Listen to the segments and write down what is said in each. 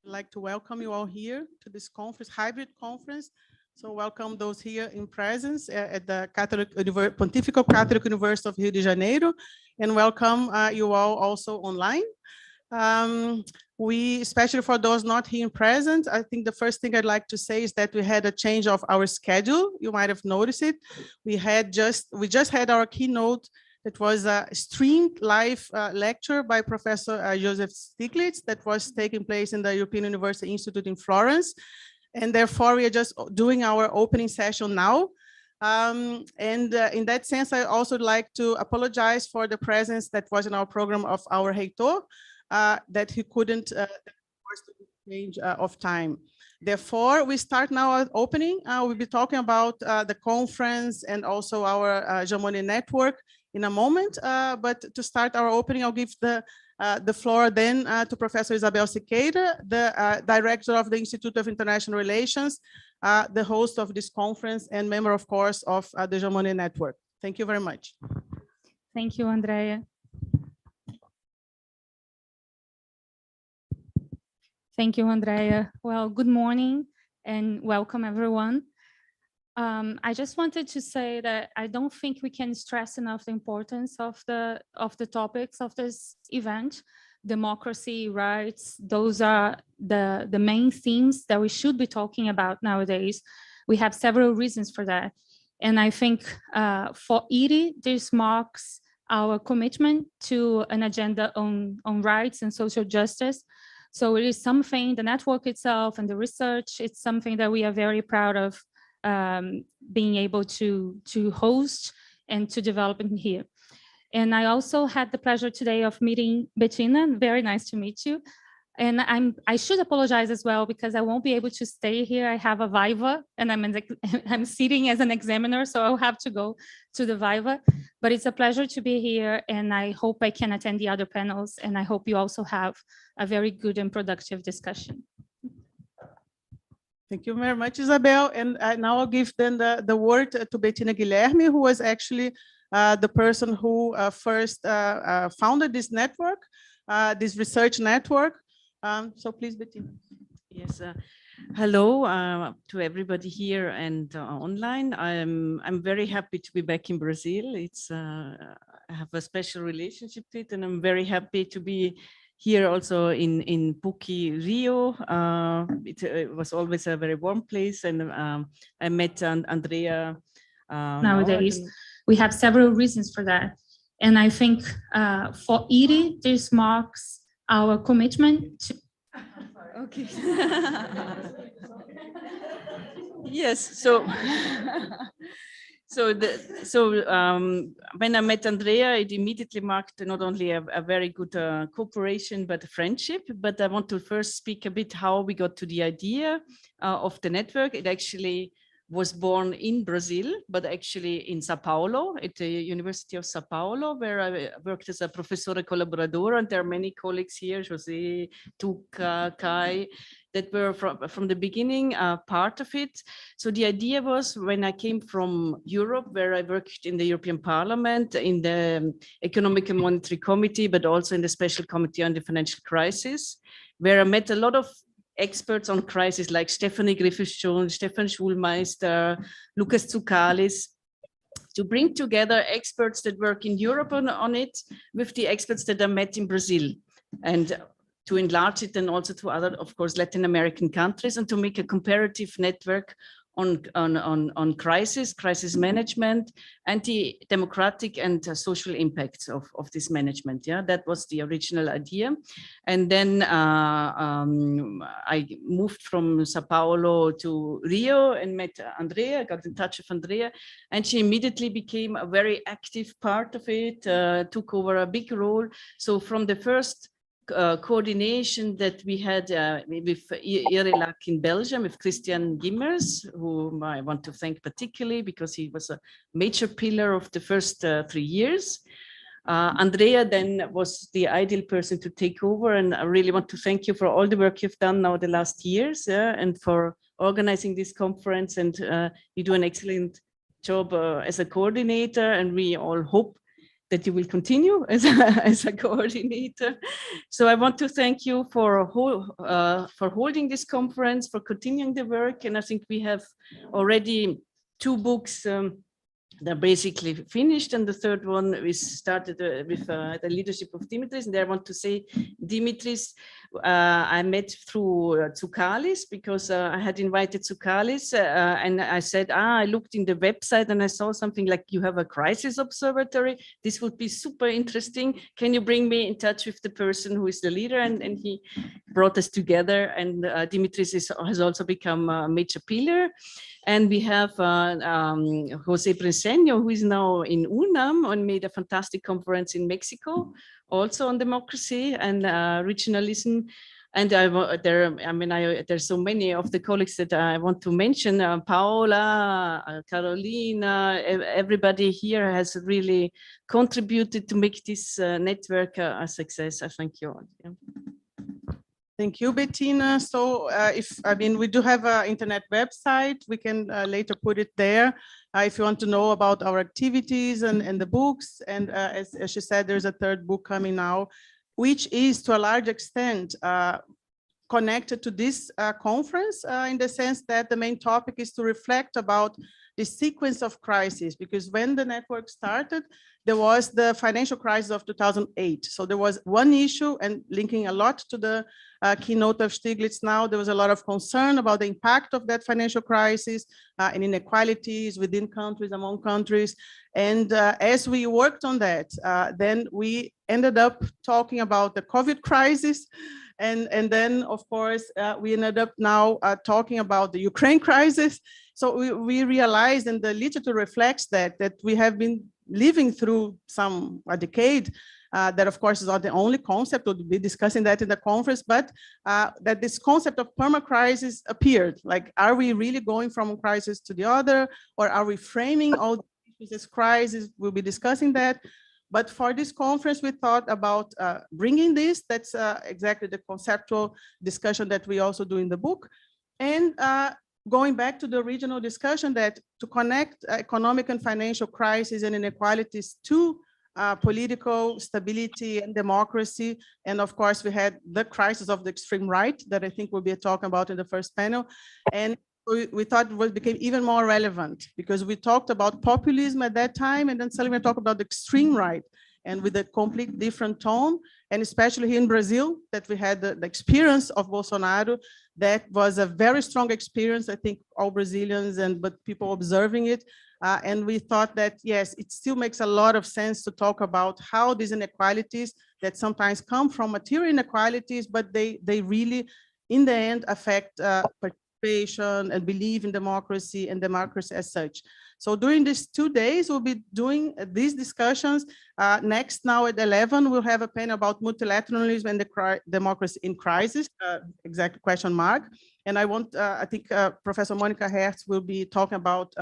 I'd like to welcome you all here to this conference, hybrid conference. So welcome those here in presence at the Pontifical Catholic University of Rio de Janeiro, and welcome you all also online. Especially for those not here in present, I think the first thing I'd like to say is that we had a change of our schedule. You might have noticed it. We just had our keynote. It was a streamed live lecture by Professor Joseph Stiglitz that was taking place in the European University Institute in Florence. And therefore, we are just doing our opening session now. In that sense, I also would like to apologize for the presence that was in our program of our Reitor, that he couldn't change of time. Therefore, we start now our opening. We'll be talking about the conference and also our Jean Monnet network in a moment, but to start our opening, I'll give the floor then to Professor Isabel Siqueira, the Director of the Institute of International Relations, the host of this conference and member, of course, of the Jean Monnet network. Thank you very much. Thank you, Andrea. Thank you, Andrea. Well, good morning and welcome, everyone. I just wanted to say that I don't think we can stress enough the importance of the topics of this event. Democracy, rights, those are the main themes that we should be talking about nowadays. We have several reasons for that. And I think for IRI, this marks our commitment to an agenda on rights and social justice. So it is something, the network itself and the research, it's something that we are very proud of being able to host and to develop in here. And I also had the pleasure today of meeting Bettina. Very nice to meet you. And I should apologize as well because I won't be able to stay here. I have a Viva and I'm sitting as an examiner, so I'll have to go to the Viva. But it's a pleasure to be here, and I hope I can attend the other panels, and I hope you also have a very good and productive discussion. Thank you very much, Isabel. And now I'll give then the word to Bettina Guilherme, who was actually the person who first founded this network, this research network. So please, Bettina. Yes. Hello to everybody here and online. I'm very happy to be back in Brazil. I have a special relationship to it, and I'm very happy to be here also in PUC-Rio. It was always a very warm place, and I met Andrea. Nowadays, we have several reasons for that. And I think for IRI, this marks our commitment to... Okay. Yes, so... when I met Andrea, it immediately marked not only a very good cooperation, but a friendship. But I want to first speak a bit how we got to the idea of the network. It actually was born in Brazil, but actually in Sao Paulo, at the University of Sao Paulo, where I worked as a professora colaboradora, and there are many colleagues here, Jose, Tuca, Kai, that were from the beginning part of it. So the idea was, when I came from Europe, where I worked in the European Parliament, in the Economic and Monetary Committee, but also in the Special Committee on the Financial Crisis, where I met a lot of experts on crisis like Stephanie Griffiths-Jones, Stefan Schulmeister, Lucas Tsoukalis, to bring together experts that work in Europe on it with the experts that I met in Brazil, and to enlarge it and also to other, of course, Latin American countries, and to make a comparative network on crisis management, anti-democratic and social impacts of this management. Yeah, that was the original idea. And then I moved from Sao Paulo to Rio and met Andrea, got in touch with Andrea, and she immediately became a very active part of it, took over a big role. So from the first coordination that we had with EU-LAC in Belgium, with Christian Gimmers, whom I want to thank particularly because he was a major pillar of the first 3 years. Andrea then was the ideal person to take over, and I really want to thank you for all the work you've done now the last years, and for organizing this conference, and you do an excellent job as a coordinator, and we all hope that you will continue as as a coordinator. So I want to thank you for holding this conference, for continuing the work. And I think we have already 2 books they're basically finished, and the third one we started with the leadership of Dimitris. And I want to say, Dimitris, I met through Tsoukalis, because I had invited Tsoukalis, and I said, I looked in the website and I saw something like you have a crisis observatory. This would be super interesting. Can you bring me in touch with the person who is the leader? And he brought us together, and Dimitris has also become a major pillar. And we have Jose Briceño, who is now in UNAM and made a fantastic conference in Mexico, also on democracy and regionalism. And there's so many of the colleagues that I want to mention. Paola, Carolina, everybody here has really contributed to make this network a success. I thank you all. Yeah. Thank you, Bettina. So we do have an internet website. We can later put it there if you want to know about our activities and the books. And as she said, there's a third book coming now, which is to a large extent connected to this conference in the sense that the main topic is to reflect about the sequence of crises, because when the network started, there was the financial crisis of 2008. So there was one issue, and linking a lot to the keynote of Stiglitz now, there was a lot of concern about the impact of that financial crisis and inequalities within countries, among countries. And as we worked on that, then we ended up talking about the COVID crisis. And then, of course, we ended up now talking about the Ukraine crisis. So we realized, and the literature reflects that we have been living through a decade that, of course, is not the only concept. We'll be discussing that in the conference, but that this concept of permacrisis appeared. Like, are we really going from one crisis to the other, or are we framing all the issues as crisis? We'll be discussing that. But for this conference, we thought about bringing this. That's exactly the conceptual discussion that we also do in the book. And going back to the original discussion, that to connect economic and financial crises and inequalities to political stability and democracy. And of course, we had the crisis of the extreme right that I think we'll be talking about in the first panel. And we thought it became even more relevant because we talked about populism at that time, and then suddenly we talked about the extreme right, and with a complete different tone. And especially here in Brazil, that we had the experience of Bolsonaro, that was a very strong experience. I think all Brazilians but people observing it. And we thought that, yes, it still makes a lot of sense to talk about how these inequalities that sometimes come from material inequalities, but they really, in the end, affect and believe in democracy and democracy as such. So during these 2 days, we'll be doing these discussions. Next, now at 11, we'll have a panel about multilateralism and the democracy in crisis, exact question mark. And I think Professor Monica Hertz will be talking about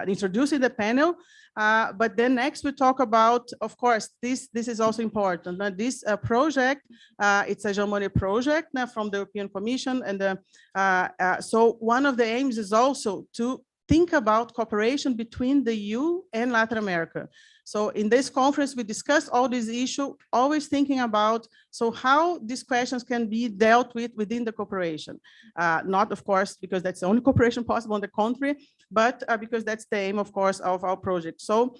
introducing the panel. But then next we talk about, of course, this is also important. This project, it's a Jean Monnet project from the European Commission. And so one of the aims is also to think about cooperation between the EU and Latin America. So in this conference, we discussed all these issues, always thinking about, so how these questions can be dealt with within the cooperation. Not, of course, because that's the only cooperation possible in the country, but because that's the aim, of course, of our project. So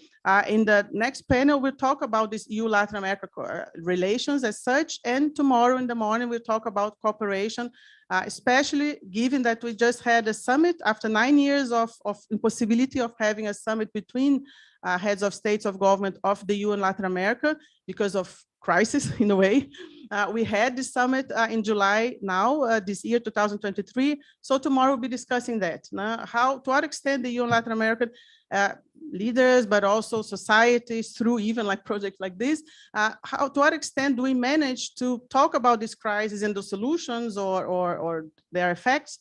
in the next panel, we'll talk about this EU-Latin America relations as such, and tomorrow in the morning, we'll talk about cooperation, especially given that we just had a summit after 9 years of impossibility of having a summit between heads of states of government of the EU and Latin America because of crisis in a way. We had this summit in July now, this year, 2023. So tomorrow we'll be discussing that. To what extent the EU and Latin American leaders, but also societies through even like projects like this, to what extent do we manage to talk about this crisis and the solutions or their effects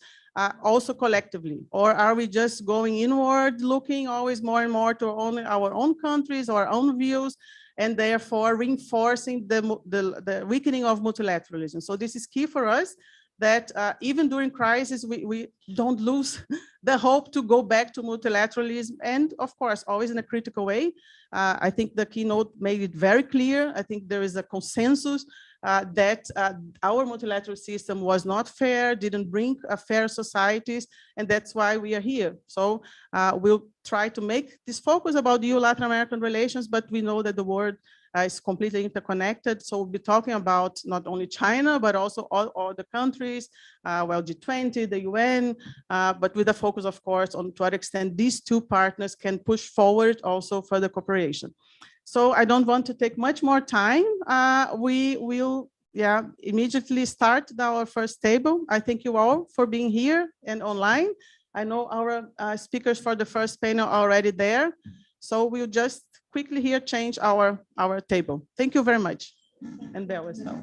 also collectively? Or are we just going inward, looking always more and more to only our own countries, our own views, and therefore reinforcing the weakening of multilateralism? So this is key for us, that even during crisis, we don't lose the hope to go back to multilateralism, and of course, always in a critical way. I think the keynote made it very clear. I think there is a consensus that our multilateral system was not fair, didn't bring fair societies, and that's why we are here. So we'll try to make this focus about EU-Latin American relations, but we know that the world is completely interconnected. So we'll be talking about not only China, but also all the countries, well, G20, the UN, but with a focus, of course, on to what extent these two partners can push forward also further cooperation. So I don't want to take much more time. We will immediately start our first table. I thank you all for being here and online. I know our speakers for the first panel are already there. So we'll just quickly here change our table. Thank you very much. And Belle as well.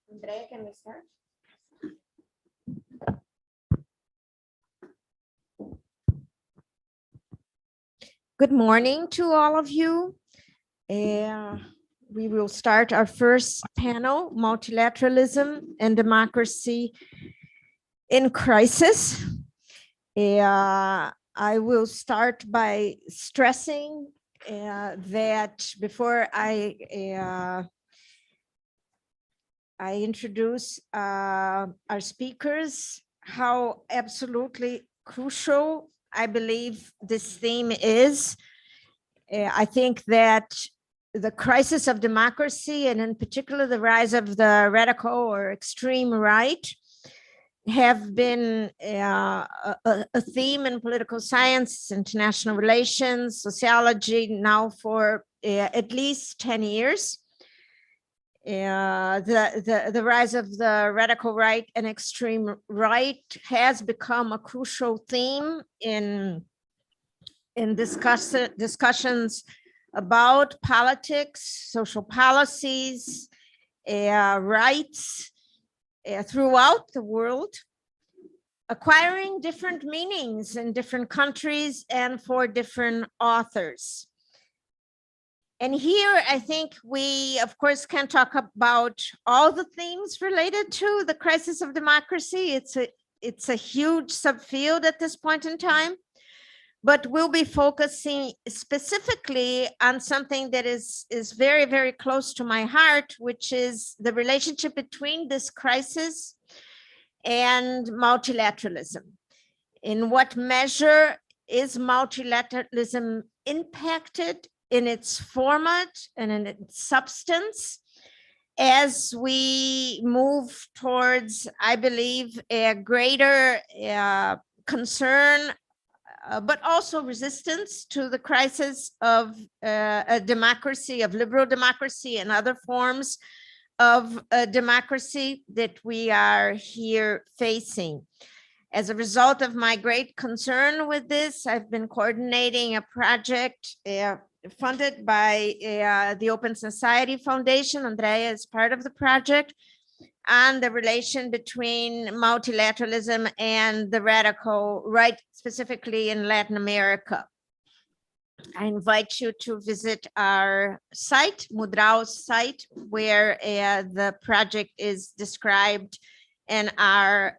Andrea, can we start? Good morning to all of you. We will start our first panel, Multilateralism and Democracy in Crisis. I will start by stressing that before I introduce our speakers, how absolutely crucial I believe this theme is. I think that the crisis of democracy, and in particular the rise of the radical or extreme right, have been a theme in political science, international relations, sociology now for at least 10 years. The rise of the radical right and extreme right has become a crucial theme in discussions about politics, social policies, rights throughout the world, acquiring different meanings in different countries and for different authors. And here, I think we, of course, can talk about all the themes related to the crisis of democracy. It's a huge subfield at this point in time, but we'll be focusing specifically on something that is very, very close to my heart, which is the relationship between this crisis and multilateralism. In what measure is multilateralism impacted in its format and in its substance as we move towards, I believe, a greater concern, but also resistance to the crisis of a democracy, of liberal democracy and other forms of democracy that we are here facing. As a result of my great concern with this, I've been coordinating a project funded by the Open Society Foundation. Andrea is part of the project, on the relation between multilateralism and the radical right, specifically in Latin America. I invite you to visit our site, Mudrao's site, where the project is described and our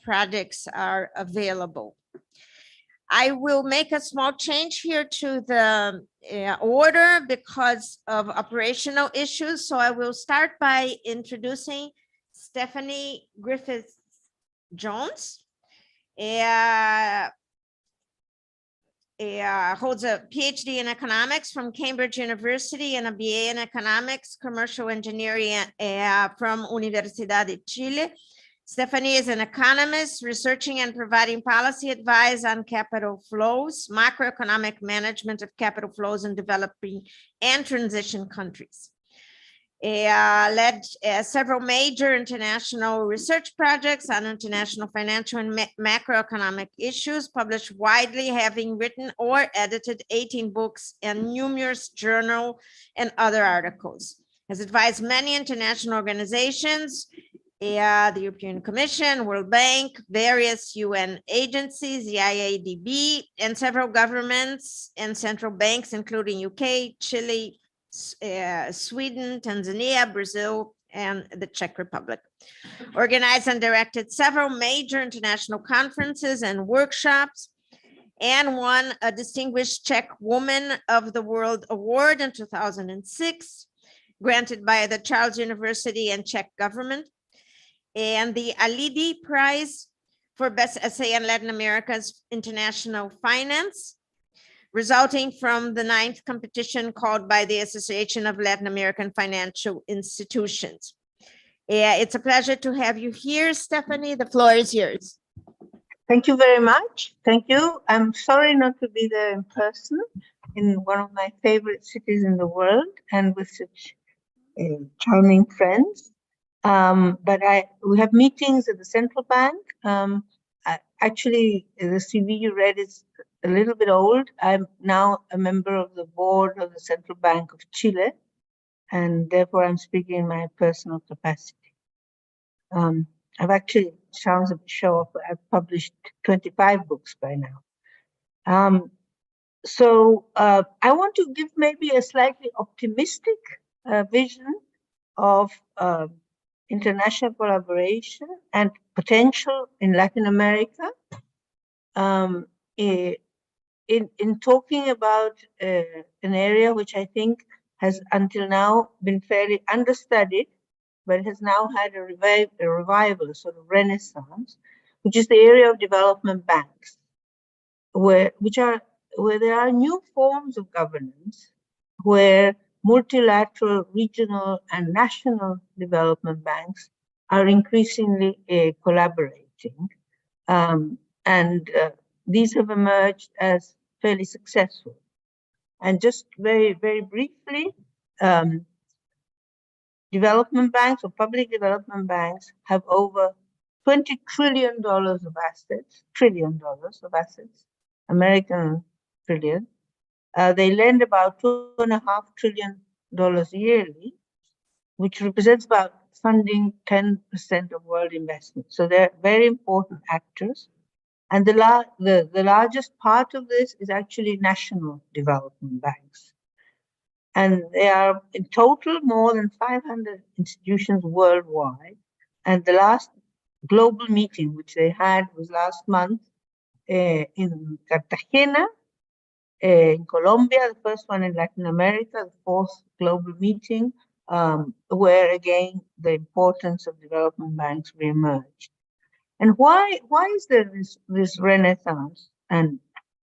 projects are available. I will make a small change here to the order because of operational issues. So I will start by introducing Stephanie Griffith-Jones. Holds a PhD in economics from Cambridge University and a BA in economics, commercial engineering from Universidad de Chile. Stephanie is an economist researching and providing policy advice on capital flows, macroeconomic management of capital flows in developing and transition countries. Led several major international research projects on international financial and macroeconomic issues, published widely, having written or edited 18 books and numerous journal and other articles. Has advised many international organizations, the European Commission, World Bank, various UN agencies, the IADB, and several governments and central banks, including UK, Chile, Sweden, Tanzania, Brazil, and the Czech Republic. Organized and directed several major international conferences and workshops, and won a Distinguished Czech Woman of the World Award in 2006, granted by the Charles University and Czech government, and the Alidi Prize for Best Essay in Latin America's International Finance, resulting from the 9th competition called by the Association of Latin American Financial Institutions. It's a pleasure to have you here, Stephanie. The floor is yours. Thank you very much. Thank you. I'm sorry not to be there in person in one of my favorite cities in the world and with such charming friends. But we have meetings at the central bank. Actually, the CV you read is a little bit old. I'm now a member of the board of the Central Bank of Chile, and therefore I'm speaking in my personal capacity. I've actually, sounds a bit show off, but I've published 25 books by now. So I want to give maybe a slightly optimistic vision of international collaboration and potential in Latin America. In talking about an area which I think has until now been fairly understudied, but has now had a revival, a sort of renaissance, which is the area of development banks, where there are new forms of governance, where multilateral, regional, and national development banks are increasingly collaborating. These have emerged as fairly successful. And just very, very briefly, development banks or public development banks have over $20 trillion of assets, American trillion. They lend about $2.5 trillion yearly, which represents about funding 10% of world investment. So they're very important actors. And the largest part of this is actually national development banks. And there are in total more than 500 institutions worldwide. And the last global meeting, which they had, was last month in Cartagena, in Colombia, the first one in Latin America, the 4th global meeting, where again the importance of development banks reemerged. And why is there this renaissance and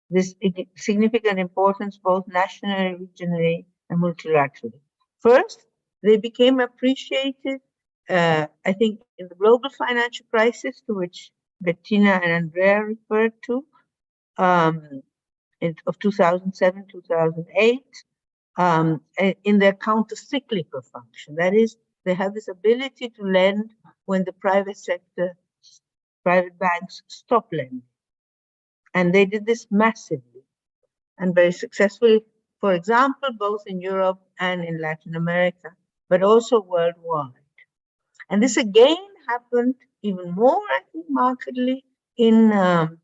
this significant importance both nationally, regionally, and multilaterally? First, they became appreciated, I think, in the global financial crisis, to which Bettina and Andrea referred to, of 2007, 2008, in their counter-cyclical function. That is, they have this ability to lend when the private sector, private banks stop lending. And they did this massively and very successfully, for example, both in Europe and in Latin America, but also worldwide. And this again happened even more, I think, markedly in the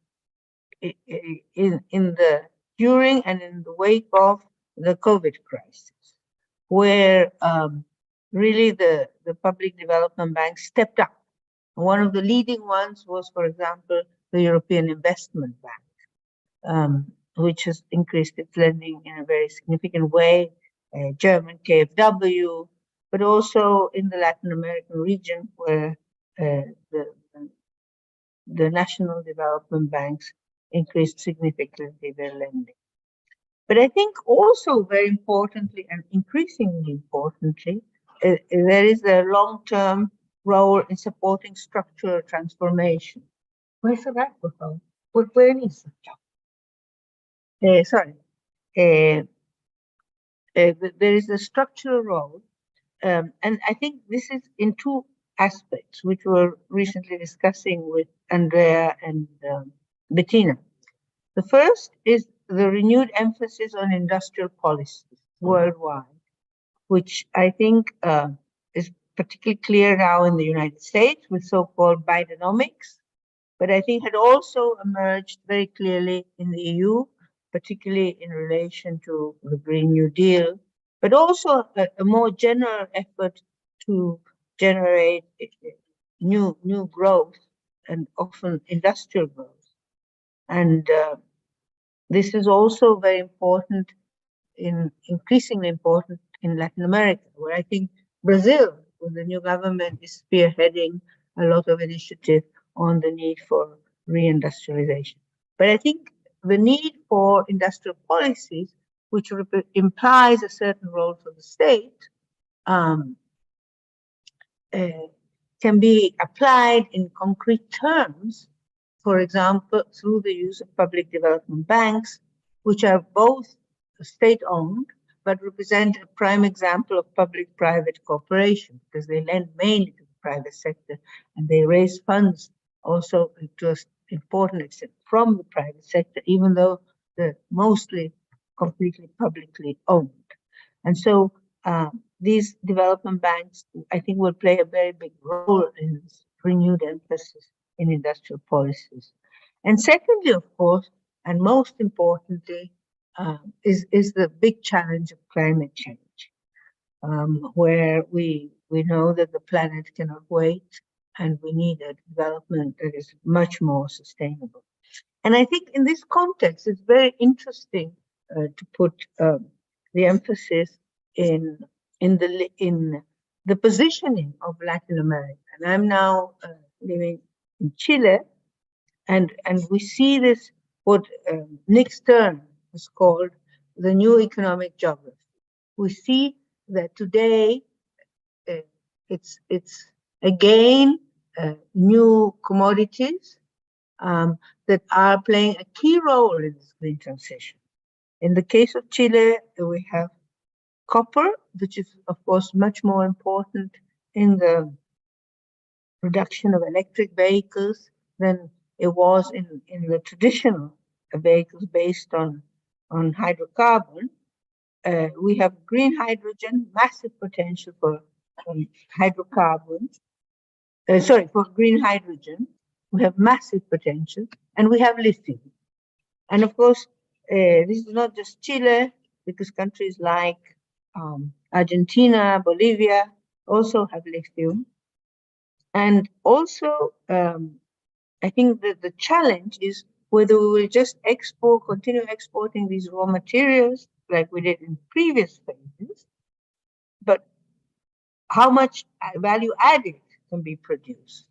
during and in the wake of the COVID crisis, where really the public development banks stepped up. One of the leading ones was, for example, the European Investment Bank, which has increased its lending in a very significant way, German KfW, but also in the Latin American region, where the national development banks increased significantly their lending. But I think also very importantly and increasingly importantly, there is a long-term role in supporting structural transformation. Where's the microphone? Where is it? Sorry. There is a structural role, and I think this is in two aspects, which we were recently discussing with Andrea and Bettina. The first is the renewed emphasis on industrial policies worldwide, which I think is particularly clear now in the United States with so-called Bidenomics, but I think had also emerged very clearly in the EU, particularly in relation to the Green New Deal, but also a more general effort to generate new growth and often industrial growth. And this is also very important, increasingly important in Latin America, where I think Brazil, with the new government, is spearheading a lot of initiative on the need for reindustrialization. But I think the need for industrial policies, which implies a certain role for the state, can be applied in concrete terms, for example, through the use of public development banks, which are both state-owned, but represent a prime example of public-private cooperation, because they lend mainly to the private sector, and they raise funds also to an important extent from the private sector, even though they're mostly completely publicly owned. And so these development banks, I think, will play a very big role in this renewed emphasis in industrial policies. And secondly, of course, and most importantly, is the big challenge of climate change, where we know that the planet cannot wait, and we need a development that is much more sustainable. And I think in this context, it's very interesting to put the emphasis in the positioning of Latin America. And I'm now living in Chile, and we see this, what Nick Stern has called the new economic geography. We see that today it's again new commodities that are playing a key role in this green transition. In the case of Chile, we have copper, which is of course much more important in the production of electric vehicles than it was in the traditional vehicles based on hydrocarbon. We have green hydrogen, massive potential for hydrocarbons. For green hydrogen, we have massive potential, and we have lithium. And of course, this is not just Chile, because countries like Argentina, Bolivia also have lithium. And also, I think that the challenge is whether we will just continue exporting these raw materials like we did in previous phases, but how much value added can be produced.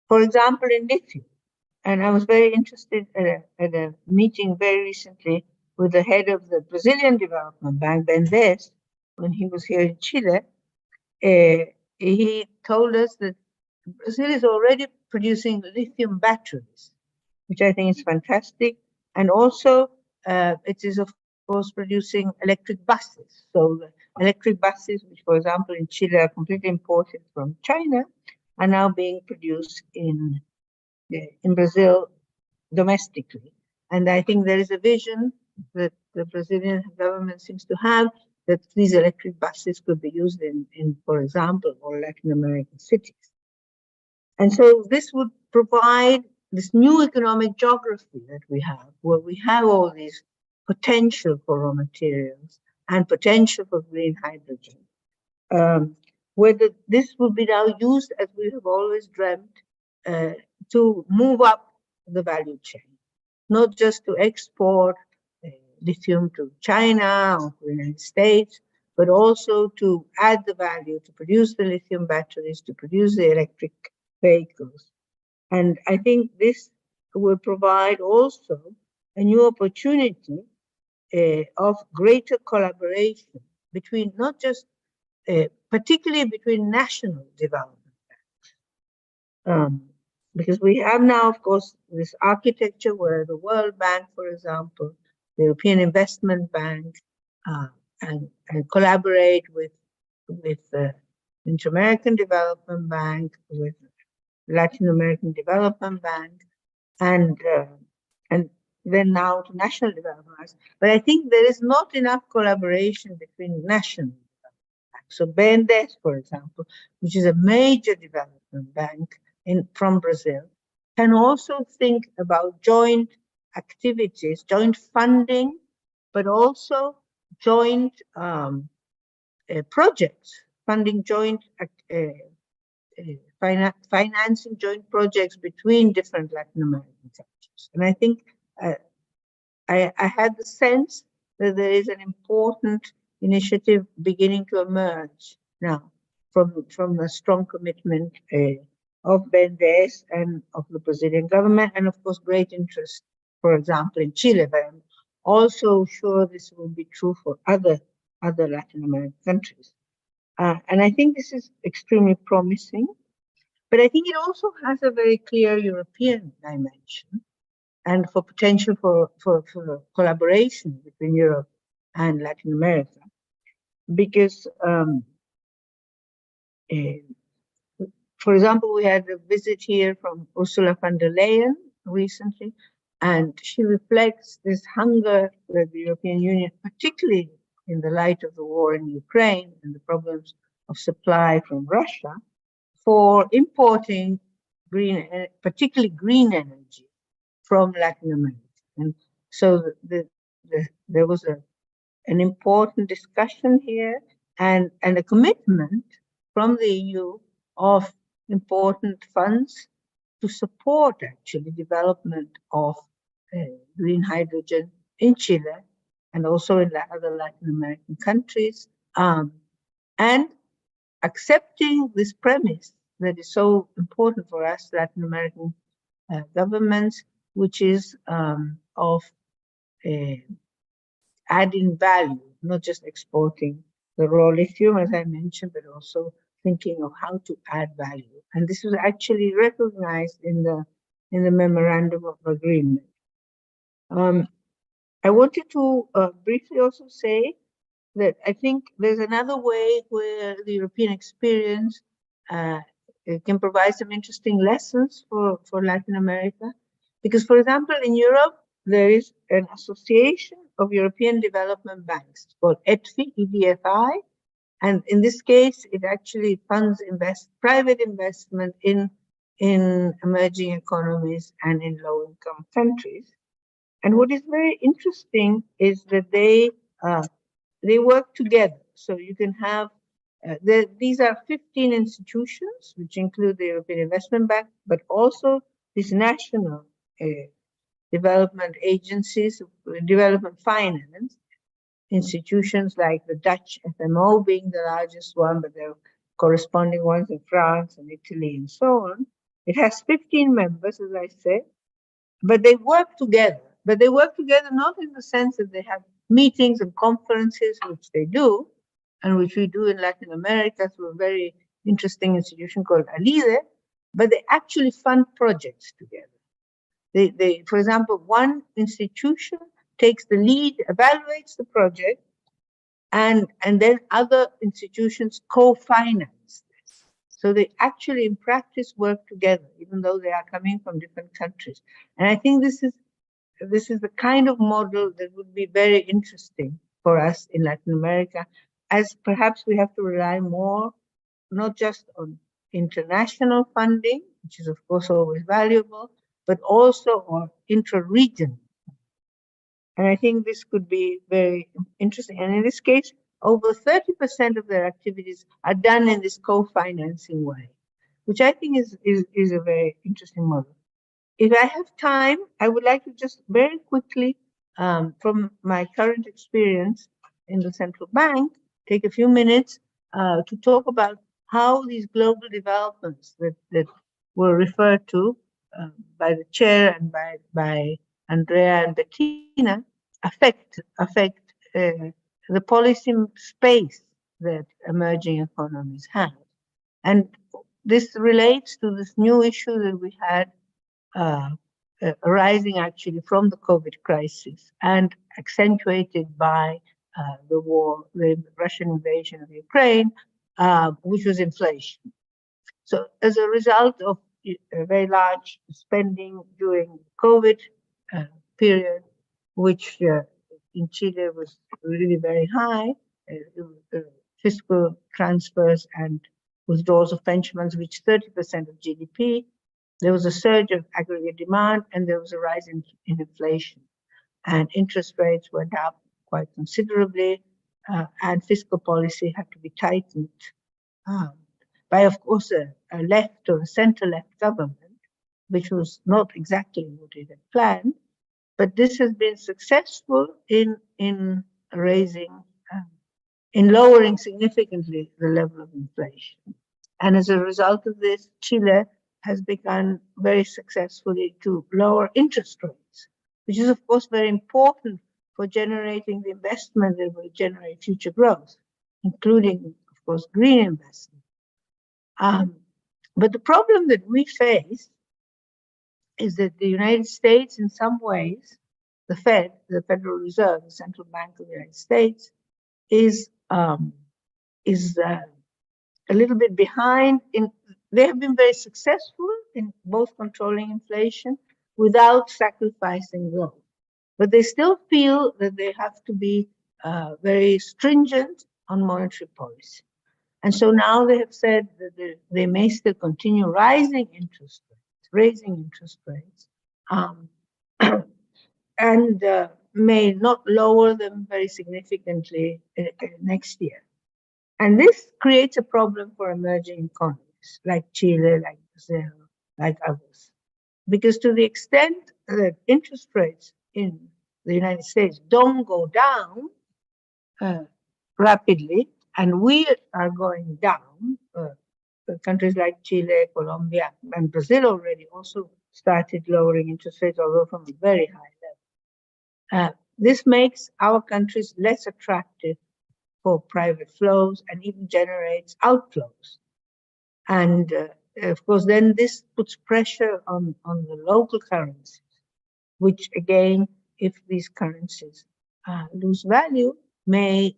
For example, in lithium. And I was very interested at a meeting very recently with the head of the Brazilian Development Bank, Ben Vest, when he was here in Chile. He told us that Brazil is already producing lithium batteries, which I think is fantastic. And also, it is, of course, producing electric buses. So the electric buses, which, for example, in Chile are completely imported from China, are now being produced in Brazil domestically. And I think there is a vision that the Brazilian government seems to have, that these electric buses could be used in, for example, all Latin American cities. And so this would provide this new economic geography that we have, where we have all these potential for raw materials and potential for green hydrogen. Whether this will be now used, as we have always dreamt, to move up the value chain, not just to export lithium to China or to the United States, but also to add the value, to produce the lithium batteries, to produce the electric vehicles. And I think this will provide also a new opportunity of greater collaboration between not just, particularly between national development banks. Because we have now, of course, this architecture where the World Bank, for example, the European Investment Bank, and collaborate with the Inter-American Development Bank, with Latin American Development Bank, and then now to national development banks. But I think there is not enough collaboration between national development banks. So BNDES, for example, which is a major development bank from Brazil, can also think about joint activities, joint funding, but also joint projects, funding joint financing joint projects between different Latin American countries. And I think I had the sense that there is an important initiative beginning to emerge now from a strong commitment of BNDES and of the Brazilian government, and of course great interest, for example, in Chile. But I'm also sure this will be true for other Latin American countries. And I think this is extremely promising. But I think it also has a very clear European dimension and for potential for collaboration between Europe and Latin America. Because, for example, we had a visit here from Ursula von der Leyen recently, and she reflects this hunger that the European Union, particularly in the light of the war in Ukraine and the problems of supply from Russia, for importing particularly green energy from Latin America. And so there was an important discussion here and a commitment from the EU of important funds to support actually development of green hydrogen in Chile and also in other Latin American countries, and accepting this premise that is so important for us, Latin American governments, which is of adding value, not just exporting the raw lithium, as I mentioned, but also thinking of how to add value. And this was actually recognized in the memorandum of agreement. I wanted to briefly also say that I think there's another way where the European experience can provide some interesting lessons for Latin America. Because, for example, in Europe, there is an association of European development banks called EDFI, EDFI. And in this case, it actually funds private investment in emerging economies and in low-income countries. And what is very interesting is that they work together. So you can have, these are 15 institutions, which include the European Investment Bank, but also these national development agencies, development finance institutions like the Dutch FMO being the largest one, but there are corresponding ones in France and Italy and so on. It has 15 members, as I said, but they work together. But they work together not in the sense that they have meetings and conferences, which they do, and which we do in Latin America through a very interesting institution called ALIDE, but they actually fund projects together. They, for example, one institution takes the lead, evaluates the project, and then other institutions co-finance this. So they actually, in practice, work together, even though they are coming from different countries. And I think this is the kind of model that would be very interesting for us in Latin America, as perhaps we have to rely more, not just on international funding, which is of course always valuable, but also on intra-regional. And I think this could be very interesting. And in this case, over 30% of their activities are done in this co-financing way, which I think is a very interesting model. If I have time, I would like to just very quickly, from my current experience in the central bank, take a few minutes to talk about how these global developments that were referred to by the chair and by Andrea and Bettina affect the policy space that emerging economies have. And this relates to this new issue that we had arising actually from the COVID crisis and accentuated by the war, the Russian invasion of Ukraine, which was inflation. So as a result of a very large spending during COVID period, which in Chile was really very high, fiscal transfers and withdrawals of pension funds reached 30% of GDP. There was a surge of aggregate demand and there was a rise in inflation. And interest rates went up quite considerably and fiscal policy had to be tightened by, of course, a left or a center-left government, which was not exactly what it had planned. But this has been successful in raising, in lowering significantly the level of inflation. And as a result of this, Chile has begun very successfully to lower interest rates, which is of course very important for generating the investment that will generate future growth, including, of course, green investment. But the problem that we face is that the United States, in some ways, the Fed, the Federal Reserve, the Central Bank of the United States, is a little bit behind. They have been very successful in both controlling inflation without sacrificing growth. But they still feel that they have to be very stringent on monetary policy. And so now they have said that they may still continue raising interest rates, and may not lower them very significantly next year. And this creates a problem for emerging economies like Chile, like Brazil, like others. Because to the extent that interest rates in the United States don't go down rapidly, and we are going down, countries like Chile, Colombia, and Brazil already also started lowering interest rates, although from a very high level. This makes our countries less attractive for private flows and even generates outflows. And of course, then this puts pressure on the local currencies, which again, if these currencies lose value, may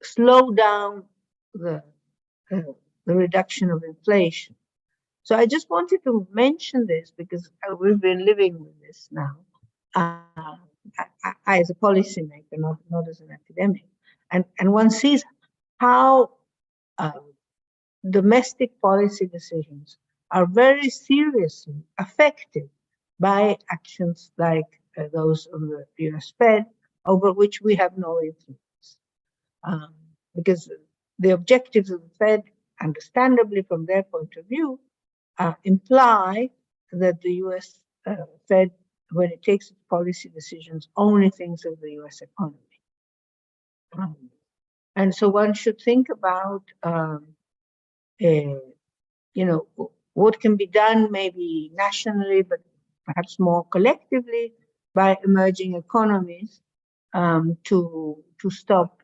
slow down the reduction of inflation. So I just wanted to mention this because we've been living with this now. I as a policymaker, not as an academic. And one sees how domestic policy decisions are very seriously affected by actions like those of the US Fed, over which we have no influence. Because the objectives of the Fed, understandably from their point of view, imply that the US Fed, when it takes its policy decisions, only thinks of the US economy. And so one should think about, what can be done maybe nationally, but perhaps more collectively by emerging economies to stop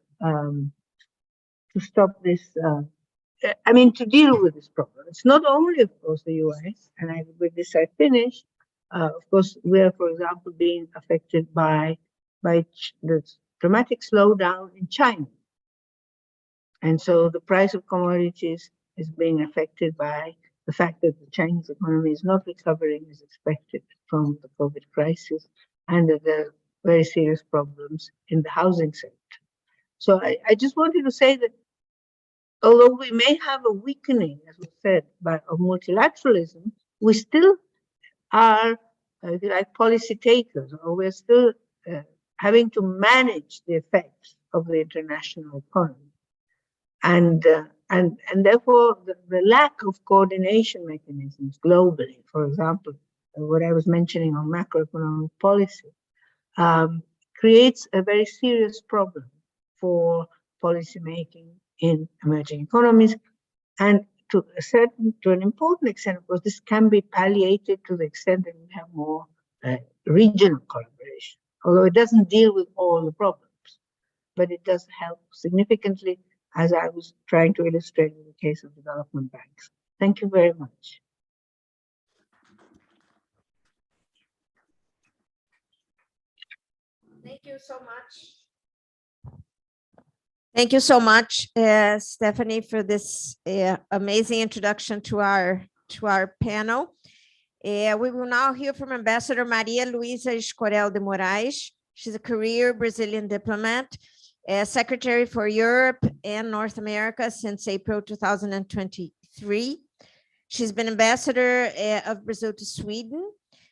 this. To deal with this problem. It's not only, of course, the US, and with this I finish. Of course, we are, for example, being affected by the dramatic slowdown in China. And so the price of commodities is being affected by the fact that the Chinese economy is not recovering as expected from the COVID crisis, and that there are very serious problems in the housing sector. So I just wanted to say that although we may have a weakening, as we said, of multilateralism, we still are, if you like, policy takers, or we're still having to manage the effects of the international economy. And therefore, the lack of coordination mechanisms globally, for example, what I was mentioning on macroeconomic policy, creates a very serious problem for policymaking in emerging economies. And to an important extent, of course, this can be palliated to the extent that we have more regional collaboration, although it doesn't deal with all the problems, but it does help significantly, as I was trying to illustrate in the case of development banks. Thank you very much. Thank you so much. Thank you so much, Stephanie, for this amazing introduction to our panel. We will now hear from Ambassador Maria Luisa Escorel de Moraes. She's a career Brazilian diplomat, Secretary for Europe and North America since April 2023. She's been ambassador of Brazil to Sweden.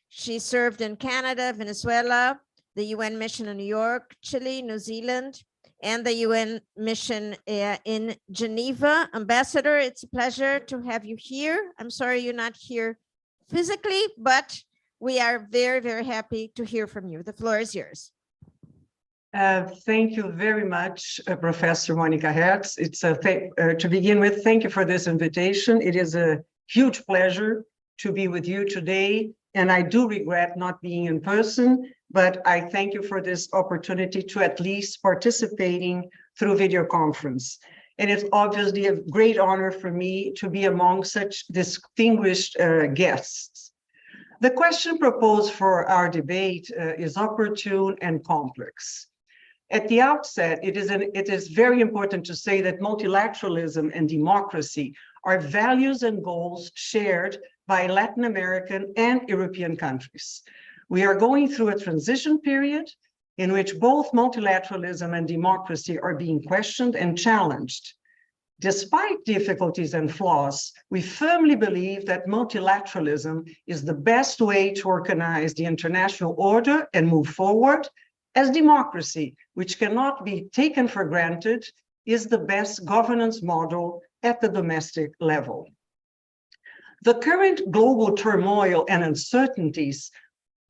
She served in Canada, Venezuela, the UN mission in New York, Chile, New Zealand, and the UN mission in Geneva. Ambassador, it's a pleasure to have you here. I'm sorry you're not here physically, but we are very, very happy to hear from you. The floor is yours. Thank you very much, Professor Monica Hertz. It's to begin with, thank you for this invitation. It is a huge pleasure to be with you today, and I do regret not being in person, but I thank you for this opportunity to at least participating through video conference. And it's obviously a great honor for me to be among such distinguished guests. The question proposed for our debate is opportune and complex. At the outset, it is very important to say that multilateralism and democracy are values and goals shared by Latin American and European countries. We are going through a transition period in which both multilateralism and democracy are being questioned and challenged. Despite difficulties and flaws, we firmly believe that multilateralism is the best way to organize the international order and move forward, as democracy, which cannot be taken for granted, is the best governance model at the domestic level. The current global turmoil and uncertainties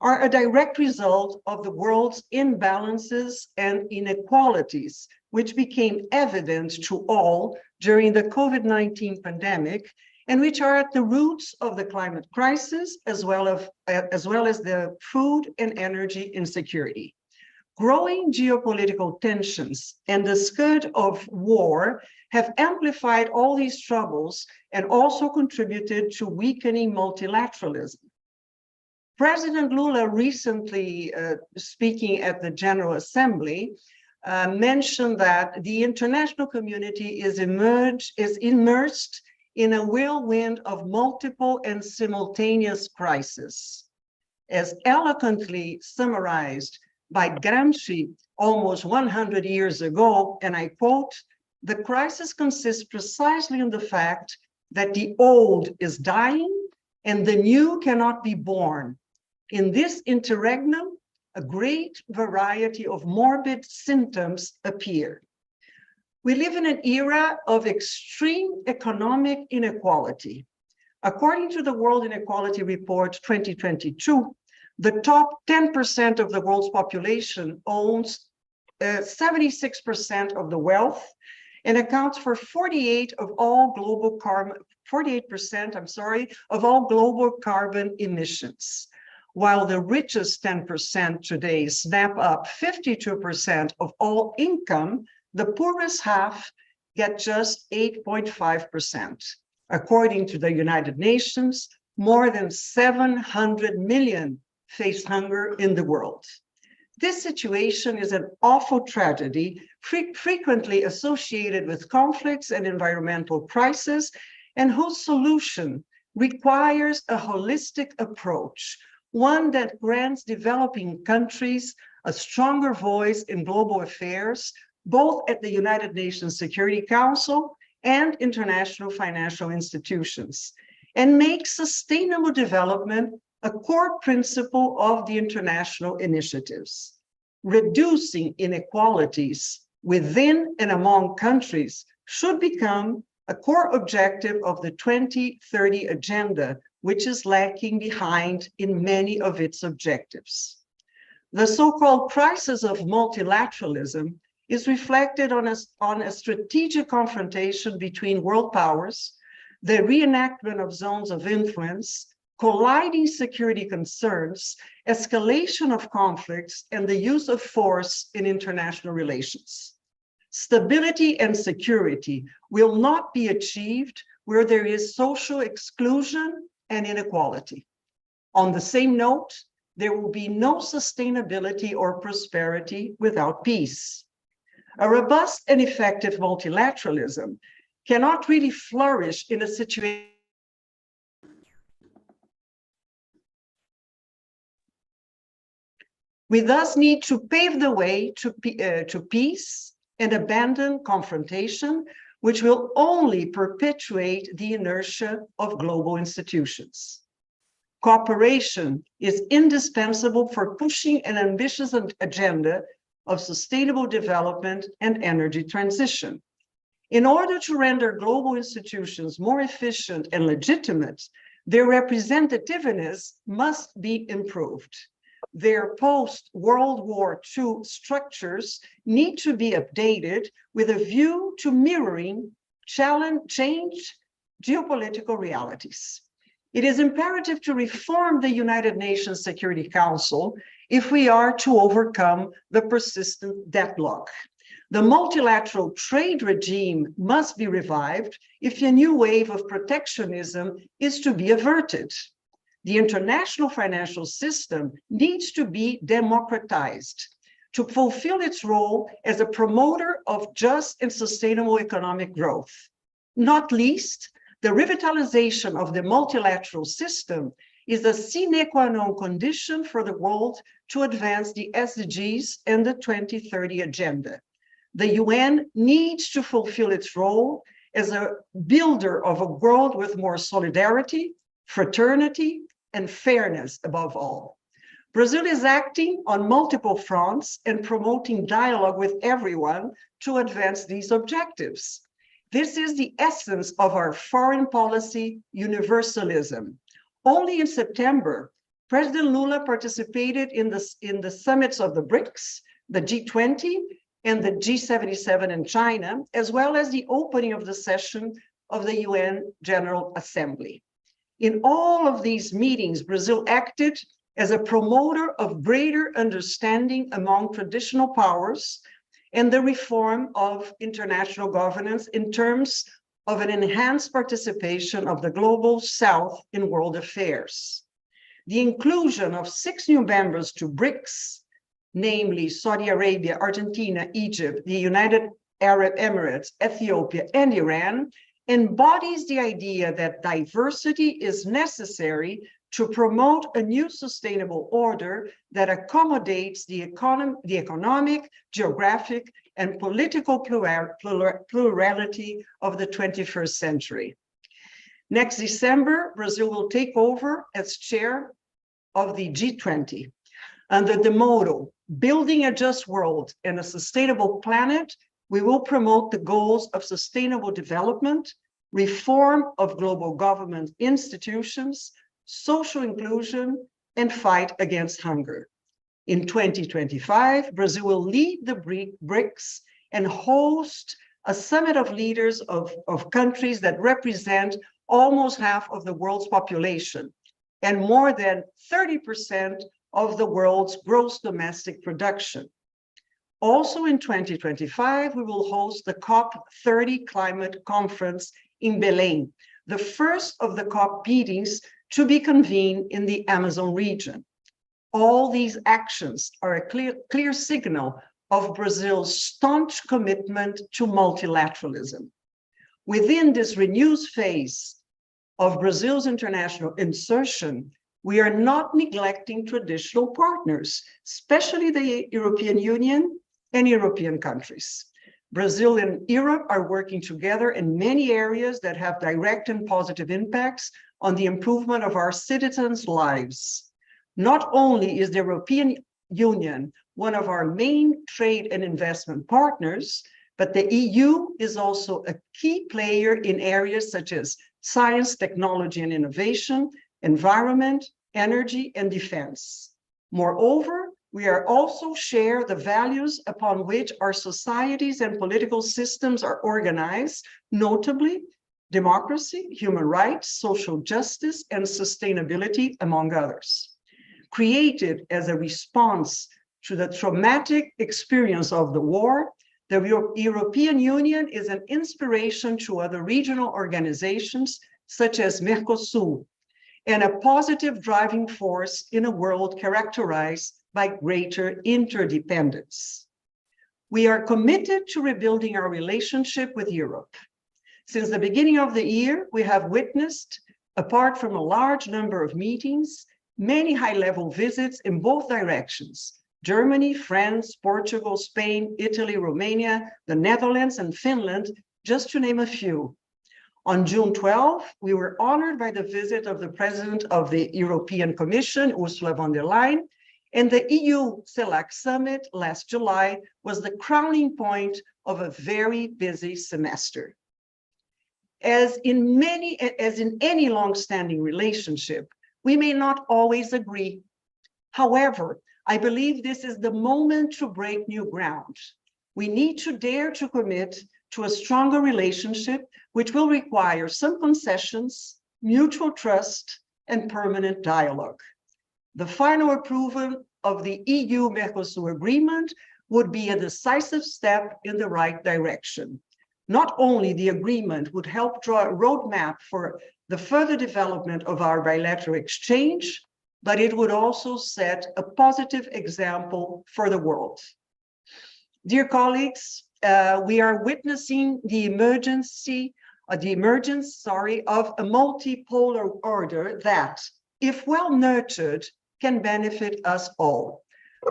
are a direct result of the world's imbalances and inequalities, which became evident to all during the COVID-19 pandemic, and which are at the roots of the climate crisis, as well as the food and energy insecurity. Growing geopolitical tensions and the scourge of war have amplified all these troubles and also contributed to weakening multilateralism. President Lula recently, speaking at the General Assembly, mentioned that the international community is immersed in a whirlwind of multiple and simultaneous crises. As eloquently summarized by Gramsci almost 100 years ago, and I quote, "The crisis consists precisely in the fact that the old is dying and the new cannot be born. In this interregnum, a great variety of morbid symptoms appear." We live in an era of extreme economic inequality. According to the World Inequality Report 2022, the top 10% of the world's population owns 76% of the wealth and accounts for 48% of all global carbon emissions. While the richest 10% today snap up 52% of all income, the poorest half get just 8.5%. According to the United Nations, more than 700 million face hunger in the world. This situation is an awful tragedy, frequently associated with conflicts and environmental crises, and whose solution requires a holistic approach, one that grants developing countries a stronger voice in global affairs, both at the United Nations Security Council and international financial institutions, and makes sustainable development a core principle of the international initiatives. reducing inequalities within and among countries should become a core objective of the 2030 agenda, which is lagging behind in many of its objectives. The so-called crisis of multilateralism is reflected on a strategic confrontation between world powers, the reenactment of zones of influence, colliding security concerns, escalation of conflicts, and the use of force in international relations. Stability and security will not be achieved where there is social exclusion and inequality. On the same note, there will be no sustainability or prosperity without peace. A robust and effective multilateralism cannot really flourish in a situation. We thus need to pave the way to peace and abandon confrontation, which will only perpetuate the inertia of global institutions. Cooperation is indispensable for pushing an ambitious agenda of sustainable development and energy transition. In order to render global institutions more efficient and legitimate, their representativeness must be improved. Their post-World War II structures need to be updated with a view to mirroring changed geopolitical realities. It is imperative to reform the United Nations Security Council if we are to overcome the persistent deadlock. The multilateral trade regime must be revived if a new wave of protectionism is to be averted. The international financial system needs to be democratized to fulfill its role as a promoter of just and sustainable economic growth. Not least, the revitalization of the multilateral system is a sine qua non condition for the world to advance the SDGs and the 2030 agenda. The UN needs to fulfill its role as a builder of a world with more solidarity, fraternity, and fairness above all. Brazil is acting on multiple fronts and promoting dialogue with everyone to advance these objectives. This is the essence of our foreign policy universalism. Only in September, President Lula participated in the summits of the BRICS, the G20, and the G77 in China, as well as the opening of the session of the UN General Assembly. In all of these meetings, Brazil acted as a promoter of greater understanding among traditional powers and the reform of international governance in terms of an enhanced participation of the global South in world affairs. The inclusion of 6 new members to BRICS, namely Saudi Arabia, Argentina, Egypt, the United Arab Emirates, Ethiopia, and Iran, embodies the idea that diversity is necessary to promote a new sustainable order that accommodates the economic, geographic, and political plurality of the 21st century. Next December, Brazil will take over as chair of the G20. Under the motto, building a just world and a sustainable planet, we will promote the goals of sustainable development, reform of global government institutions, social inclusion, and fight against hunger. In 2025, Brazil will lead the BRICS and host a summit of leaders of countries that represent almost half of the world's population and more than 30% of the world's gross domestic production. Also in 2025, we will host the COP30 climate conference in Belém, the first of the COP meetings to be convened in the Amazon region. All these actions are a clear signal of Brazil's staunch commitment to multilateralism. Within this renewed phase of Brazil's international insertion, we are not neglecting traditional partners, especially the European Union and European countries. Brazil and Europe are working together in many areas that have direct and positive impacts on the improvement of our citizens' lives. Not only is the European Union one of our main trade and investment partners, but the EU is also a key player in areas such as science, technology and innovation, environment, energy, and defense. Moreover, we are also share the values upon which our societies and political systems are organized, notably democracy, human rights, social justice, and sustainability, among others. Created as a response to the traumatic experience of the war, the European Union is an inspiration to other regional organizations such as Mercosur, and a positive driving force in a world characterized by greater interdependence. We are committed to rebuilding our relationship with Europe. Since the beginning of the year, we have witnessed, apart from a large number of meetings, many high-level visits in both directions: Germany, France, Portugal, Spain, Italy, Romania, the Netherlands, and Finland, just to name a few. On June 12, we were honored by the visit of the President of the European Commission, Ursula von der Leyen, and the EU-LAC summit last July was the crowning point of a very busy semester. As in any long-standing relationship, we may not always agree. However, I believe this is the moment to break new ground. We need to dare to commit to a stronger relationship, which will require some concessions, mutual trust, and permanent dialogue. The final approval of the EU-Mercosur agreement would be a decisive step in the right direction. Not only the agreement would help draw a roadmap for the further development of our bilateral exchange, but it would also set a positive example for the world. Dear colleagues, we are witnessing the emergence of a multipolar order that, if well nurtured, can benefit us all.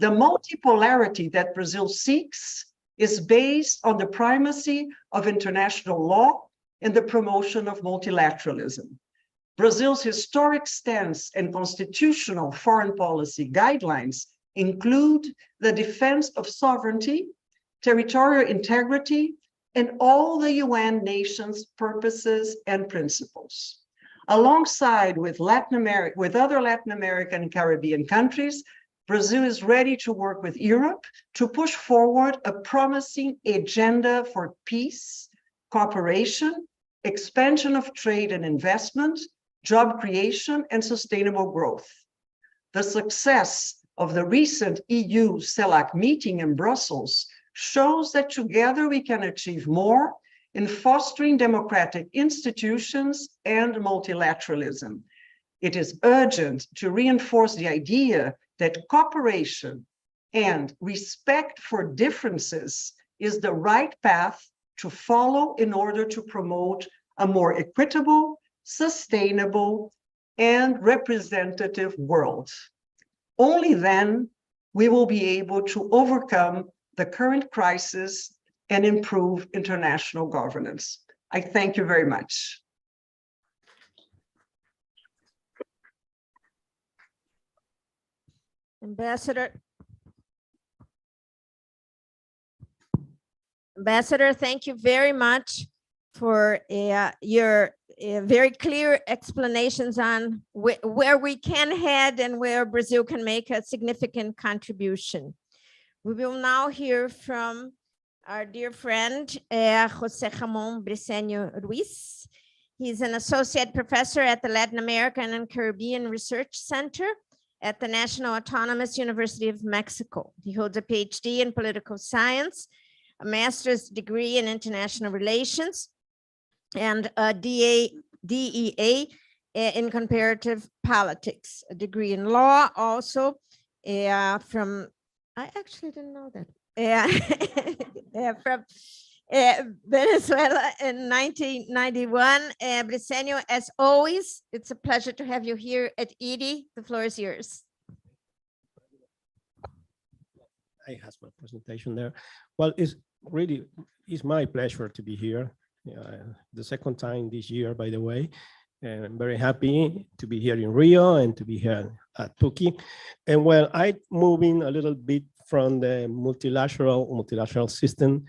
The multipolarity that Brazil seeks is based on the primacy of international law and the promotion of multilateralism. Brazil's historic stance and constitutional foreign policy guidelines include the defense of sovereignty, territorial integrity, and all the UN nations' purposes and principles. Alongside with other Latin American and Caribbean countries, Brazil is ready to work with Europe to push forward a promising agenda for peace, cooperation, expansion of trade and investment, job creation, and sustainable growth. The success of the recent EU-LAC meeting in Brussels shows that together we can achieve more in fostering democratic institutions and multilateralism. It is urgent to reinforce the idea that cooperation and respect for differences is the right path to follow in order to promote a more equitable, sustainable, and representative world. Only then we will be able to overcome the current crisis and improve international governance. I thank you very much. Ambassador, thank you very much for your very clear explanations on where we can head and where Brazil can make a significant contribution. We will now hear from our dear friend, José Ramón Briceño Ruiz. He's an associate professor at the Latin American and Caribbean Research Center at the National Autonomous University of Mexico. He holds a PhD in political science, a master's degree in international relations, and a DEA in comparative politics, a degree in law also from, I actually didn't know that. From Venezuela in 1991. Briceño, as always, it's a pleasure to have you here at EDI. The floor is yours. I have my presentation there. Well, it's my pleasure to be here. The second time this year, by the way. And I'm very happy to be here in Rio and to be here at PUC. And well, I'm moving a little bit from the multilateral system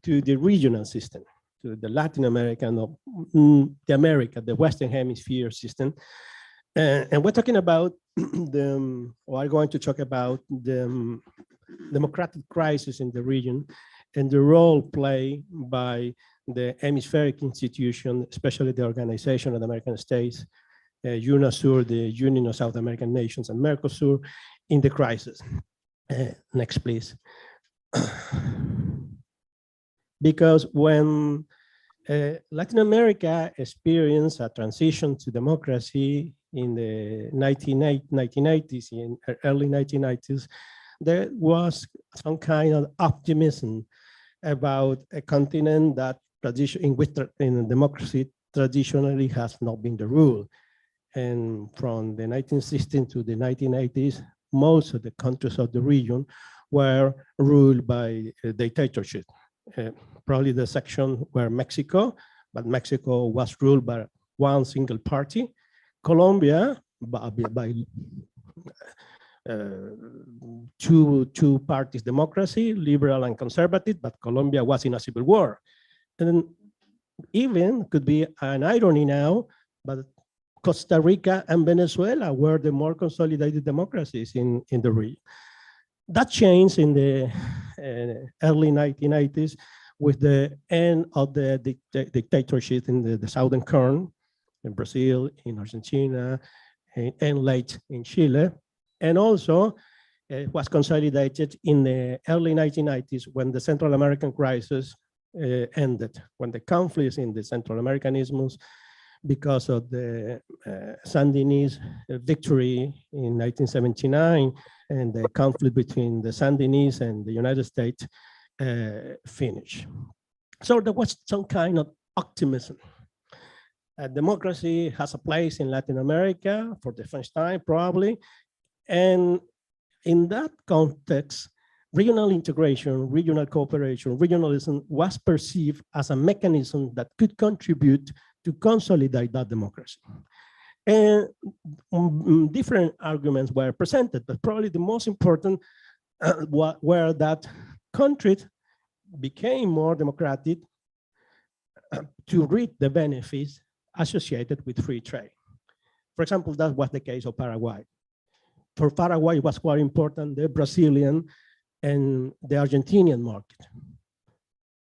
to the regional system, to the Latin American, the Western Hemisphere system. And we're talking about we're going to talk about the democratic crisis in the region and the role played by the hemispheric institution, especially the Organization of the American States, UNASUR, the Union of South American Nations, and Mercosur in the crisis. Next, please. Because when Latin America experienced a transition to democracy in the 1980s, in early 1990s, there was some kind of optimism about a continent that in which democracy traditionally has not been the rule. And from the 1960s to the 1980s, most of the countries of the region were ruled by a dictatorship. Probably the section were Mexico, but Mexico was ruled by one single party. Colombia by two parties democracy, liberal and conservative, but Colombia was in a civil war. And even could be an irony now, but Costa Rica and Venezuela were the more consolidated democracies in the region. That changed in the early 1980s with the end of the dictatorship in the Southern Cone, in Brazil, in Argentina, and late in Chile. And also it was consolidated in the early 1990s when the Central American crisis ended, when the conflicts in the Central American isthmus because of the Sandinist victory in 1979 and the conflict between the Sandinists and the United States finished. So there was some kind of optimism. Democracy has a place in Latin America for the first time, probably. And in that context, regional integration, regional cooperation, regionalism was perceived as a mechanism that could contribute to consolidate that democracy. And different arguments were presented, but probably the most important were that countries became more democratic to reap the benefits associated with free trade. For example, that was the case of Paraguay. For Paraguay, it was quite important, the Brazilian and the Argentinian market.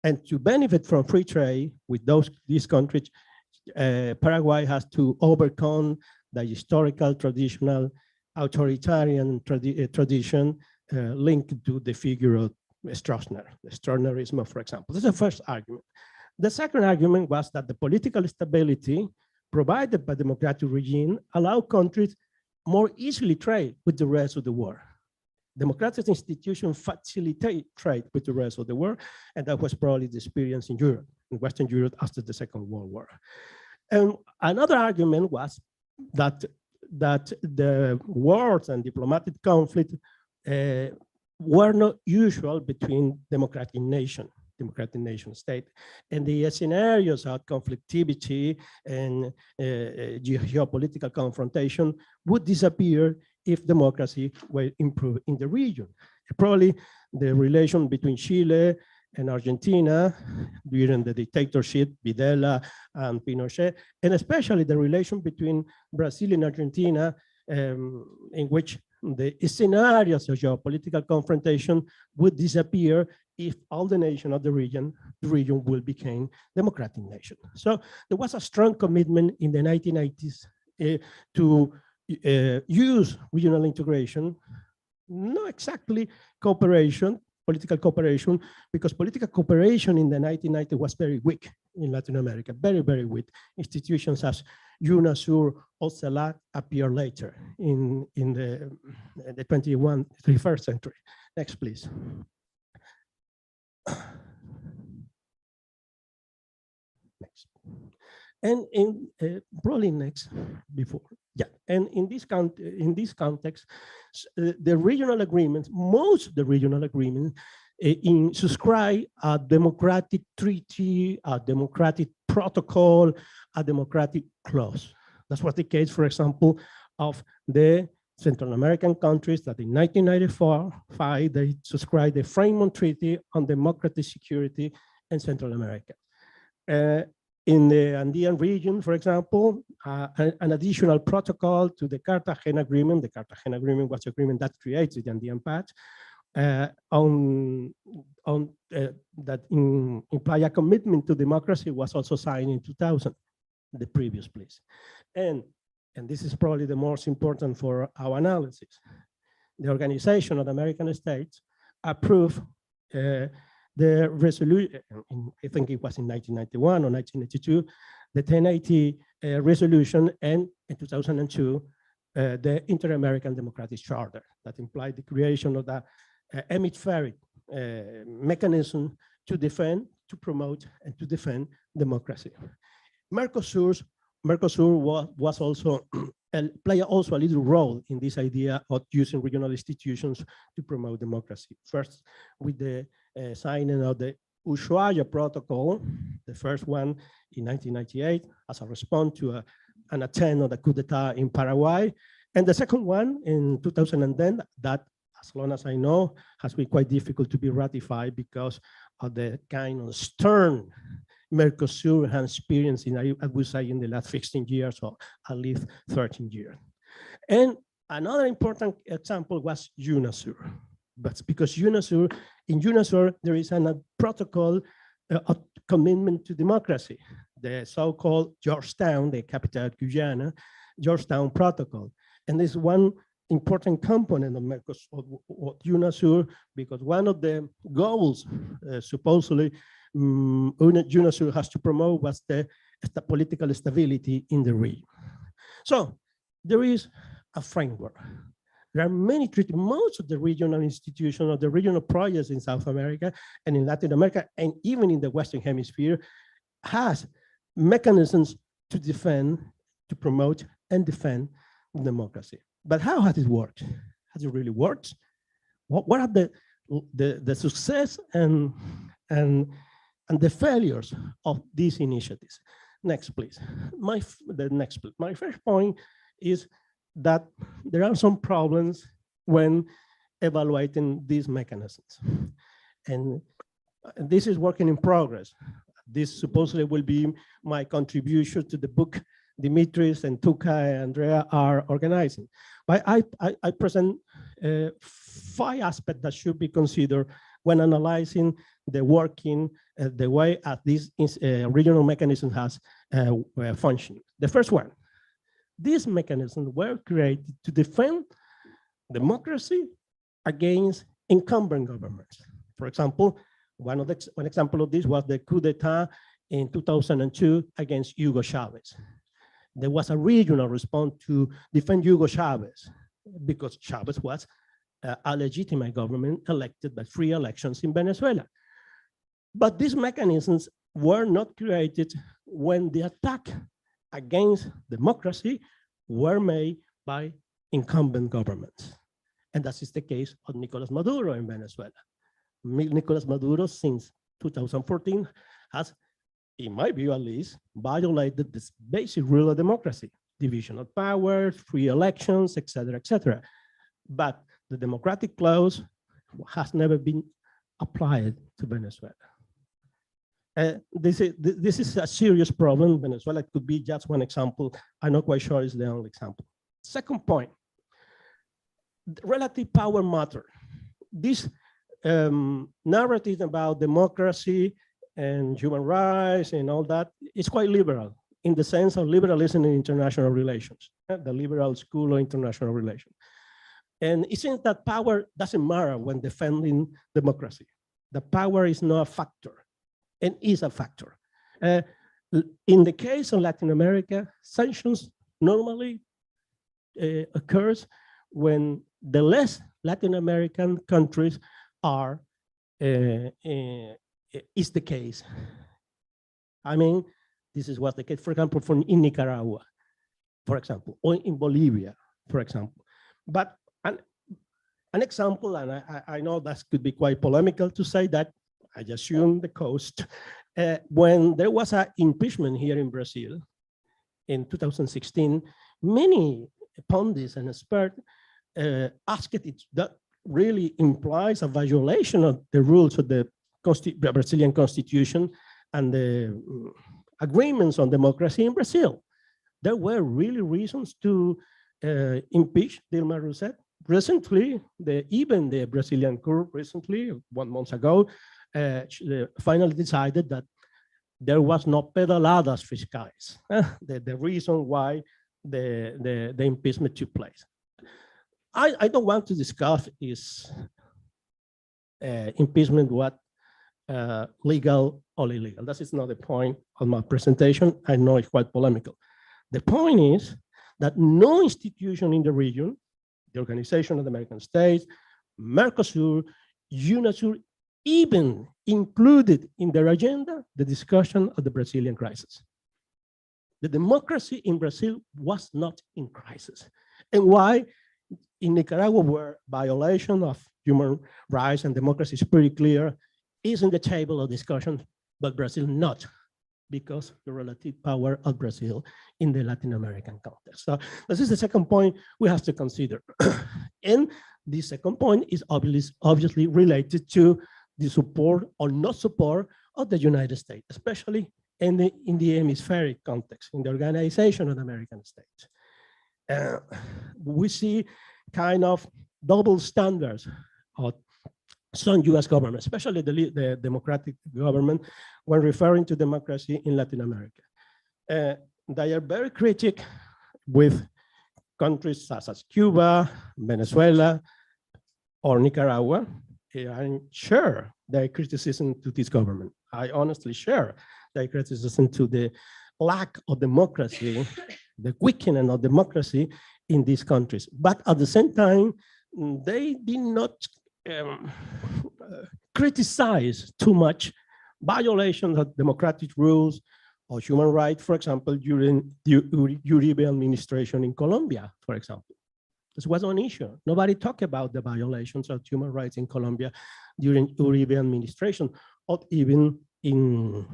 And to benefit from free trade with these countries, Paraguay has to overcome the historical, traditional, authoritarian tradition linked to the figure of Stroessner, the Stroessnerism, for example. That's the first argument. The second argument was that the political stability provided by democratic regime allow countries more easily trade with the rest of the world. Democratic institutions facilitate trade with the rest of the world, and that was probably the experience in Europe, in Western Europe after the Second World War. And another argument was that the wars and diplomatic conflict were not usual between democratic nation state, and the scenarios of conflictivity and geopolitical confrontation would disappear if democracy were improved in the region. Probably the relation between Chile and Argentina during the dictatorship, Videla and Pinochet, and especially the relation between Brazil and Argentina, in which the scenarios of geopolitical confrontation would disappear if all the nations of the region will become democratic nation. So there was a strong commitment in the 1980s to use regional integration, not exactly cooperation, political cooperation, because political cooperation in the 1990s was very weak in Latin America, very, very weak. Institutions as UNASUR, EU-LAC appear later in the 21st century. Next, please. Next. And in probably next before. Yeah, and in this context, the regional agreements, most of the regional agreements subscribe a democratic treaty, a democratic protocol, a democratic clause. That's what the case, for example, of the Central American countries that in 1995, they subscribed the Framework Treaty on Democratic Security in Central America. In the Andean region, for example, an additional protocol to the Cartagena Agreement. The Cartagena Agreement was the agreement that created the Andean Patch that imply a commitment to democracy was also signed in 2000, the previous place. And this is probably the most important for our analysis. The Organization of the American States approved the resolution, I think it was in 1991 or 1982, the 1080 resolution, and in 2002, the Inter-American Democratic Charter that implied the creation of the hemispheric mechanism to defend, to promote, and to defend democracy. Mercosur was also play also a little role in this idea of using regional institutions to promote democracy. First, with the signing of the Ushuaia Protocol, the first one in 1998, as a response to an attempt of the coup d'etat in Paraguay, and the second one in 2010, that, as long as I know, has been quite difficult to be ratified because of the kind of stern Mercosur has experienced in, I would say, in the last 15 years or at least 13 years. And another important example was UNASUR. But because in UNASUR, there is a protocol of commitment to democracy, the so-called Georgetown, the capital of Guyana, Georgetown Protocol. And this is one important component of Mercosur, of UNASUR, because one of the goals, supposedly, UNASUR has to promote was the political stability in the region. So there is a framework. There are many treaties. Most of the regional institutions or the regional projects in South America and in Latin America, and even in the Western Hemisphere, has mechanisms to defend, to promote, and defend democracy. But how has it worked? Has it really worked? What are the success and the failures of these initiatives? Next, please. My first point is that there are some problems when evaluating these mechanisms. And this is working in progress. This supposedly will be my contribution to the book Dimitris and Tuka and Andrea are organizing. But I present 5 aspects that should be considered when analyzing the working, the way these regional mechanism has functioned. The first one, these mechanisms were created to defend democracy against incumbent governments. For example, one example of this was the coup d'etat in 2002 against Hugo Chavez. There was a regional response to defend Hugo Chavez because Chavez was a legitimate government elected by free elections in Venezuela. But these mechanisms were not created when the attack against democracy were made by incumbent governments. And that is the case of Nicolas Maduro in Venezuela. Nicolas Maduro, since 2014, has, in my view at least, violated this basic rule of democracy, division of powers, free elections, et cetera, but the democratic clause has never been applied to Venezuela. This is a serious problem. Venezuela could be just one example. I'm not quite sure it's the only example. Second point, relative power matter. This narrative about democracy and human rights and all that is quite liberal in the sense of liberalism in international relations, the liberal school of international relations. And it seems that power doesn't matter when defending democracy. The power is not a factor. And is a factor. In the case of Latin America, sanctions normally occurs when the less Latin American countries are, is the case. I mean, this is what's the case, for example, in Nicaragua, for example, or in Bolivia, for example. But an example, and I know that could be quite polemical to say that, I assume the coast, when there was an impeachment here in Brazil in 2016, many pundits and experts asked it, that really implies a violation of the rules of the Brazilian constitution and the agreements on democracy in Brazil. There were really reasons to impeach Dilma Rousseff. Recently, even the Brazilian court recently, 1 month ago, finally decided that there was no pedaladas fiscais, the reason why the impeachment took place. I don't want to discuss is impeachment what legal or illegal. That is not the point of my presentation. I know it's quite polemical. The point is that no institution in the region, the Organization of the American States, Mercosur, UNASUR, even included in their agenda the discussion of the Brazilian crisis. The democracy in Brazil was not in crisis. And why? In Nicaragua, where violation of human rights and democracy is pretty clear, is in the table of discussion, but Brazil not, because the relative power of Brazil in the Latin American context. So this is the second point we have to consider. And the second point is obviously related to the support or not support of the United States, especially in the hemispheric context, in the Organization of the American States. We see kind of double standards of some US government, especially the democratic government, when referring to democracy in Latin America. They are very critical with countries such as Cuba, Venezuela, or Nicaragua. I'm sure their criticism to this government. I honestly share their criticism to the lack of democracy, the weakening of democracy in these countries. But at the same time, they did not criticize too much violations of democratic rules or human rights, for example, during the Uribe administration in Colombia, for example. This was an issue. Nobody talked about the violations of human rights in Colombia during Uribe administration, or even in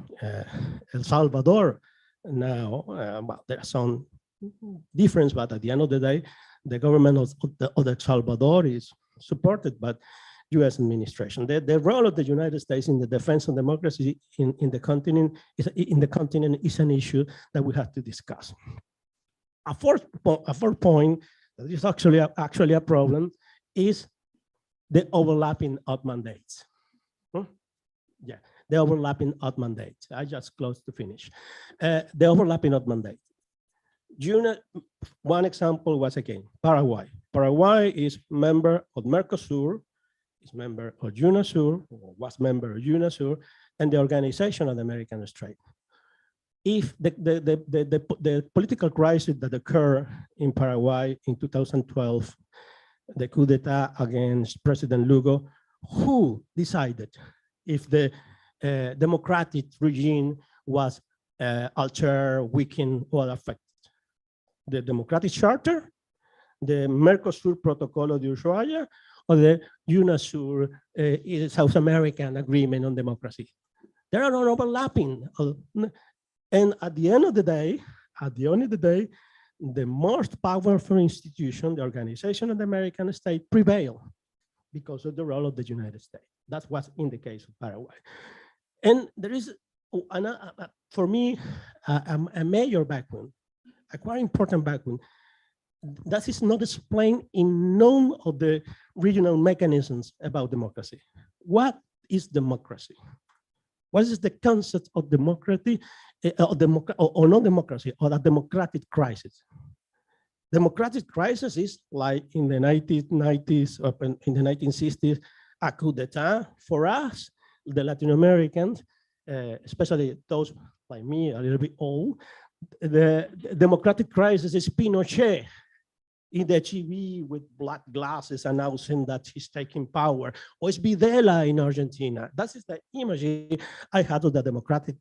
El Salvador. Now, well, there's some difference, but at the end of the day, the government of El Salvador is supported by US administration. The role of the United States in the defense of democracy in the continent is an issue that we have to discuss. A fourth point that is actually a problem is the overlapping of mandates. Yeah, the overlapping of mandates. I just close to finish. The overlapping of mandates. One example was again Paraguay. Paraguay is member of Mercosur, is member of UNASUR, or was member of UNASUR, and the Organization of the American States. If the political crisis that occurred in Paraguay in 2012, the coup d'etat against President Lugo, who decided if the democratic regime was altered, weakened, or affected? The Democratic Charter, the Mercosur Protocolo de Ushuaia, or the UNASUR South American Agreement on Democracy. There are no overlapping. And at the end of the day, the most powerful institution, the Organization of the American States, prevailed because of the role of the United States. That's what's in the case of Paraguay. And there is, for me, a major background, a quite important background, that is not explained in none of the regional mechanisms about democracy. What is democracy? What is the concept of democracy, or not democracy, or a democratic crisis? Democratic crisis is like in the 1990s, or in the 1960s, a coup d'etat. For us, the Latin Americans, especially those like me, a little bit old, the democratic crisis is Pinochet in the TV with black glasses announcing that he's taking power, or it's Videla in Argentina. That is the image I had of the democratic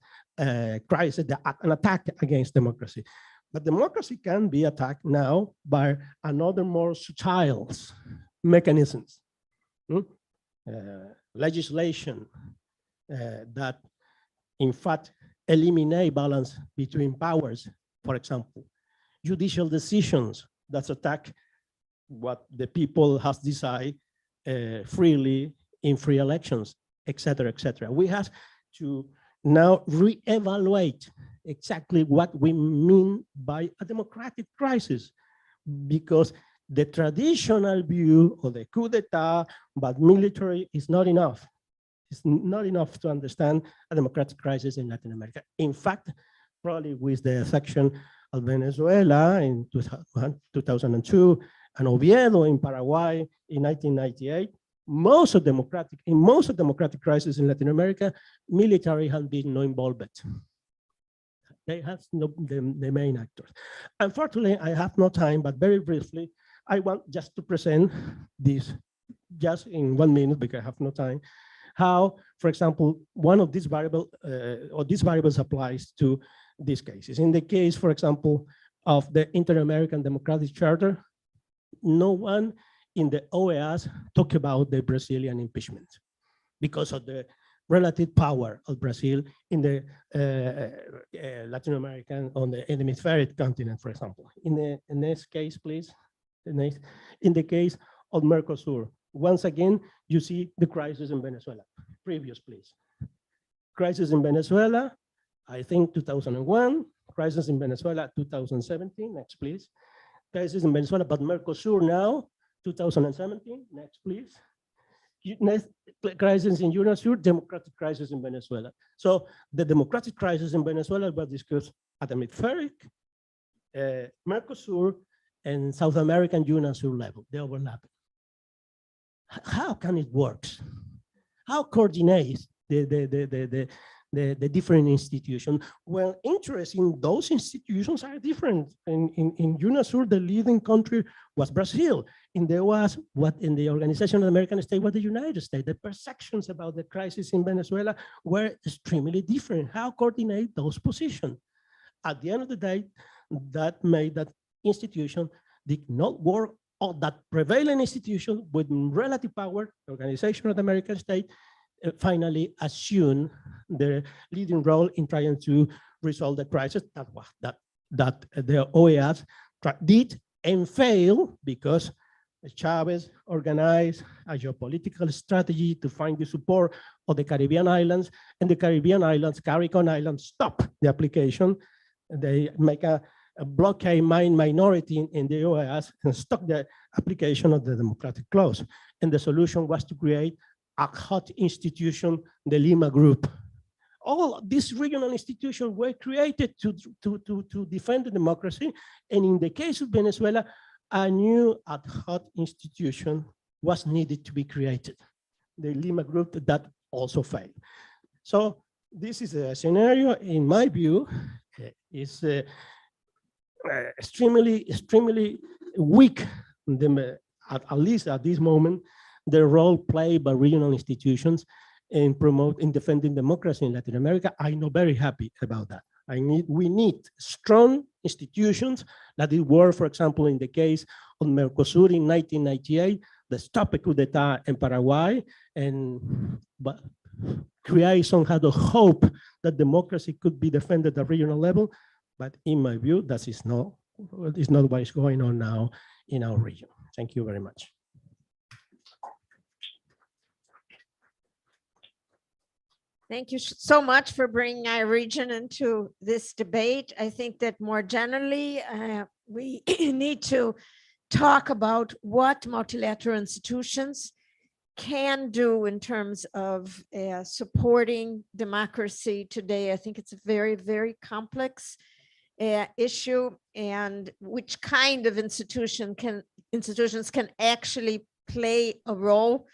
crisis, an attack against democracy. But democracy can be attacked now by another more subtle mechanisms. Legislation that in fact eliminate balance between powers, for example, judicial decisions that attack what the people has decided freely in free elections, et cetera, et cetera. We have to now reevaluate exactly what we mean by a democratic crisis, because the traditional view of the coup d'etat, but military is not enough. It's not enough to understand a democratic crisis in Latin America. In fact, probably with the section of Venezuela in 2002 and Oviedo in Paraguay in 1998, most of democratic crises in Latin America, military has been no involvement. They have no, the main actors. Unfortunately, I have no time, but very briefly, I want just to present this just in 1 minute because I have no time, how, for example, one of these variables or these variables applies to these cases. In the case, for example, of the Inter-American Democratic Charter, no one in the OEAs talk about the Brazilian impeachment because of the relative power of Brazil in the Latin American, on the hemispheric continent, for example. In the next case, please, in the case of Mercosur, once again, you see the crisis in Venezuela. Previous, please. Crisis in Venezuela, I think 2001, crisis in Venezuela 2017, next please. Crisis in Venezuela, but Mercosur now, 2017, next please. Next crisis in UNASUR, democratic crisis in Venezuela. So the democratic crisis in Venezuela was discussed at the hemispheric, Mercosur, and South American UNASUR level, they overlap. How can it work? How coordinates the different institutions? Well, interest in those institutions are different. In UNASUR, the leading country was Brazil. In the OAS, what in the Organization of the American States was the United States. The perceptions about the crisis in Venezuela were extremely different. How coordinate those positions? At the end of the day, that made that institution did not work, or that prevailing institution with relative power, the Organization of the American States, finally assumed the leading role in trying to resolve the crisis that the OEAs did and failed because Chavez organized a geopolitical strategy to find the support of the Caribbean islands, and the Caribbean islands, CARICOM Islands, stop the application. They make a blockade minority in the OAS and stop the application of the democratic clause. And the solution was to create a hot institution, the Lima Group. All these regional institutions were created to defend the democracy. And in the case of Venezuela, a new ad hoc institution was needed to be created. The Lima Group that also failed. So this is a scenario, in my view, is extremely weak, at least at this moment, the role played by regional institutions in defending democracy in Latin America. I'm not very happy about that. We need strong institutions that it were, for example, in the case of Mercosur in 1998, the stop a coup d'etat in Paraguay, but create somehow the hope that democracy could be defended at regional level. But in my view, that is not what is going on now in our region. Thank you very much. Thank you so much for bringing our region into this debate. I think that more generally, we need to talk about what multilateral institutions can do in terms of supporting democracy today. I think it's a very, very complex issue, and which kind of institutions can actually play a role.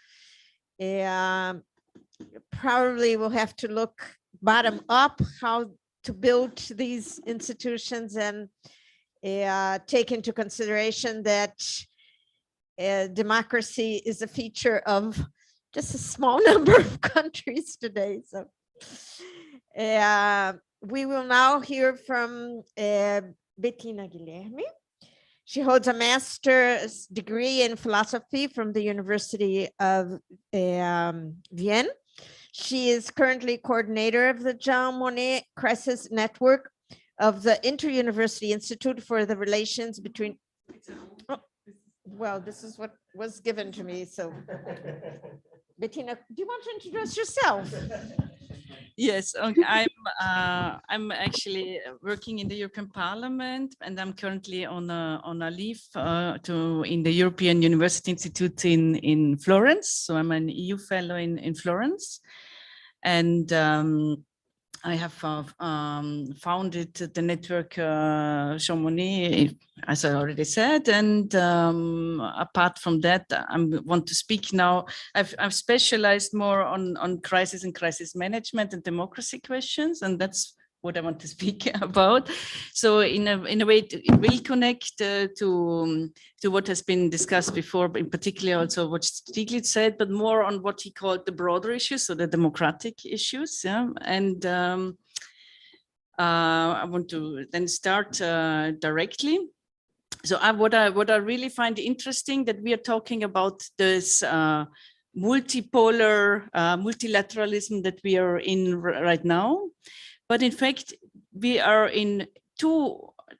Probably we'll have to look bottom up how to build these institutions, and take into consideration that democracy is a feature of just a small number of countries today. So we will now hear from Bettina Guilherme. She holds a master's degree in philosophy from the University of Vienna. She is currently coordinator of the Jean Monnet Crisis Network of the Inter-University Institute for the Relations between Well, this is what was given to me, so. Bettina, do you want to introduce yourself? Yes, I'm actually working in the European Parliament, and I'm currently on a leave in the European University Institute in Florence. So I'm an EU fellow in Florence, and I have founded the network Chamonix, as I already said, and apart from that, I want to speak now. I've specialized more on crisis and crisis management and democracy questions, and that's what I want to speak about. So in a way, it will connect to what has been discussed before, but in particular also what Stiglitz said, but more on what he called the broader issues, so the democratic issues. Yeah, and I want to then start directly. So what I really find interesting that we are talking about this multipolar multilateralism that we are in right now. But in fact, we are in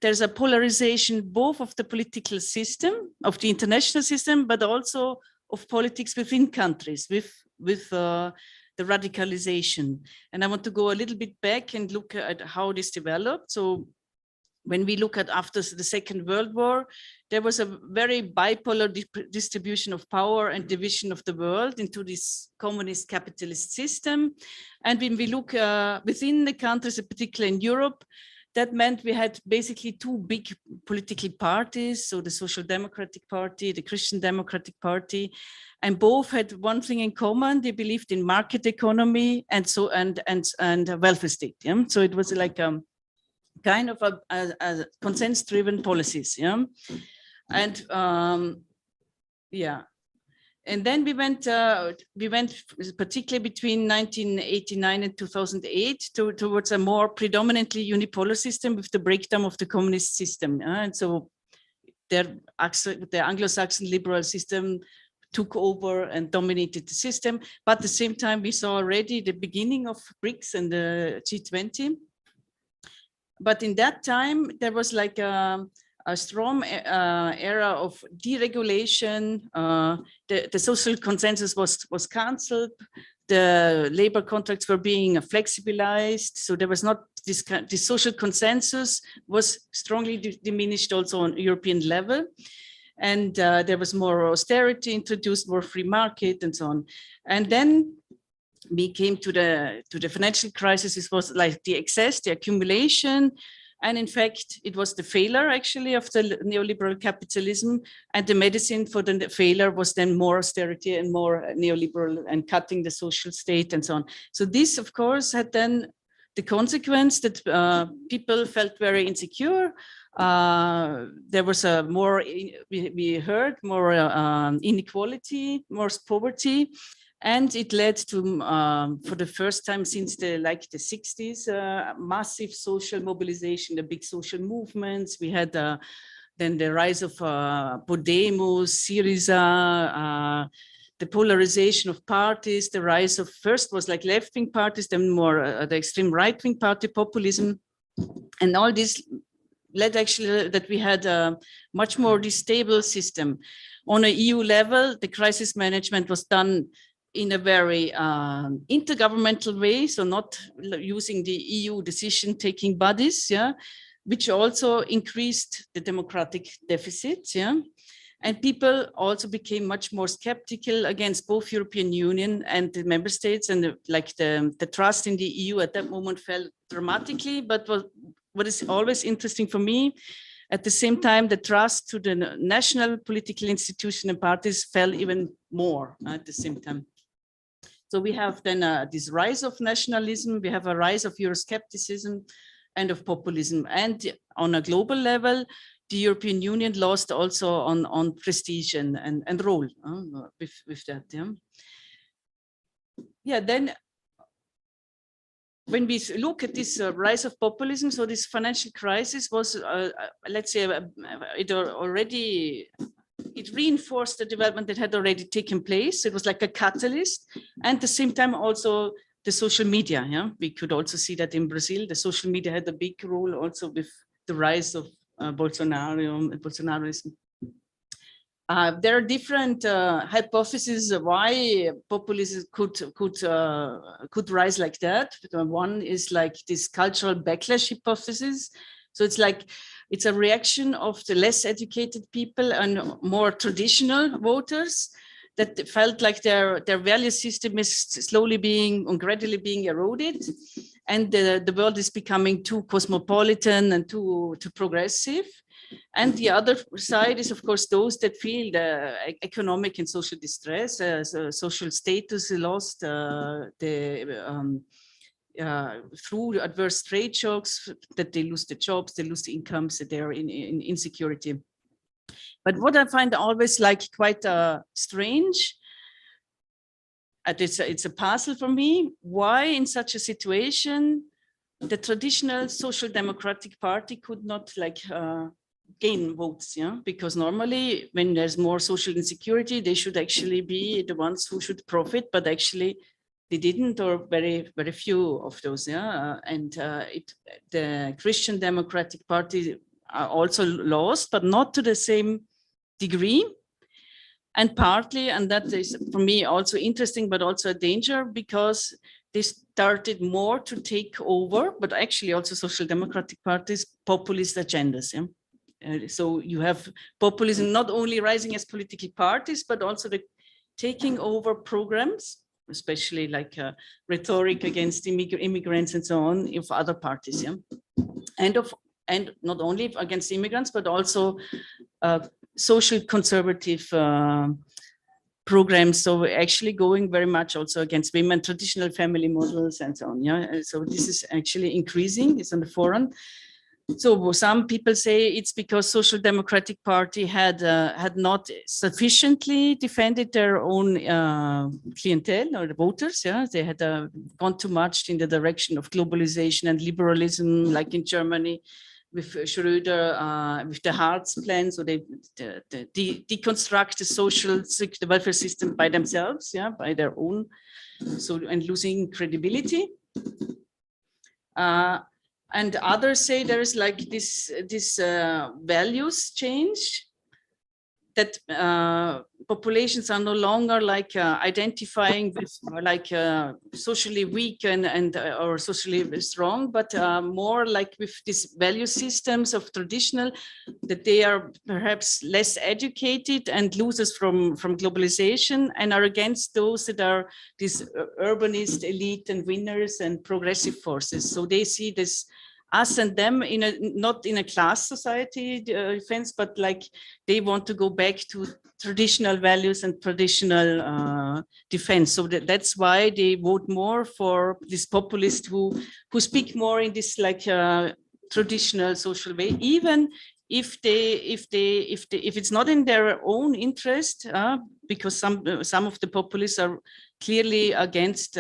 there's a polarization both of the political system, of the international system, but also of politics within countries with the radicalization. And I want to go a little bit back and look at how this developed. So when we look at after the Second World War, there was a very bipolar distribution of power and division of the world into this communist capitalist system. And when we look within the countries, particularly in Europe, that meant we had basically two big political parties, so the Social Democratic Party, the Christian Democratic Party, and both had one thing in common: they believed in market economy and a welfare state. Yeah? So it was like kind of a consensus-driven policies, yeah, and yeah, and then we went particularly between 1989 and 2008 towards a more predominantly unipolar system with the breakdown of the communist system, and so the Anglo-Saxon liberal system took over and dominated the system. But at the same time, we saw already the beginning of BRICS and the G20. But in that time, there was like a strong era of deregulation. The social consensus was cancelled. The labor contracts were being flexibilized. So there was not this social consensus was strongly diminished also on European level. And there was more austerity introduced, more free market and so on. And then we came to the financial crisis. It was like the excess, the accumulation, and in fact, it was the failure actually of the neoliberal capitalism, and the medicine for the failure was then more austerity and more neoliberal and cutting the social state and so on. So this, of course, had then the consequence that people felt very insecure. There was a more, we heard more inequality, more poverty. And it led to, for the first time since the 60s, massive social mobilization, the big social movements. We had then the rise of Podemos, Syriza, the polarization of parties, the rise of, first was like left-wing parties, then more the extreme right-wing party, populism. And all this led actually that we had a much more stable system. On an EU level, the crisis management was done in a very intergovernmental way, so not using the EU decision-taking bodies, yeah, which also increased the democratic deficit, yeah, and people also became much more skeptical against both European Union and the member states, and the trust in the EU at that moment fell dramatically. But what is always interesting for me, at the same time, the trust to the national political institution and parties fell even more at the same time. So we have then this rise of nationalism, we have a rise of Euroscepticism and of populism. And on a global level, the European Union lost also on prestige and role with that. Yeah. Yeah, then when we look at this rise of populism, so this financial crisis was, let's say, it reinforced the development that had already taken place. It was like a catalyst, and at the same time also the social media. Yeah, we could also see that in Brazil, the social media had a big role also with the rise of Bolsonarism. There are different hypotheses why populism could rise like that. One is like this cultural backlash hypothesis. So it's like it's a reaction of the less educated people and more traditional voters that felt like their value system is slowly gradually being eroded, and the world is becoming too cosmopolitan and too progressive. And the other side is, of course, those that feel the economic and social distress, social status lost, through adverse trade shocks, that they lose the jobs, they lose the incomes, that they're in insecurity. But what I find always like quite strange, it's a puzzle for me, why in such a situation the traditional Social Democratic Party could not like gain votes, yeah? Because normally when there's more social insecurity, they should actually be the ones who should profit, but actually they didn't, or very, very few of those, yeah? The Christian Democratic Party also lost, but not to the same degree. And partly, and that is for me also interesting, but also a danger, because they started more to take over, but actually also Social Democratic parties, populist agendas. Yeah? So you have populism not only rising as political parties, but also the taking over programs, especially like rhetoric against immigrants and so on, of other parties. Yeah? And not only against immigrants, but also social conservative programs. So actually going very much also against women, traditional family models and so on. Yeah. So this is actually increasing, it's on the forefront. So some people say it's because Social Democratic Party had not sufficiently defended their own clientele or the voters. Yeah, they had gone too much in the direction of globalization and liberalism, like in Germany with Schröder, with the Hartz plan. So they deconstruct the welfare system by themselves, yeah, by their own. So and losing credibility. And others say there is like this values change, that populations are no longer like identifying with like socially weak and or socially strong, but more like with these value systems of traditional, that they are perhaps less educated and losers from globalization, and are against those that are these urbanist elite and winners and progressive forces. So they see this us and them in not in a class society defense, but like they want to go back to traditional values and traditional defense. So that's why they vote more for this populist who speak more in this like traditional social way, even if it's not in their own interest, because some of the populists are clearly against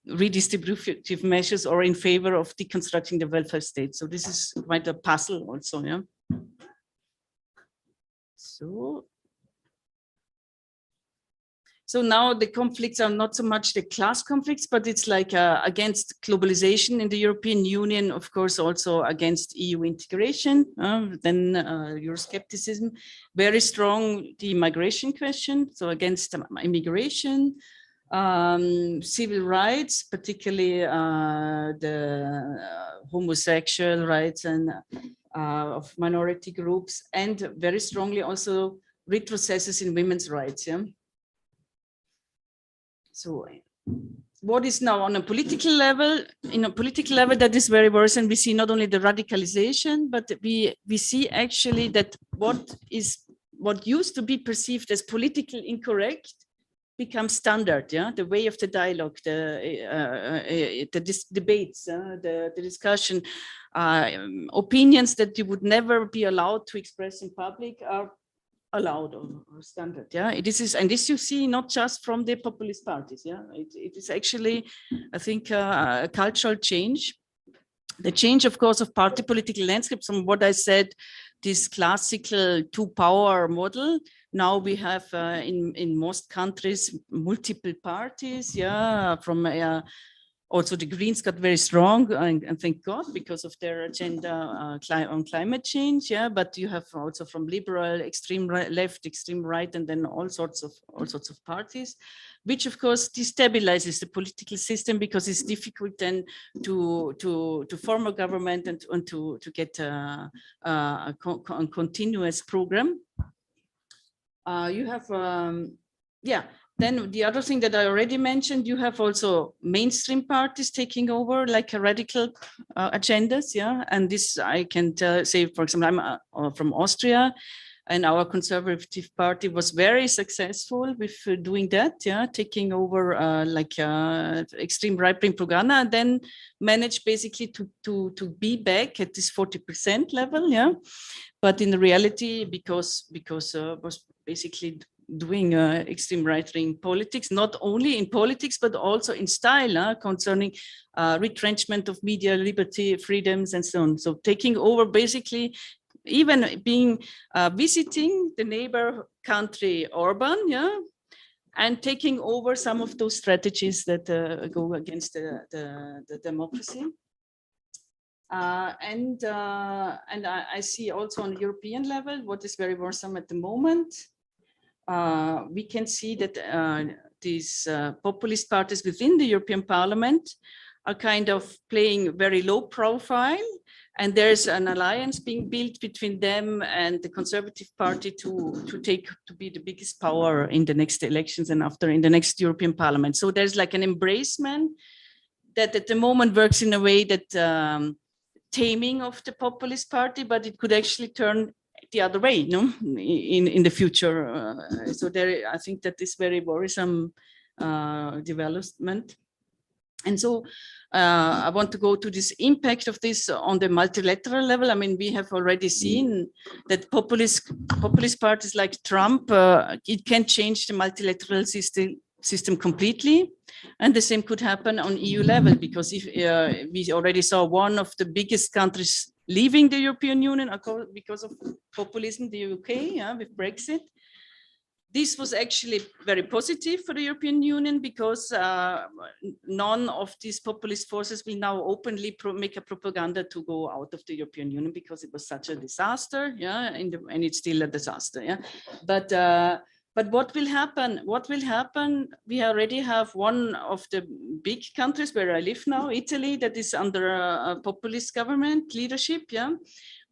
redistributive measures or in favor of deconstructing the welfare state. So this is quite a puzzle also, yeah. So now the conflicts are not so much the class conflicts, but it's like against globalization in the European Union, of course, also against EU integration, then Euroscepticism, very strong the migration question, so against immigration, civil rights, particularly the homosexual rights and of minority groups, and very strongly also retrocesses in women's rights. Yeah. So what is now on a political level? In a political level, that is very worrisome. We see not only the radicalization, but we see actually that what used to be perceived as politically incorrect becomes standard. Yeah, the way of the dialogue, the debates, the discussion, opinions that you would never be allowed to express in public are allowed or standard. Yeah, this you see not just from the populist parties. Yeah, it is actually, I think, a cultural change. The change, of course, of party political landscapes, from what I said, this classical two-power model. Now we have in most countries multiple parties, yeah, from Also, the Greens got very strong, and thank God, because of their agenda on climate change. Yeah, but you have also from liberal, extreme left, extreme right, and then all sorts of parties, which of course destabilizes the political system, because it's difficult then to form a government and to get a continuous program. You have yeah. Then the other thing that I already mentioned, you have also mainstream parties taking over, like radical agendas, yeah. And this I can say, for example, I'm from Austria, and our conservative party was very successful with doing that, yeah, taking over extreme right-wing propaganda, and then managed basically to be back at this 40% level, yeah. But in reality, because was basically doing extreme right-wing politics, not only in politics, but also in style, concerning retrenchment of media liberty, freedoms, and so on. So taking over basically, even being visiting the neighbor country Orban, yeah, and taking over some of those strategies that go against the democracy. And I see also on the European level what is very worrisome at the moment. We can see that these populist parties within the European Parliament are kind of playing very low profile, and there's an alliance being built between them and the Conservative Party to be the biggest power in the next elections and after in the next European Parliament. So there's like an embracement that at the moment works in a way that taming of the populist party, but it could actually turn the other way, no, in the future. So there, I think that is very worrisome development. And so I want to go to this impact of this on the multilateral level. I mean, we have already seen that populist parties like Trump, it can change the multilateral system completely. And the same could happen on EU level, because if we already saw one of the biggest countries leaving the European Union because of populism, the UK, with Brexit. This was actually very positive for the European Union, because none of these populist forces will now openly make a propaganda to go out of the European Union, because it was such a disaster, yeah, and it's still a disaster, yeah. But what will happen? What will happen? We already have one of the big countries where I live now, Italy, that is under a populist government leadership, yeah.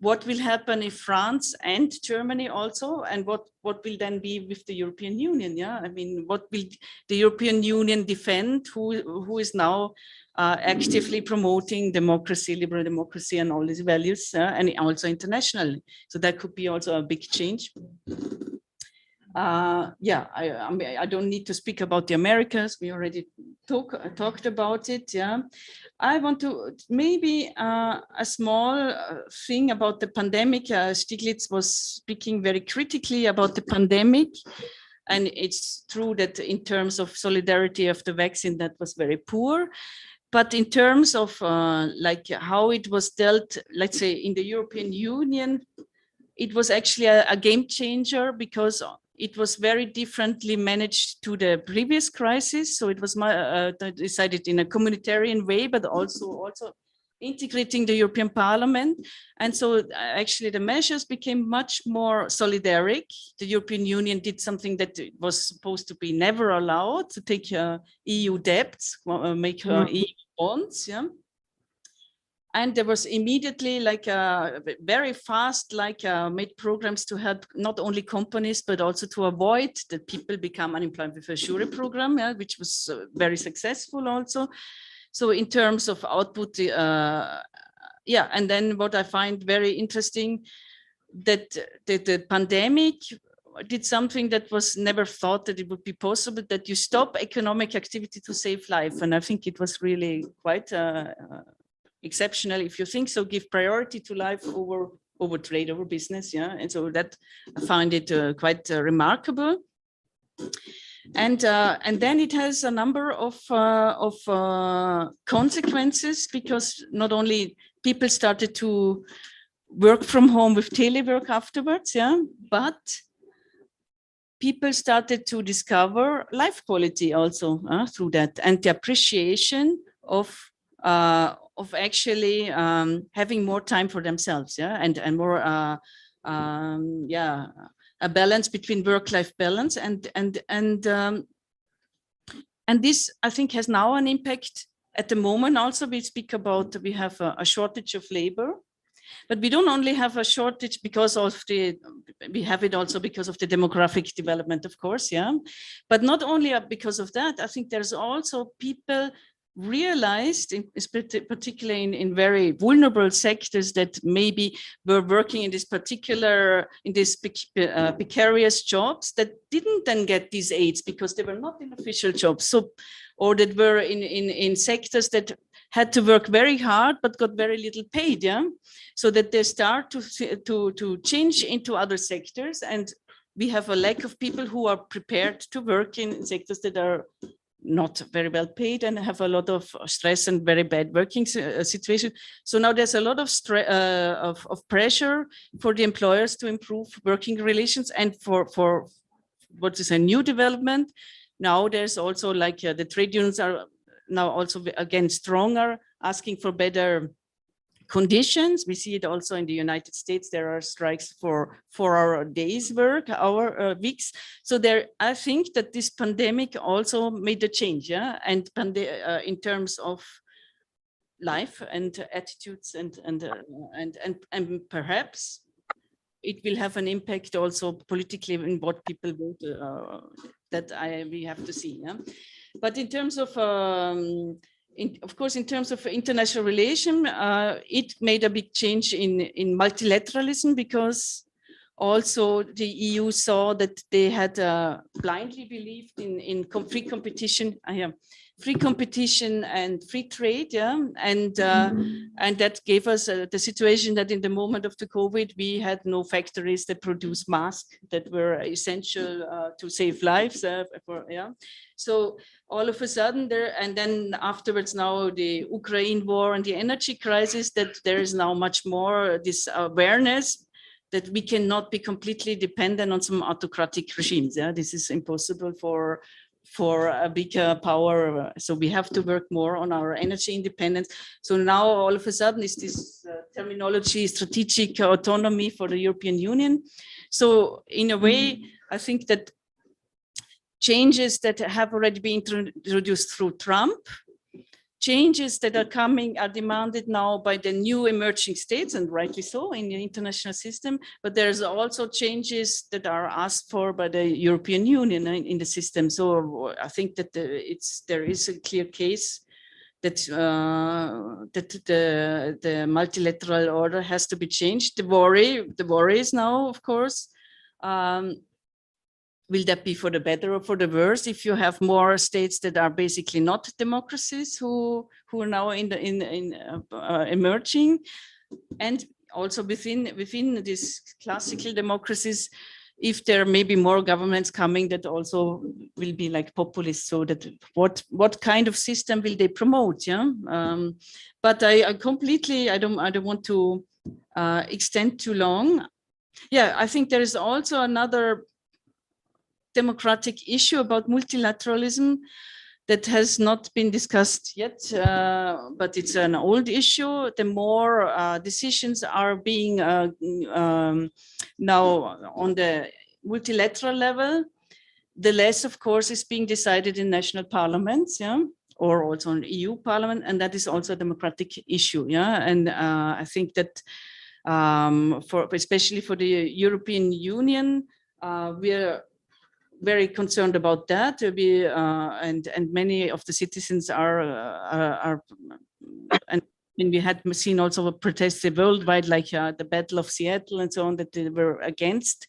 What will happen if France and Germany also, and what will then be with the European Union? Yeah, I mean, what will the European Union defend? Who is now actively promoting democracy, liberal democracy, and all these values, and also internationally? So that could be also a big change. Yeah, I don't need to speak about the Americas. We already talked about it. Yeah, I want to maybe a small thing about the pandemic. Stiglitz was speaking very critically about the pandemic, and it's true that in terms of solidarity of the vaccine, that was very poor. But in terms of like how it was dealt, let's say in the European Union, it was actually a game changer, because it was very differently managed to the previous crisis. So it was decided in a communitarian way, but also integrating the European Parliament. And so actually the measures became much more solidaric. The European Union did something that was supposed to be never allowed, to take EU debts, make EU bonds, yeah. And there was immediately like very fast, like made programs to help not only companies, but also to avoid that people become unemployed with a Sure program, yeah, which was very successful also. So in terms of output, yeah, and then what I find very interesting, that the pandemic did something that was never thought that it would be possible, that you stop economic activity to save life. And I think it was really quite exceptional, if you think so. Give priority to life over trade, over business, yeah. And so that I find it quite remarkable. And then it has a number of consequences, because not only people started to work from home with telework afterwards, yeah, but people started to discover life quality also through that, and the appreciation of actually having more time for themselves, yeah, and more yeah, a balance between work-life balance and this, I think, has now an impact at the moment. Also, we speak about, we have a shortage of labor, but we don't only have a shortage because of we have it also because of the demographic development, of course, yeah. But not only because of that, I think there's also people realized, particularly in very vulnerable sectors, that maybe were working in this precarious jobs that didn't then get these aids because they were not in official jobs, so, or that were in sectors that had to work very hard but got very little paid, yeah. So that they start to change into other sectors, and we have a lack of people who are prepared to work in sectors that are not very well paid and have a lot of stress and very bad working situation. So now there's a lot of of pressure for the employers to improve working relations, and for what is a new development. Now there's also like the trade unions are now also again stronger, asking for better conditions. We see it also in the United States. There are strikes for 4-hour days work, weeks. So there, I think that this pandemic also made a change, yeah, and in terms of life and attitudes and perhaps it will have an impact also politically in what people vote. That we have to see, yeah. But in terms of of course, in terms of international relation, it made a big change in multilateralism, because also the EU saw that they had blindly believed in free competition, free competition and free trade, yeah, and that gave us the situation that in the moment of the COVID, we had no factories that produce masks that were essential to save lives. Yeah, so all of a sudden and then afterwards now the Ukraine war and the energy crisis, that there is now much more this awareness that we cannot be completely dependent on some autocratic regimes. Yeah, this is impossible for a bigger power. So we have to work more on our energy independence. So now all of a sudden is this terminology, strategic autonomy for the European Union. So in a way, I think that changes that have already been introduced through Trump, changes that are coming are demanded now by the new emerging states, and rightly so, in the international system. But there's also changes that are asked for by the European Union in the system. So I think that there is a clear case that the multilateral order has to be changed. The worry is now, of course, will that be for the better or for the worse if you have more states that are basically not democracies who are now emerging, and also within these classical democracies, if there may be more governments coming that also will be like populist, so that what kind of system will they promote? Yeah, but I don't want to extend too long. Yeah, I think there is also another democratic issue about multilateralism that has not been discussed yet, but it's an old issue. The more decisions are being now on the multilateral level, the less, of course, is being decided in national parliaments, yeah, or also in EU Parliament, and that is also a democratic issue, yeah. And I think that especially for the European Union, we are very concerned about that. And many of the citizens are and we had seen also protests worldwide, like the Battle of Seattle and so on, that they were against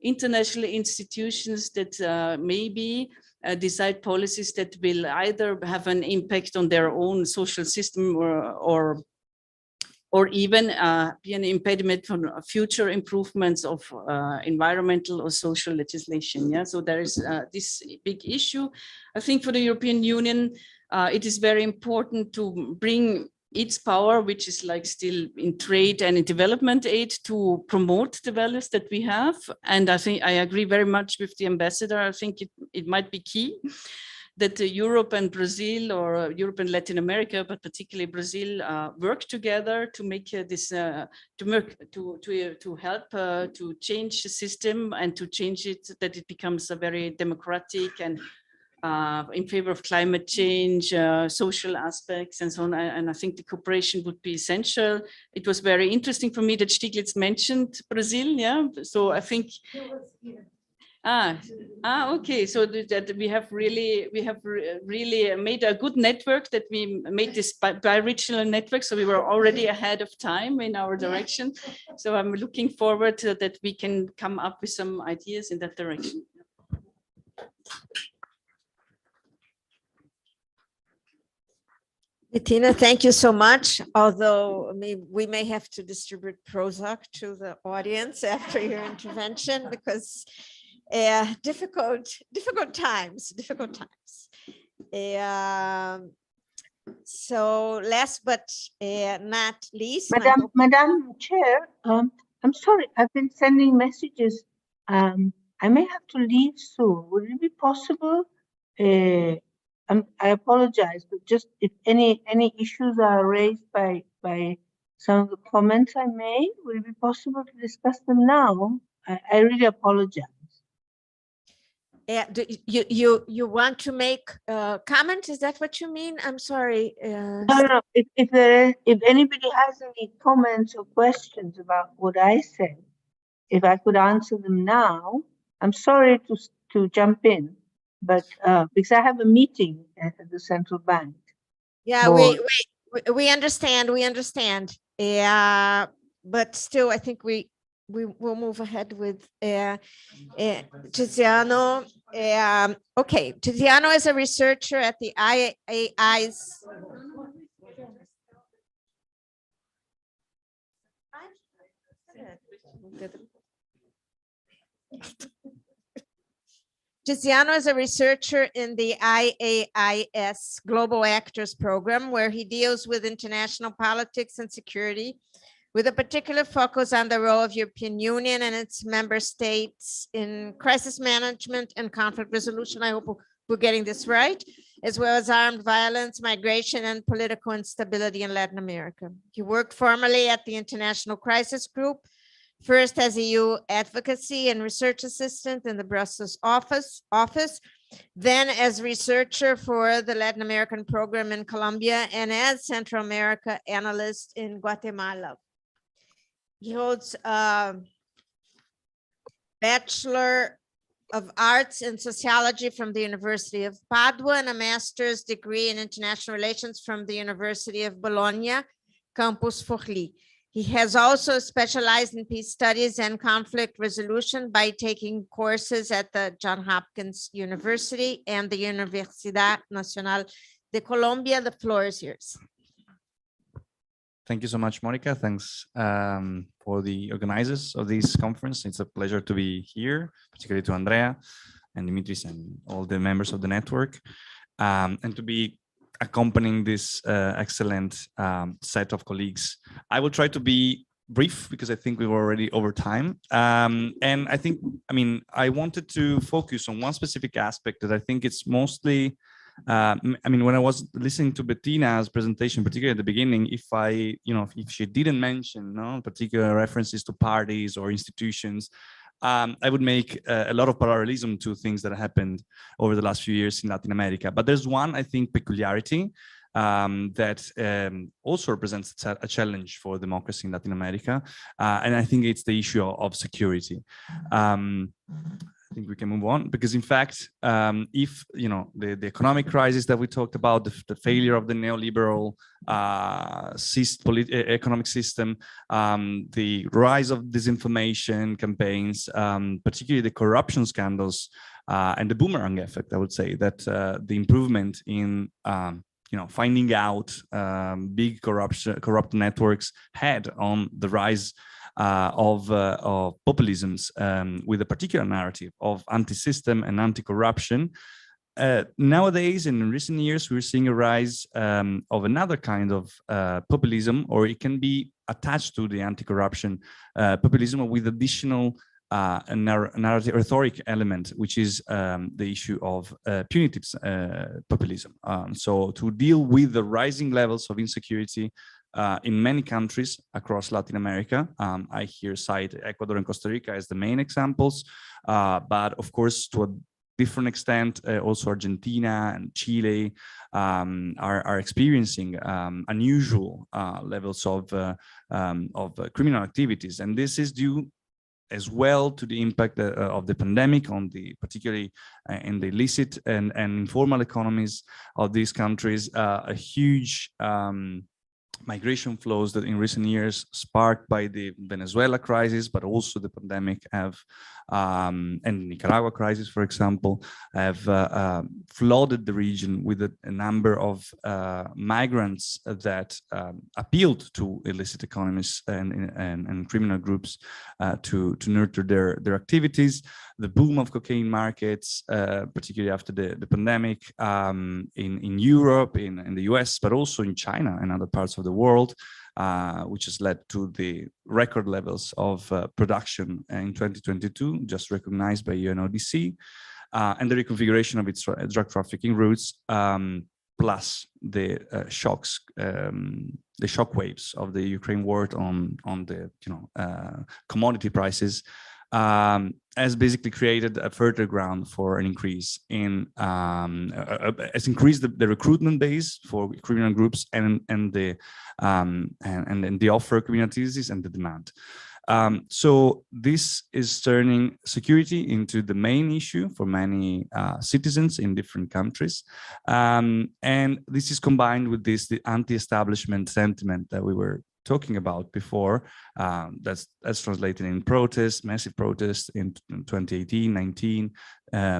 international institutions that maybe decide policies that will either have an impact on their own social system or even be an impediment for future improvements of environmental or social legislation. Yeah, so there is this big issue. I think for the European Union, it is very important to bring its power, which is like still in trade and in development aid, to promote the values that we have. And I think I agree very much with the ambassador. I think it might be key that Europe and Brazil, or Europe and Latin America, but particularly Brazil, work together to make this to help to change the system and to change it, that it becomes a very democratic and in favor of climate change, social aspects, and so on. And I think the cooperation would be essential. It was very interesting for me that Stiglitz mentioned Brazil. Yeah, so I think. Okay. So that we have really made a good network. That we made this bi-regional network. So we were already ahead of time in our direction. So I'm looking forward to that we can come up with some ideas in that direction. Bettina, thank you so much. Although we may have to distribute Prozac to the audience after your intervention, because difficult times. So last but not least, Madam Chair, I'm sorry, I've been sending messages. I may have to leave soon. Would it be possible? I apologize, but just if any issues are raised by some of the comments I made, would it be possible to discuss them now? I really apologize. Do you want to make a comment? Is that what you mean? I'm sorry. No. If anybody has any comments or questions about what I said, if I could answer them now, I'm sorry to jump in, but because I have a meeting at the central bank. Yeah, we understand. Yeah, but still, I think we will move ahead with Tiziano. Okay, Tiziano is a researcher at the IAI's. Tiziano is a researcher in the IAIS Global Actors Program, where he deals with international politics and security, with a particular focus on the role of European Union and its member states in crisis management and conflict resolution. I hope we're getting this right, as well as armed violence, migration, and political instability in Latin America. He worked formerly at the International Crisis Group, first as EU advocacy and research assistant in the Brussels office, then as researcher for the Latin American program in Colombia, and as Central America analyst in Guatemala. He holds a Bachelor of Arts in Sociology from the University of Padua and a master's degree in International Relations from the University of Bologna, Campus Forlì. He has also specialized in peace studies and conflict resolution by taking courses at the Johns Hopkins University and the Universidad Nacional de Colombia. The floor is yours. Thank you so much, Monica. Thanks for the organizers of this conference. It's a pleasure to be here, particularly to Andrea and Dimitris and all the members of the network, and to be accompanying this excellent set of colleagues. I will try to be brief because I think we were already over time. And I wanted to focus on one specific aspect that I think it's mostly, when I was listening to Bettina's presentation, particularly at the beginning, if she didn't mention particular references to parties or institutions, I would make a lot of parallelism to things that happened over the last few years in Latin America. But there's one, I think, peculiarity that also represents a challenge for democracy in Latin America. And I think it's the issue of security. I think we can move on because, in fact, if the economic crisis that we talked about, the failure of the neoliberal economic system, the rise of disinformation campaigns, particularly the corruption scandals, and the boomerang effect, I would say that the improvement in finding out big corrupt networks had on the rise of populisms with a particular narrative of anti-system and anti-corruption. Nowadays, in recent years, we're seeing a rise of another kind of populism, or it can be attached to the anti-corruption populism with additional a narrative rhetoric element, which is the issue of punitive populism. So to deal with the rising levels of insecurity in many countries across Latin America, I here cite Ecuador and Costa Rica as the main examples, but of course to a different extent, also Argentina and Chile are experiencing unusual levels of criminal activities, and this is due as well to the impact of the pandemic on particularly in the illicit and informal economies of these countries, a huge migration flows that in recent years sparked by the Venezuela crisis, but also the pandemic and Nicaragua crisis, for example, have flooded the region with a number of migrants that appealed to illicit economies and criminal groups to nurture their activities. The boom of cocaine markets, particularly after the pandemic, in Europe, in the US, but also in China and other parts of the world, which has led to the record levels of production in 2022, just recognized by UNODC, and the reconfiguration of its drug trafficking routes, plus the shocks, the shockwaves of the Ukraine war on the commodity prices, has basically created a further ground for an increase in has increased the recruitment base for criminal groups and the offer of criminal activities and the demand. So this is turning security into the main issue for many citizens in different countries, and this is combined with the anti-establishment sentiment that we were talking about before, that's translated in protests, massive protests in 2018, 19,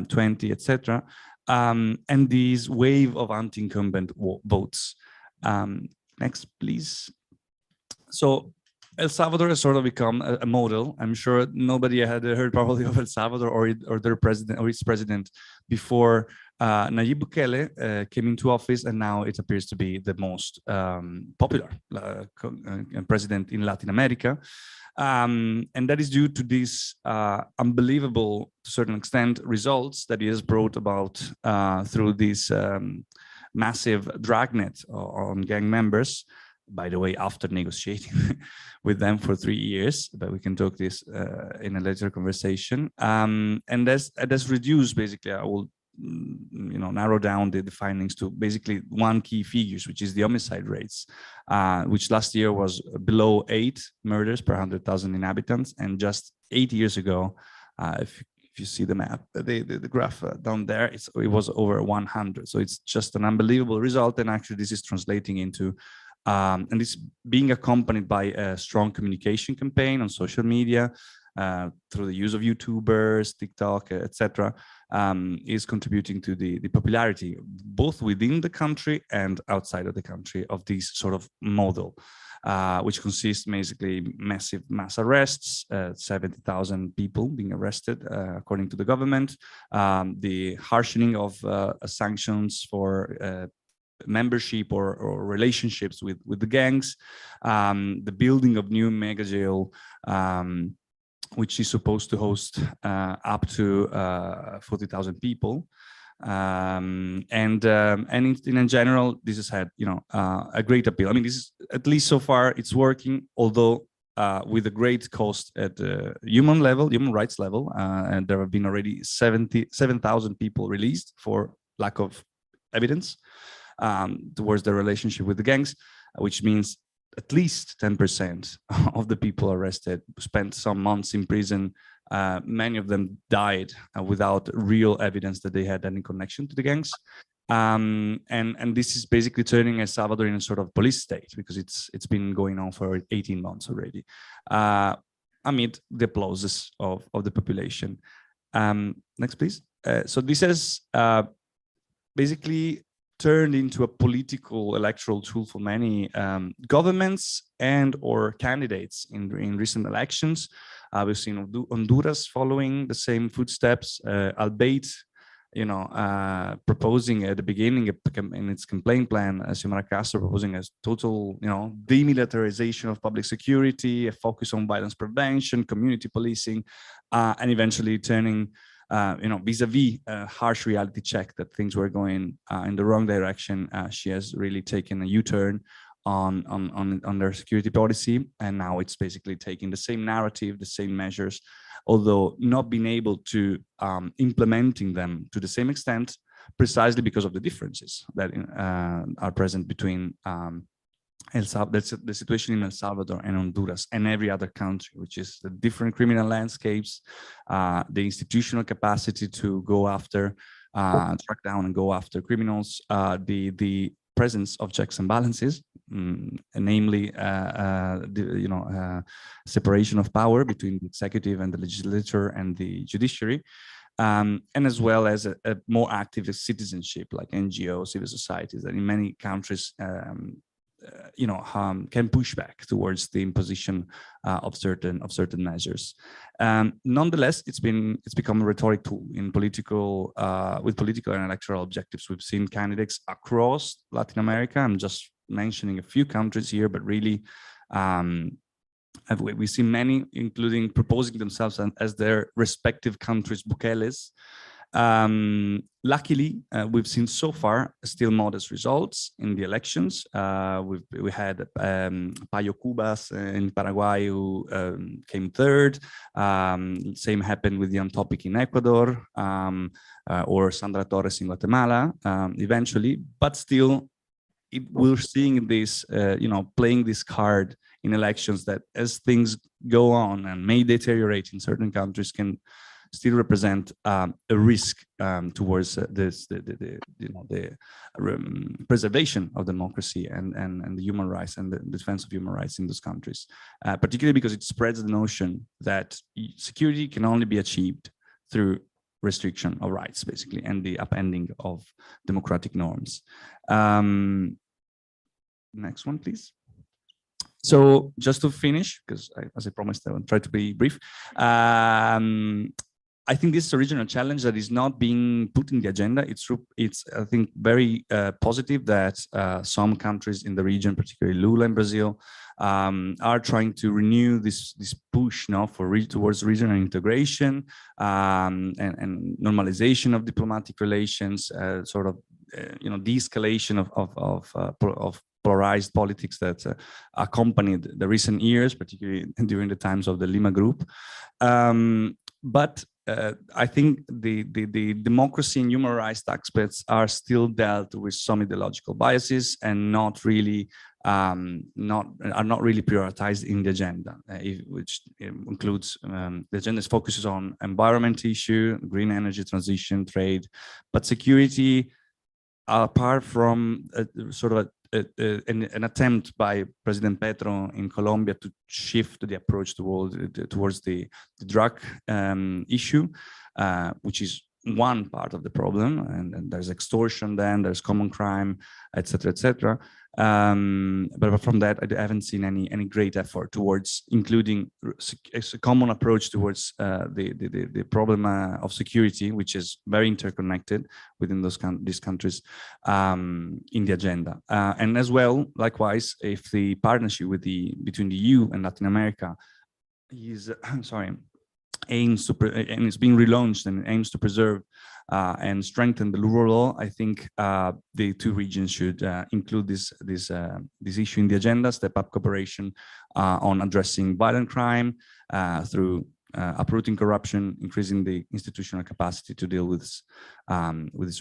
20, etc. And these wave of anti-incumbent votes. Next, please. So El Salvador has sort of become a model. I'm sure nobody had heard probably of El Salvador or their president or its president before Nayib Bukele came into office, and now it appears to be the most popular president in Latin America. And that is due to these unbelievable, to a certain extent, results that he has brought about through this massive dragnet on gang members. By the way, after negotiating with them for 3 years, but we can talk this in a later conversation. And that's reduced, basically, I will narrow down the findings to basically one key figures, which is the homicide rates, which last year was below 8 murders per 100,000 inhabitants. And just 8 years ago, if you see the map, the graph down there, it was over 100. So it's just an unbelievable result. And actually this is translating into and it's being accompanied by a strong communication campaign on social media through the use of YouTubers, TikTok, etc., is contributing to the popularity both within the country and outside of the country of this sort of model, which consists basically massive mass arrests, 70,000 people being arrested, according to the government, the harshening of sanctions for membership or relationships with the gangs, the building of new mega jail, which is supposed to host up to 40,000 people, and in general, this has had a great appeal. I mean, this is, at least so far, it's working, although with a great cost at the human rights level, and there have been already 7,000 people released for lack of evidence towards the relationship with the gangs, which means at least 10% of the people arrested spent some months in prison. Many of them died without real evidence that they had any connection to the gangs. And this is basically turning El Salvador in a sort of police state, because it's been going on for 18 months already, amid the applauses of the population. Next, please. So this has basically turned into a political electoral tool for many governments and or candidates in recent elections. We've seen Honduras following the same footsteps, albeit proposing at the beginning in its campaign plan, Xiomara Castro proposing a total, demilitarization of public security, a focus on violence prevention, community policing, and eventually turning, vis-a-vis a harsh reality check that things were going in the wrong direction. She has really taken a U-turn on their security policy, and now it's basically taking the same narrative, the same measures, although not being able to implementing them to the same extent, precisely because of the differences that are present between the situation in El Salvador and Honduras and every other country, which is the different criminal landscapes, the institutional capacity to go after, track down and go after criminals, the presence of checks and balances, namely, separation of power between the executive and the legislature and the judiciary, and as well as a more active citizenship like NGOs, civil societies that in many countries can push back towards the imposition of certain measures. Nonetheless, it's become a rhetoric tool in political with political and electoral objectives. We've seen candidates across Latin America. I'm just mentioning a few countries here, but really we've seen many, including proposing themselves as their respective countries' Bukeles. Luckily, we've seen so far still modest results in the elections. We had Payo Cubas in Paraguay who came third. Same happened with Jan Topic in Ecuador, or Sandra Torres in Guatemala eventually, but still we're seeing this, playing this card in elections that as things go on and may deteriorate in certain countries can still represent a risk towards the preservation of democracy and the human rights and the defense of human rights in those countries, particularly because it spreads the notion that security can only be achieved through restriction of rights, basically, and the upending of democratic norms. Next one, please. So just to finish, because as I promised, I will try to be brief. I think this is a regional challenge that is not being put in the agenda. It's I think, very positive that some countries in the region, particularly Lula in Brazil, are trying to renew this push now towards regional integration and normalization of diplomatic relations, de-escalation of polarized politics that accompanied the recent years, particularly during the times of the Lima Group. But I think the democracy and human rights aspects are still dealt with some ideological biases and not really prioritized in the agenda, which includes the agenda focuses on environment issue, green energy transition, trade, but security, apart from an attempt by President Petro in Colombia to shift the approach towards the drug issue, which is one part of the problem, and there's extortion, then there's common crime, etc. But from that, I haven't seen any great effort towards including a common approach towards the problem of security, which is very interconnected within these countries, in the agenda. And as well, likewise, if the partnership between the EU and Latin America is aims to and it's being relaunched and aims to preserve and strengthen the rule of law, I think the two regions should include this issue in the agenda, step up cooperation on addressing violent crime through uprooting corruption, increasing the institutional capacity to deal with this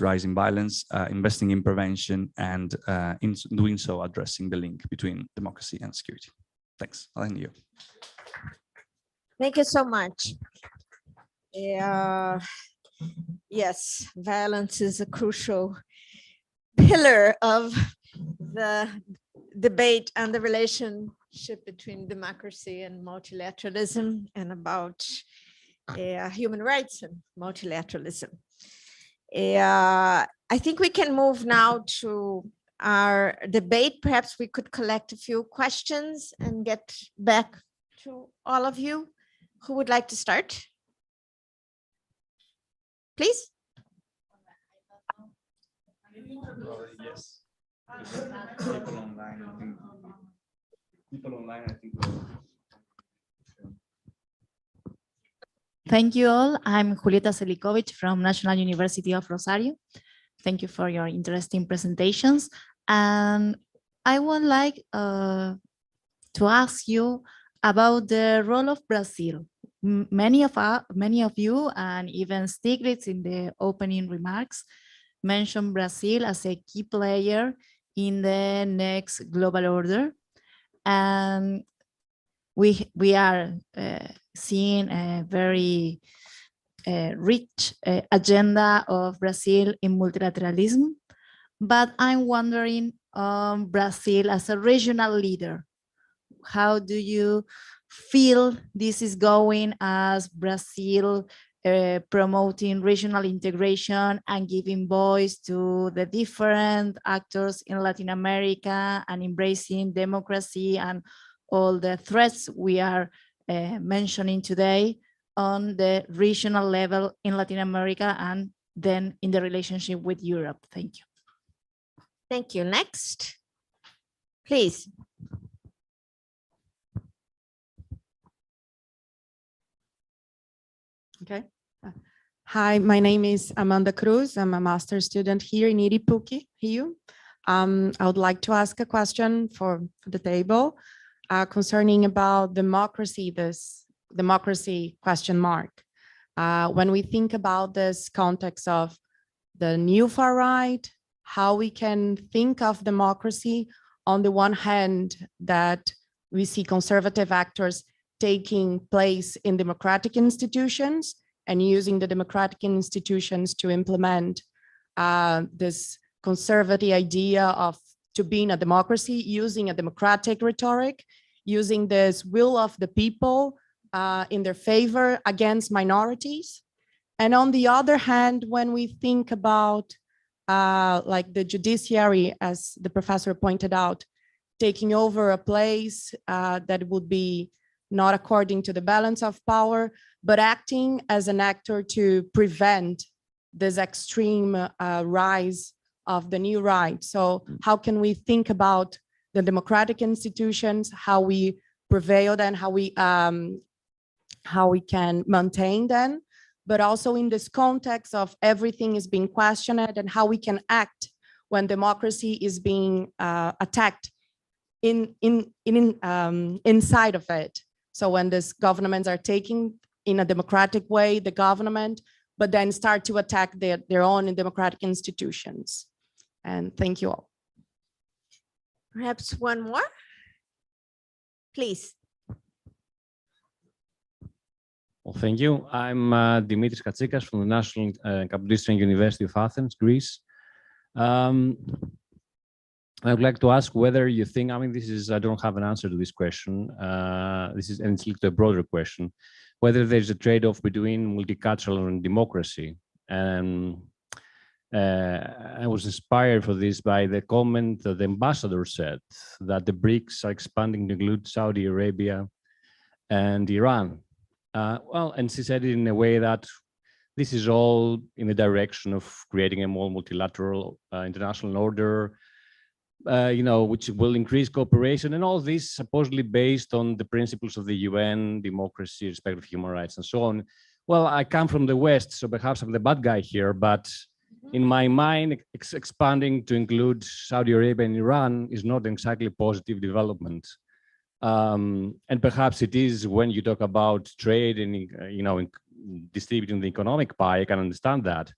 rising violence, investing in prevention, and in doing so, addressing the link between democracy and security. Thanks. I'll end you. Thank you so much. Yes, violence is a crucial pillar of the debate and the relationship between democracy and multilateralism, and about human rights and multilateralism. I think we can move now to our debate. Perhaps we could collect a few questions and get back to all of you. Who would like to start? Please. Yes. People online, I think. People online, I think. Thank you all. I'm Julieta Selikovic from National University of Rosario. Thank you for your interesting presentations. And I would like to ask you about the role of Brazil. Many of you, and even Stiglitz in the opening remarks, mentioned Brazil as a key player in the next global order. And we are seeing a very rich agenda of Brazil in multilateralism, but I'm wondering Brazil as a regional leader. How do you feel this is going as Brazil promoting regional integration and giving voice to the different actors in Latin America and embracing democracy and all the threats we are mentioning today on the regional level in Latin America and then in the relationship with Europe? Thank you. Thank you. Next, please. Okay. Hi, my name is Amanda Cruz. I'm a master's student here in PUC-Rio. I would like to ask a question for the table concerning about democracy, this democracy question mark. When we think about this context of the new far right, how we can think of democracy on the one hand that we see conservative actors taking place in democratic institutions and using the democratic institutions to implement this conservative idea of to being a democracy, using a democratic rhetoric, using this will of the people in their favor against minorities. And on the other hand, when we think about like the judiciary, as the professor pointed out, taking over a place that would be not according to the balance of power, but acting as an actor to prevent this extreme rise of the new right. So how can we think about the democratic institutions, how we prevail and how we can maintain them, but also in this context of everything is being questioned and how we can act when democracy is being attacked inside of it. So when these governments are taking in a democratic way, the government, but then start to attack their own democratic institutions. And thank you all. Perhaps one more, please. Well, thank you. I'm Dimitris Katsikas from the National Kapodistran University of Athens, Greece. I would like to ask whether you think, I mean, this is, I don't have an answer to this question. This is, and it's linked to a broader question, whether there's a trade-off between multicultural and democracy. And I was inspired for this by the comment that the ambassador said that the BRICS are expanding to include Saudi Arabia and Iran. Well, and she said it in a way that this is all in the direction of creating a more multilateral international order, you know, which will increase cooperation, and all this supposedly based on the principles of the UN, democracy, respect of human rights, and so on. Well, I come from the West, so perhaps I'm the bad guy here, but in my mind, expanding to include Saudi Arabia and Iran is not exactly positive development. And perhaps it is when you talk about trade and, you know, distributing the economic pie, I can understand that.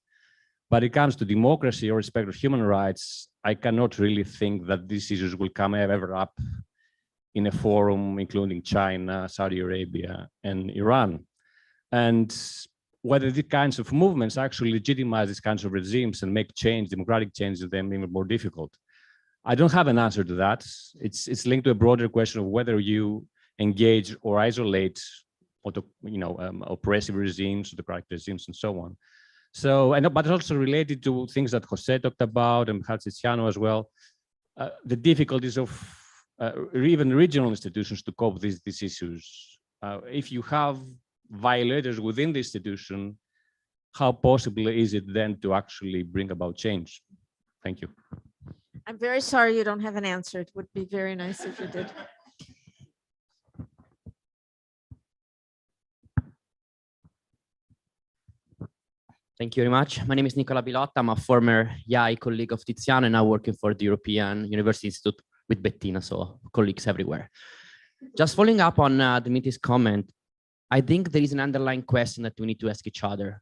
But it comes to democracy or respect of human rights, I cannot really think that these issues will come ever up in a forum including China, Saudi Arabia, and Iran. And whether these kinds of movements actually legitimize these kinds of regimes and make change, democratic change in them even more difficult. I don't have an answer to that. It's linked to a broader question of whether you engage or isolate, oppressive regimes, autocratic regimes, and so on. So, but it's also related to things that Jose talked about and Tiziano as well, the difficulties of even regional institutions to cope with these issues. If you have violators within the institution, how possible is it then to actually bring about change? Thank you. I'm very sorry you don't have an answer. It would be very nice if you did. Thank you very much. My name is Nicola Bilotta. I'm a former YAI colleague of Tiziano and now working for the European University Institute with Bettina, so colleagues everywhere. Just following up on Dimitri's comment, I think there is an underlying question that we need to ask each other.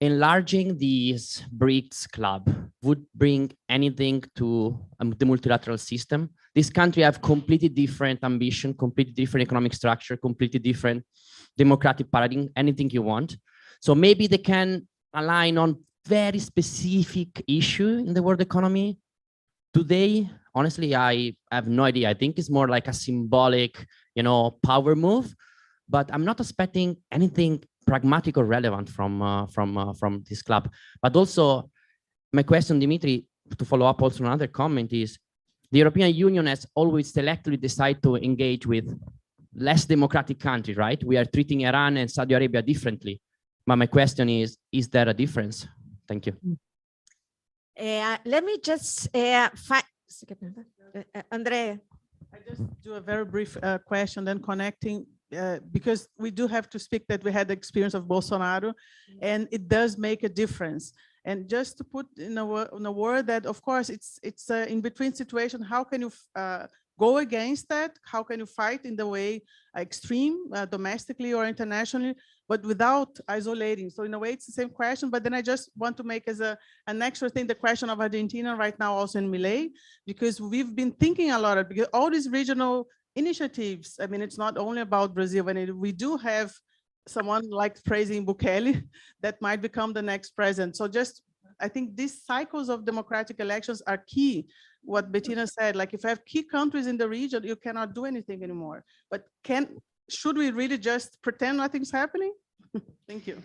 Enlarging this BRICS club would bring anything to the multilateral system. This country have completely different ambition, completely different economic structure, completely different democratic paradigm, anything you want. So maybe they can align on very specific issue in the world economy. Today, honestly, I have no idea. I think it's more like a symbolic, power move, but I'm not expecting anything pragmatic or relevant from this club. But also, my question, Dimitri, to follow up also on another comment is, the European Union has always selectively decided to engage with less democratic countries, right? We are treating Iran and Saudi Arabia differently. But my question is there a difference? Thank you. Let me just Andrea. I just do a very brief question, then connecting, because we do have to speak that we had the experience of Bolsonaro, and it does make a difference. And just to put in a word that, of course, it's in between situation. How can you go against that? How can you fight in the way extreme, domestically or internationally, but without isolating? So in a way, it's the same question, but then I just want to make as an extra thing, the question of Argentina right now also in Milei, because we've been thinking a lot of, because all these regional initiatives, I mean, it's not only about Brazil, and we do have someone like praising Bukele that might become the next president. So just, I think these cycles of democratic elections are key. What Bettina said, like if you have key countries in the region, you cannot do anything anymore. But should we really just pretend nothing's happening? Thank you.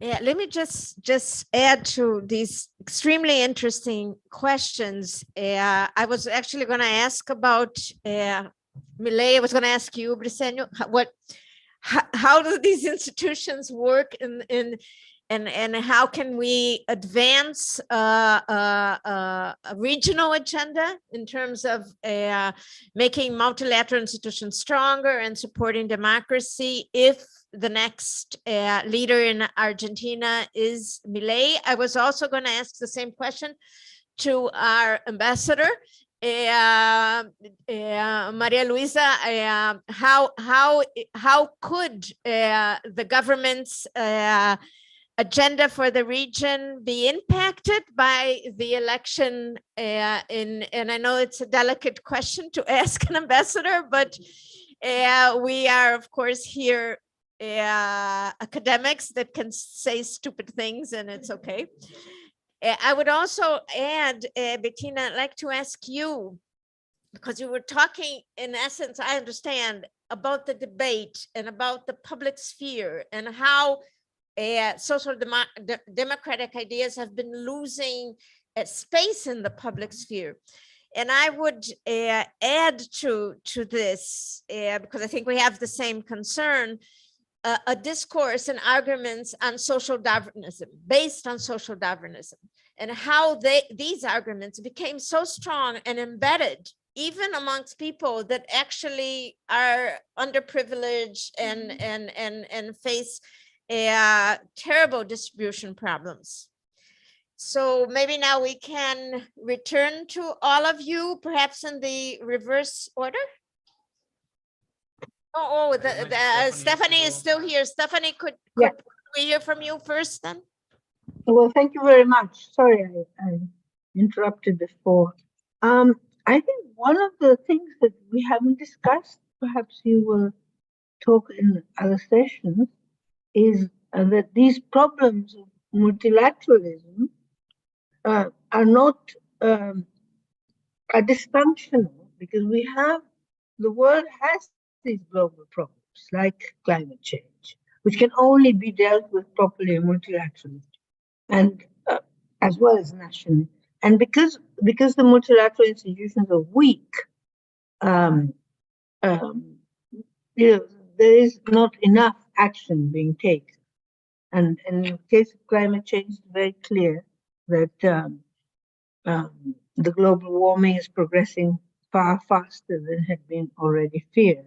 Yeah, let me just add to these extremely interesting questions. I was actually going to ask about Milei. I was going to ask you, Briceño, how do these institutions work and how can we advance a regional agenda in terms of making multilateral institutions stronger and supporting democracy if the next leader in Argentina is Milei? I was also going to ask the same question to our ambassador, Maria Luisa. How could the government's agenda for the region be impacted by the election? And I know it's a delicate question to ask an ambassador, but we are, of course, here academics that can say stupid things, and it's okay. I would also add, Bettina, I'd like to ask you, because you were talking, in essence, I understand, about the debate and about the public sphere and how social democratic ideas have been losing space in the public sphere. And I would add to this, because I think we have the same concern, a discourse and arguments on social Darwinism, based on social Darwinism, and how these arguments became so strong and embedded even amongst people that actually are underprivileged and face terrible distribution problems. So maybe now we can return to all of you, perhaps in the reverse order. Stephanie is still here. Stephanie, could we hear from you first then? Well, thank you very much. Sorry, I interrupted before. I think one of the things that we haven't discussed, perhaps you will talk in other sessions, is that these problems of multilateralism are not are dysfunctional, because the world has these global problems like climate change, which can only be dealt with properly multilaterally, and as well as nationally. And because the multilateral institutions are weak, there is not enough action being taken. And in the case of climate change, it's very clear that the global warming is progressing far faster than had been already feared.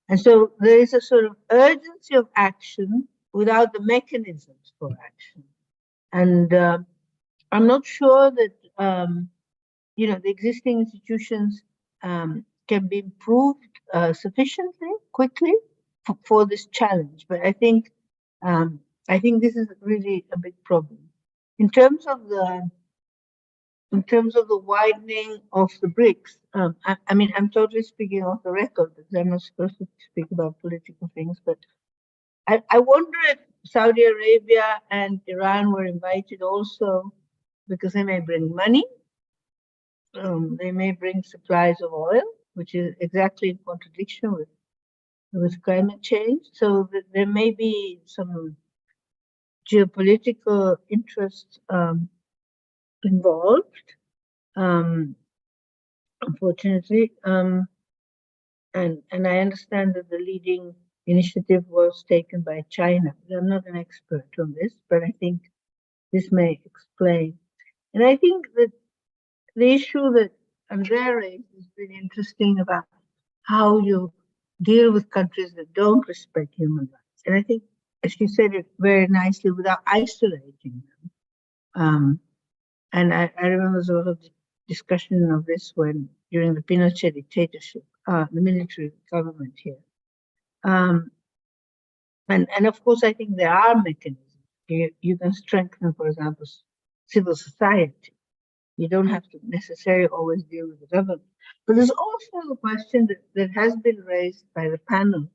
And so there is a sort of urgency of action without the mechanisms for action. And I'm not sure that, the existing institutions can be improved sufficiently quickly for this challenge. But I think this is really a big problem. In terms of the widening of the BRICS, I'm totally speaking off the record because I'm not supposed to speak about political things, but I wonder if Saudi Arabia and Iran were invited also because they may bring money, they may bring supplies of oil, which is exactly in contradiction with climate change. So there may be some geopolitical interests involved, unfortunately. And I understand that the leading initiative was taken by China. I'm not an expert on this, but I think this may explain. And I think that the issue that Andrea raised is really interesting about how you deal with countries that don't respect human rights. And I think, as she said it very nicely, without isolating them. And I remember there was a lot of discussion of this during the Pinochet dictatorship, the military government here. And of course, I think there are mechanisms. You can strengthen, for example, civil society. You don't have to necessarily always deal with the government. But there's also a question that has been raised by the panel,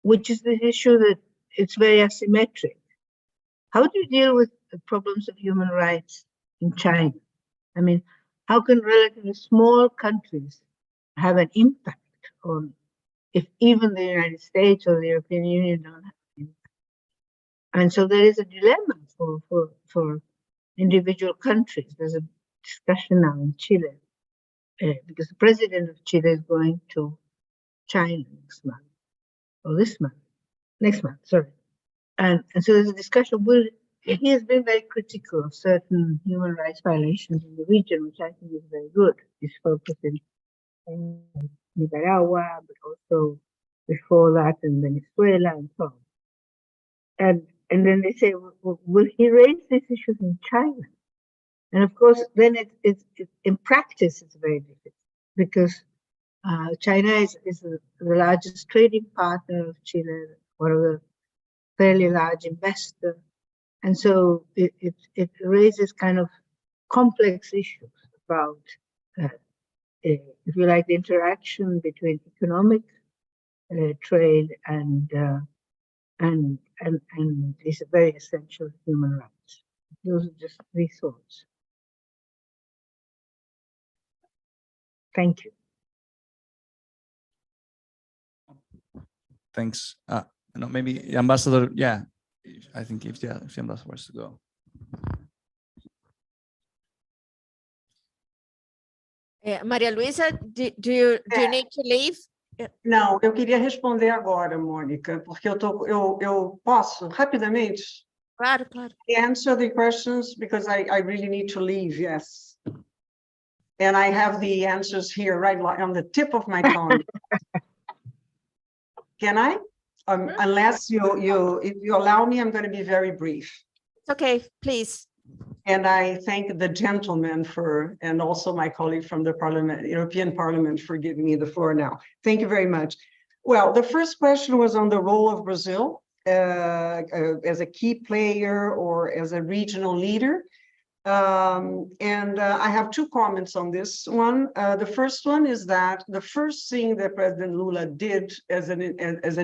which is the issue that it's very asymmetric. How do you deal with the problems of human rights in China? I mean, how can relatively small countries have an impact on, if even the United States or the European Union don't have an impact? And so there is a dilemma for individual countries. There's a discussion now in Chile, because the president of Chile is going to China next month, or next month, sorry. And so there's a discussion. He has been very critical of certain human rights violations in the region, which I think is very good. He's focused in Nicaragua, but also before that in Venezuela and so on. And then they say, well, will he raise these issues in China? And of course, then it's in practice, it's very difficult because China is the largest trading partner of Chile, one of the fairly large investor. And so it raises kind of complex issues about, if you like, the interaction between economic trade and these very essential human rights. Those are just three thoughts. Thank you. Thanks. Maybe Ambassador, yeah, I think if the ambassador wants to go. Maria Luisa, do you need to leave? Não, eu queria responder agora, Mônica, porque eu posso rapidamente. Claro, claro. Answer the questions because I really need to leave. Yes, and I have the answers here right on the tip of my tongue. Can I? Unless if you allow me, I'm going to be very brief. It's okay, please. And I thank the gentleman and also my colleague from the European Parliament for giving me the floor now. Thank you very much. Well, the first question was on the role of Brazil as a key player or as a regional leader. I have two comments on this one. The first one is that the first thing that President Lula did as an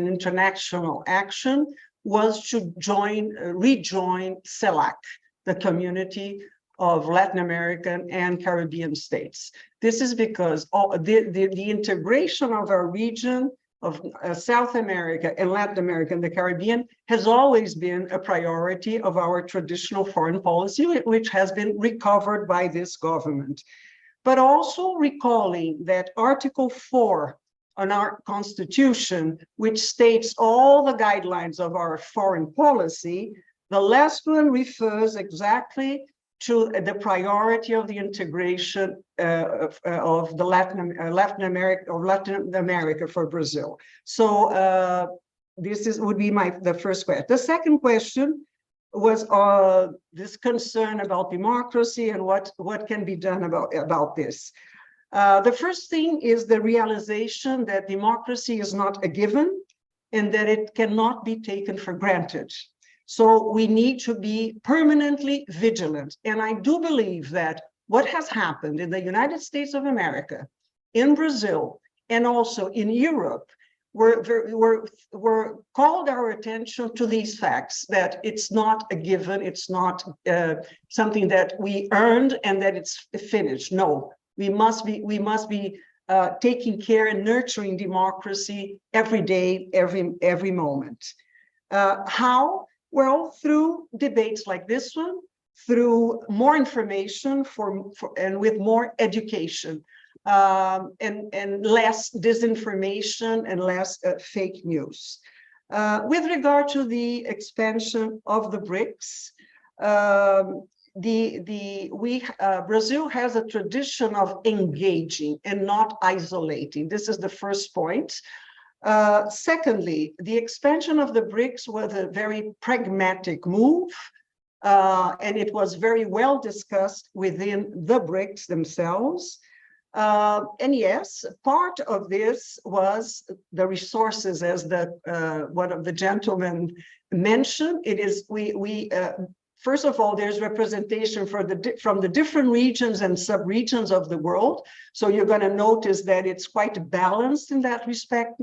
international action was to rejoin CELAC, the community of Latin American and Caribbean states. This is because the integration of our region of South America and Latin America and the Caribbean has always been a priority of our traditional foreign policy, which has been recovered by this government. But also recalling that Article 4 on our Constitution, which states all the guidelines of our foreign policy, the last one refers exactly to the priority of the integration of the Latin America for Brazil. So this would be the first question. The second question was this concern about democracy and what can be done about this. The first thing is the realization that democracy is not a given and that it cannot be taken for granted. So we need to be permanently vigilant. And I do believe that what has happened in the United States of America, in Brazil, and also in Europe, were called our attention to these facts, that it's not a given, it's not something that we earned and that it's finished. No, we must be taking care and nurturing democracy every day, every moment. How? Well, through debates like this one, through more information and with more education, and less disinformation and less fake news. With regard to the expansion of the BRICS, Brazil has a tradition of engaging and not isolating. This is the first point. Secondly, the expansion of the BRICS was a very pragmatic move, and it was very well discussed within the BRICS themselves. And yes, part of this was the resources, as one of the gentlemen mentioned. It is first of all, there's representation from the different regions and sub-regions of the world. So you're going to notice that it's quite balanced in that respect.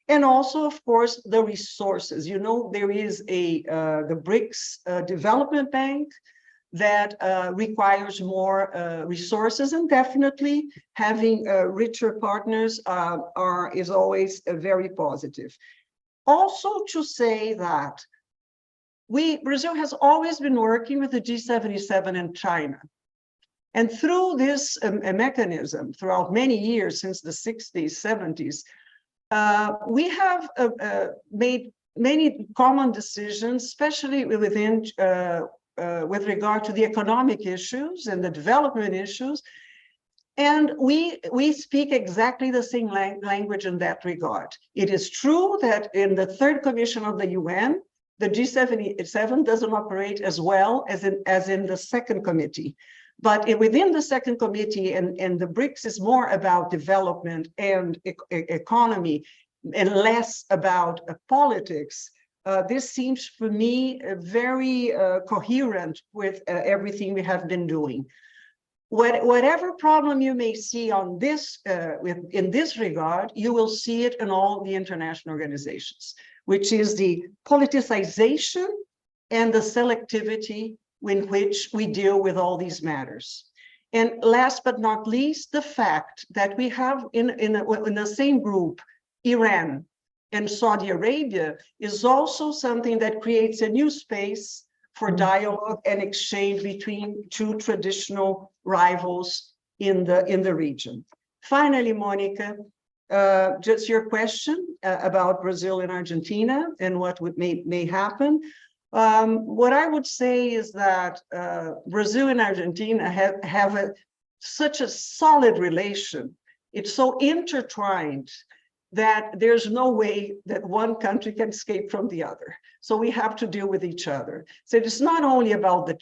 And also, of course, the resources. You know, there is the BRICS Development Bank that requires more resources, and definitely having richer partners is always very positive. Also to say that Brazil has always been working with the G77 and China. And through this mechanism, throughout many years, since the 60s, 70s, we have made many common decisions, especially within with regard to the economic issues and the development issues. And we speak exactly the same language in that regard. It is true that in the third commission of the UN, the G77 doesn't operate as well as in the second committee. But within the second committee, and the BRICS is more about development and economy and less about politics. This seems for me very coherent with everything we have been doing. Whatever problem you may see on this, in this regard, you will see it in all the international organizations, which is the politicization and the selectivity in which we deal with all these matters. And last but not least, the fact that we have in the same group, Iran and Saudi Arabia is also something that creates a new space for dialogue and exchange between two traditional rivals in the region. Finally, Monica, just your question about Brazil and Argentina and what may happen. What I would say is that Brazil and Argentina have such a solid relation. It's so intertwined that there's no way that one country can escape from the other. So we have to deal with each other. So it's not only about the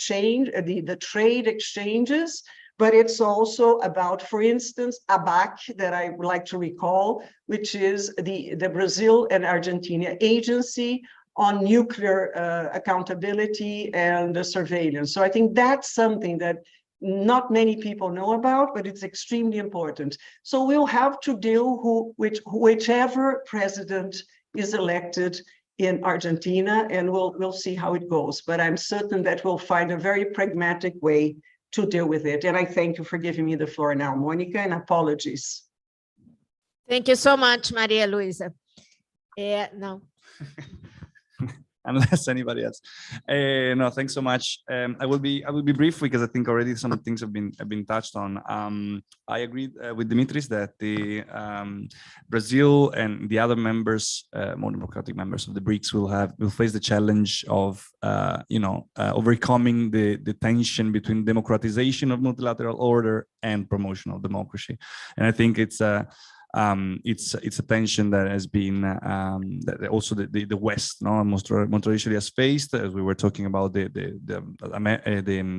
trade exchanges, but it's also about, for instance, ABAC, that I would like to recall, which is the Brazil and Argentina Agency on Nuclear Accountability and Surveillance. So I think that's something that not many people know about, but it's extremely important. So we'll have to deal with whichever president is elected in Argentina, and we'll see how it goes. But I'm certain that we'll find a very pragmatic way to deal with it. And I thank you for giving me the floor now, Monica, and apologies. Thank you so much, Maria Luisa. Now, unless anybody else. No, thanks so much. I will be brief because I think already some things have been touched on. I agree with Dimitris that the Brazil and the other members, more democratic members of the BRICS, will face the challenge of overcoming the tension between democratization of multilateral order and promotion of democracy. And I think it's a tension that has been that also the West, most traditionally has faced, as we were talking about the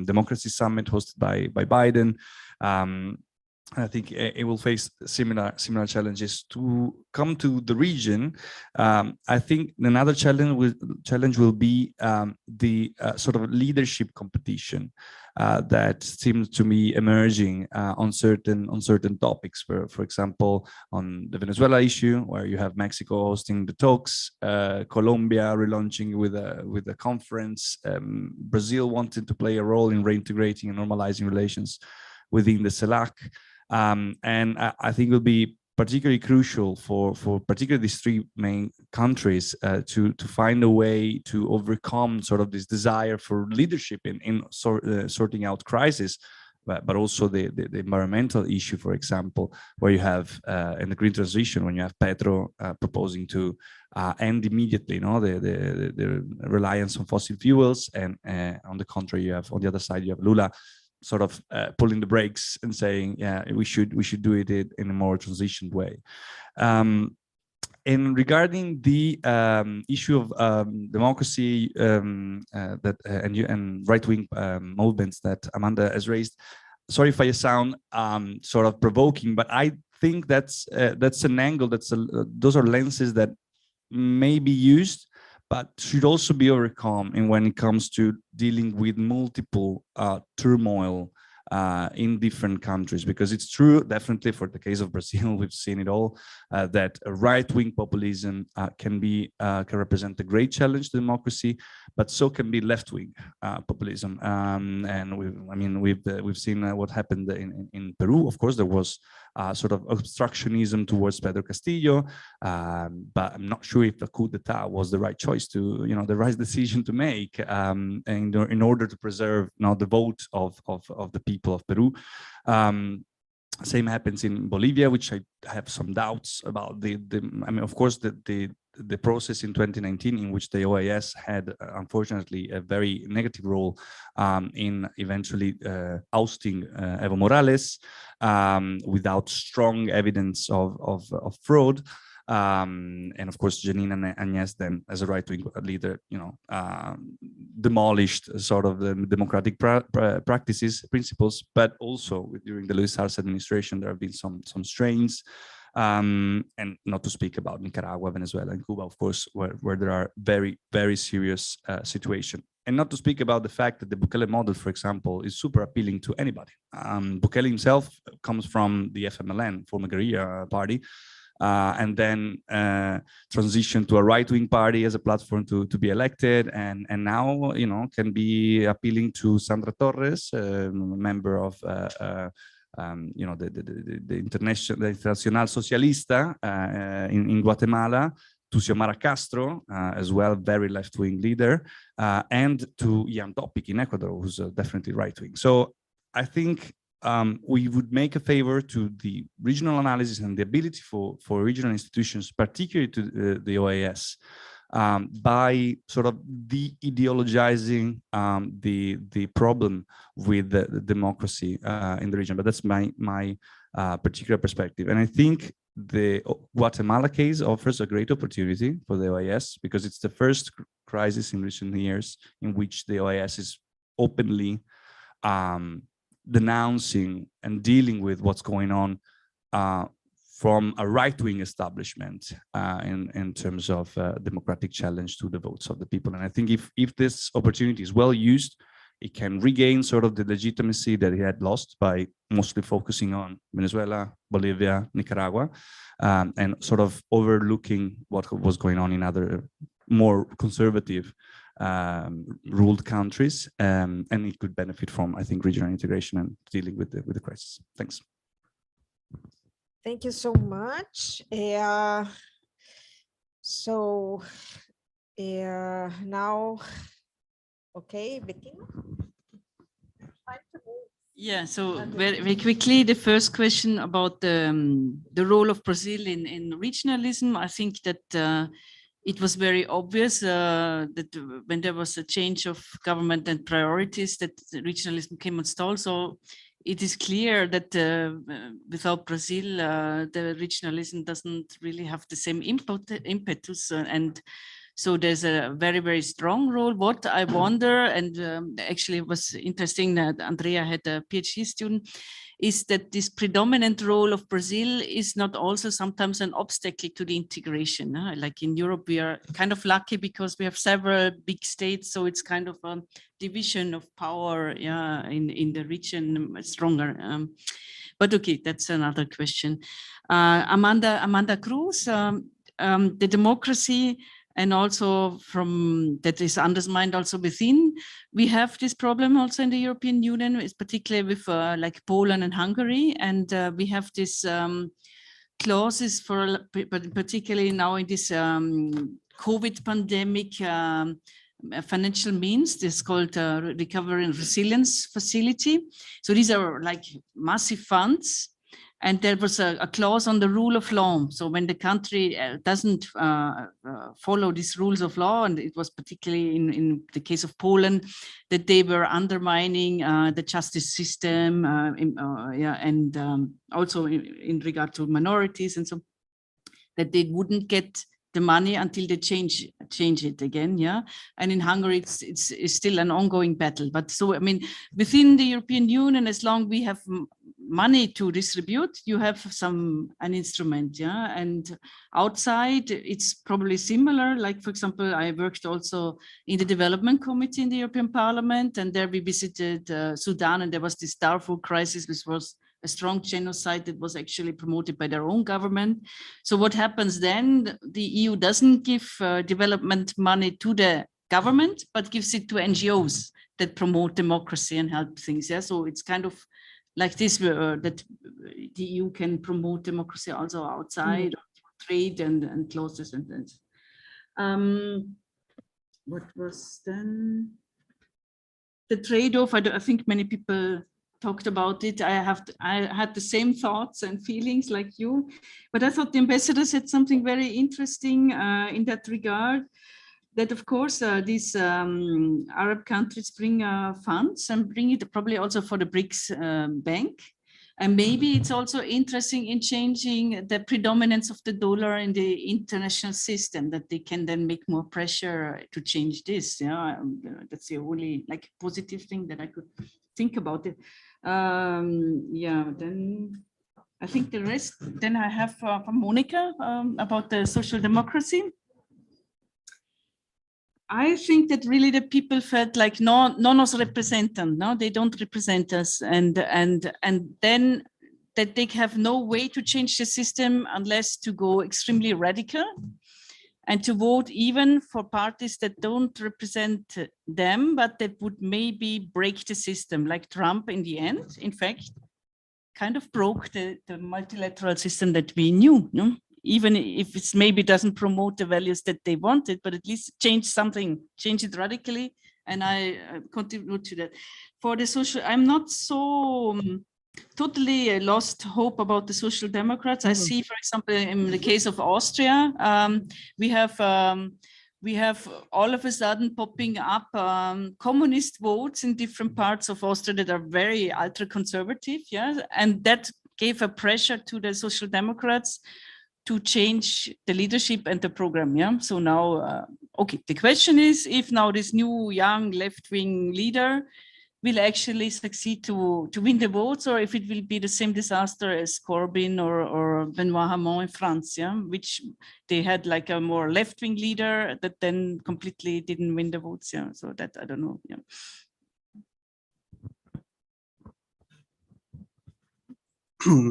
democracy summit hosted by Biden. I think it will face similar challenges to come to the region. I think another challenge will be the sort of leadership competition that seems to be emerging on certain topics. For example, on the Venezuela issue, where you have Mexico hosting the talks, Colombia relaunching with a conference, Brazil wanting to play a role in reintegrating and normalizing relations within the CELAC. And I think it will be particularly crucial for particularly these three main countries to find a way to overcome sort of this desire for leadership in sorting out crisis, but also the environmental issue, for example, where you have in the green transition, when you have Petro proposing to end immediately, the reliance on fossil fuels, and on the contrary, you have on the other side you have Lula sort of pulling the brakes and saying, yeah, we should do it in a more transitioned way. And regarding the issue of democracy and right-wing movements that Amanda has raised, sorry if I sound sort of provoking, but I think that's an angle, those are lenses that may be used, but should also be overcome. And when it comes to dealing with multiple turmoil in different countries, because it's true, definitely for the case of Brazil, we've seen it all, that right-wing populism can represent a great challenge to democracy, but so can be left-wing populism. And we've seen what happened in Peru. Of course, there was sort of obstructionism towards Pedro Castillo, but I'm not sure if a coup d'etat was the right choice the right decision to make in order to preserve the vote of the people of Peru. Same happens in Bolivia, which I have some doubts about. Of course, the process in 2019 in which the OAS had, unfortunately, a very negative role in eventually ousting Evo Morales without strong evidence of fraud. And of course, Janine Añez then, as a right-wing leader, demolished sort of the democratic principles. But also during the Luis Arce administration, there have been some strains. And not to speak about Nicaragua, Venezuela, and Cuba, of course, where there are very, very serious situations. And not to speak about the fact that the Bukele model, for example, is super appealing to anybody. Bukele himself comes from the FMLN, former guerrilla party, and then transitioned to a right-wing party as a platform to be elected, and now can be appealing to Sandra Torres, a member of the Internacional Socialista in Guatemala, to Xiomara Castro, as well, very left-wing leader, and to Ian Topic in Ecuador, who's definitely right-wing. So I think we would make a favor to the regional analysis and the ability for regional institutions, particularly to the OAS, by sort of de-ideologizing the problem with the democracy in the region. But that's my particular perspective. And I think the Guatemala case offers a great opportunity for the OAS, because it's the first crisis in recent years in which the OAS is openly denouncing and dealing with what's going on from a right-wing establishment in terms of democratic challenge to the votes of the people. And I think if this opportunity is well used, it can regain sort of the legitimacy that it had lost by mostly focusing on Venezuela, Bolivia, Nicaragua, and sort of overlooking what was going on in other more conservative ruled countries, and it could benefit from, I think, regional integration and dealing with the crisis. Thanks. Thank you so much. So Now, okay, Bettina. Yeah, so very quickly, the first question about the role of Brazil in regionalism. I think that it was very obvious that when there was a change of government and priorities, that regionalism came on stall. So it is clear that without Brazil, the regionalism doesn't really have the same impetus. And so there's a very, very strong role. What I wonder, and actually it was interesting that Andrea had a PhD student, is that this predominant role of Brazil is not also sometimes an obstacle to the integration. Like in Europe, we are kind of lucky because we have several big states. So it's kind of a division of power in the region stronger. But okay, that's another question. Amanda Cruz, the democracy, and also from that is undermined also within. We have this problem also in the European Union, is particularly with like Poland and Hungary, and we have this clauses for, but particularly now in this COVID pandemic financial means. This is called Recovery and Resilience Facility. So these are like massive funds. And there was a clause on the rule of law. So when the country doesn't follow these rules of law, and it was particularly in the case of Poland, that they were undermining the justice system, and also in regard to minorities, and so that they wouldn't get the money until they change it again, and in Hungary it's still an ongoing battle. But so I mean, within the European Union, as long we have money to distribute, you have an instrument, and outside it's probably similar. Like for example, I worked also in the development committee in the European Parliament, and there we visited Sudan, and there was this Darfur crisis, which was a strong genocide that was actually promoted by their own government. So what happens then? The EU doesn't give development money to the government, but gives it to NGOs that promote democracy and help things. So it's kind of like this, that the EU can promote democracy also outside trade and clauses and things. What was then? The trade-off, I think many people talked about it. I had the same thoughts and feelings like you, but I thought the ambassador said something very interesting in that regard, that of course these Arab countries bring funds and bring it probably also for the BRICS bank. And maybe it's also interesting in changing the predominance of the dollar in the international system, that they can then make more pressure to change this. That's the only like positive thing that I could think about it. Then I think the rest, then I have from Monica about the social democracy. I think that really the people felt like no nos representan, no, they don't represent us, and then that they have no way to change the system unless to go extremely radical and to vote even for parties that don't represent them, but that would maybe break the system, like Trump in the end, in fact, kind of broke the multilateral system that we knew, no? Even if it's maybe doesn't promote the values that they wanted, but at least change something, change it radically. And I contribute to that. For the social, I'm not so totally lost hope about the Social Democrats. I see, for example, in the case of Austria, we have all of a sudden popping up communist votes in different parts of Austria that are very ultra-conservative, and that gave a pressure to the Social Democrats to change the leadership and the program, So now, okay, the question is if now this new young left-wing leader will actually succeed to win the votes, or if it will be the same disaster as Corbyn or Benoît Hamon in France, which they had like a more left-wing leader that then completely didn't win the votes, So that, I don't know,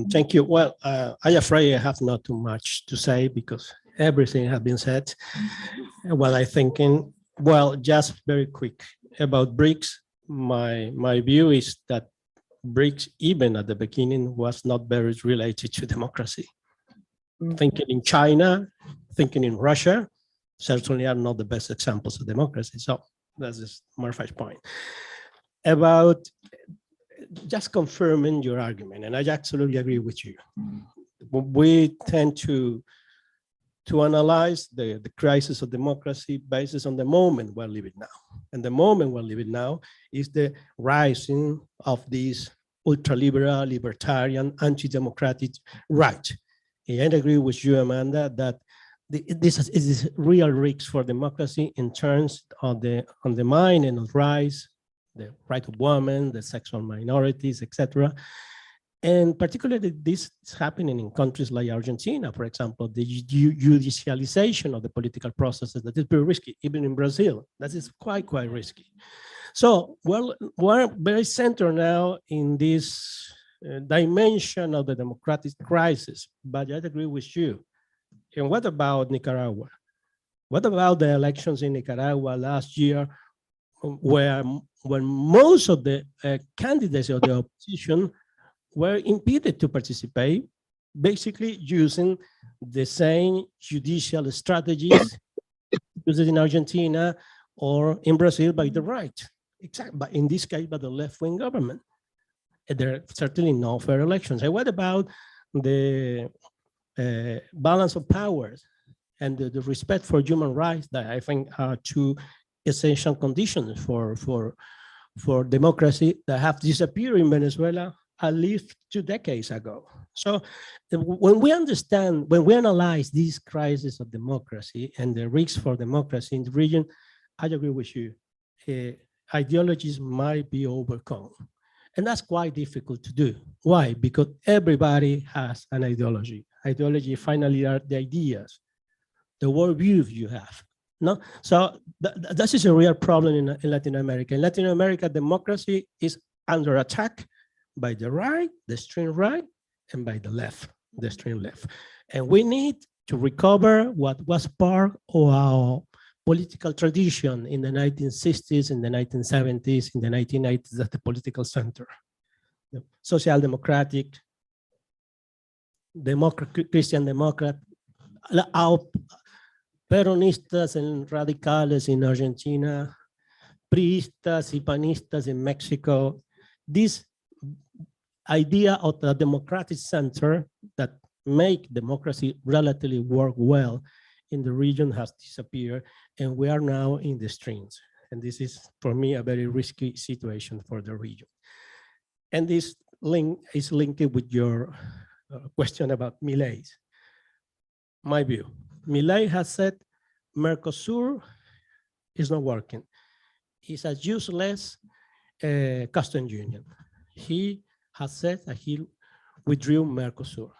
Thank you. Well, I'm afraid I have not too much to say because everything has been said. What I'm thinking, well, just very quick about BRICS. My view is that BRICS, even at the beginning, was not very related to democracy. Thinking in China, thinking in Russia, certainly are not the best examples of democracy. So that's just Marfa's point. About just confirming your argument, and I absolutely agree with you. We tend to analyze the crisis of democracy based on the moment we're living now. And the moment we're living now is the rising of this ultra-liberal, libertarian, anti-democratic right. And I agree with you, Amanda, that this is real risk for democracy in terms of the undermining of rights, the right of women, the sexual minorities, etc. And particularly this is happening in countries like Argentina, for example, the judicialization of the political processes that is very risky, even in Brazil, that is quite risky. So we're very centered now in this dimension of the democratic crisis, but I agree with you. And what about Nicaragua? What about the elections in Nicaragua last year, where most of the candidates of the opposition were impeded to participate, basically using the same judicial strategies used in Argentina or in Brazil by the right, exactly, but in this case by the left-wing government. There are certainly no fair elections. And what about the balance of powers and the respect for human rights that I think are two essential conditions for democracy that have disappeared in Venezuela at least 2 decades ago. So when we understand, when we analyze this crisis of democracy and the risks for democracy in the region, I agree with you. Ideologies might be overcome. And that's quite difficult to do. Why? Because everybody has an ideology. Ideology finally are the ideas, the worldview you have. No? So this is a real problem in Latin America. In Latin America, democracy is under attack by the right, the extreme right, and by the left, the extreme left. And we need to recover what was part of our political tradition in the 1960s, in the 1970s, in the 1980s at the political center. The social democratic, Christian Democrat, our peronistas and radicales in Argentina, priistas y panistas in Mexico. This idea of the democratic center that make democracy relatively work well in the region has disappeared, and we are now in the streams. And this is, for me, a very risky situation for the region. And this link is linked with your question about Milei. My view, Milei has said Mercosur is not working. It's a useless custom union. He has said that he withdrew Mercosur.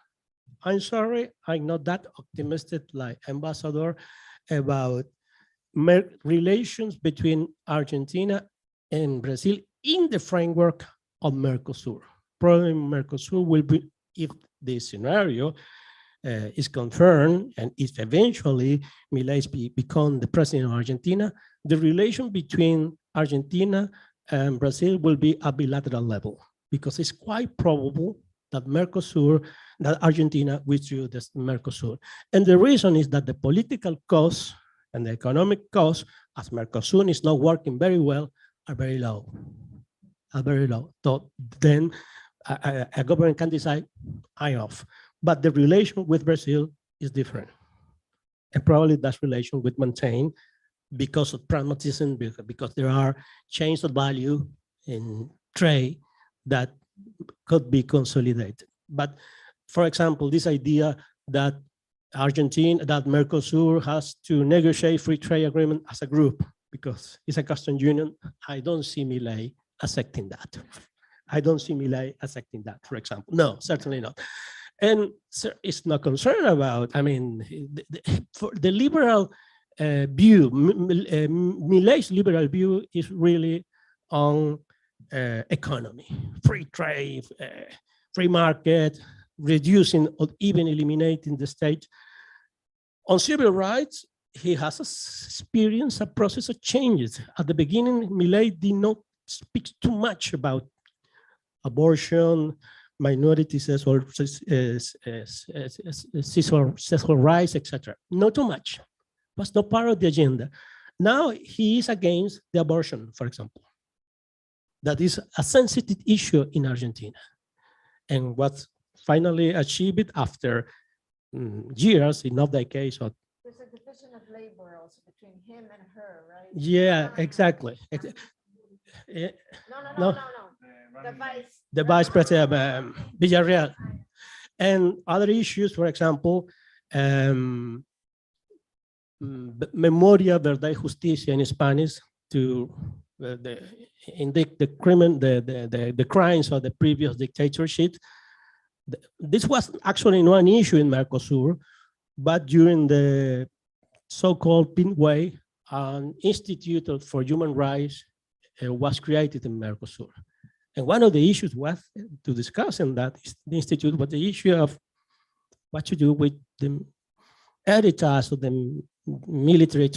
I'm sorry, I'm not that optimistic like Ambassador about relations between Argentina and Brazil in the framework of Mercosur. Probably Mercosur will be, if this scenario is confirmed and if eventually Milei become the president of Argentina, the relation between Argentina and Brazil will be a bilateral level, because it's quite probable that that Argentina withdrew this Mercosur. And the reason is that the political costs and the economic costs, as Mercosur is not working very well, are very low. So then a government can decide, I'm off. But the relation with Brazil is different. And probably that relation will maintain because of pragmatism, because there are chains of value in trade that could be consolidated. But for example, this idea that Mercosur has to negotiate free trade agreement as a group because it's a custom union, I don't see Milei accepting that. I don't see Milei accepting that, for example. No, certainly not. And it's not concerned about, I mean, for the liberal view, Milei's liberal view is really on economy, free trade, free market, reducing or even eliminating the state. On civil rights, he has experienced a process of changes. At the beginning, Milei did not speak too much about abortion, minorities, sexual rights, etc. Not too much. was not part of the agenda. Now he is against the abortion, for example. That is a sensitive issue in Argentina. And what's finally achieved after years, in not the case of. There's a division of labor also between him and her, right? Yeah, exactly. No. The vice president, Villarreal. And other issues, for example, memoria, verdad y justicia in Spanish, to indict the crimes of the previous dictatorship. This was actually not an issue in Mercosur, but during the so-called PIN Way, an institute for human rights was created in Mercosur. And one of the issues was to discuss in that institute was the issue of what to do with the heritage of the military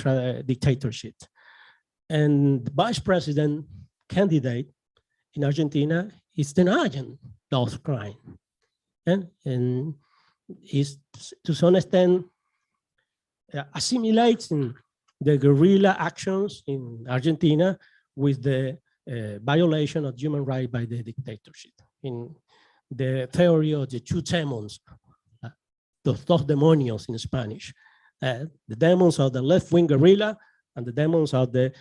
dictatorship. And the vice president candidate in Argentina is denying those crimes. And is to some extent assimilating the guerrilla actions in Argentina with the violation of human rights by the dictatorship. In the theory of the two demons, dos demonios in Spanish, the demons of the left-wing guerrilla and the demons of the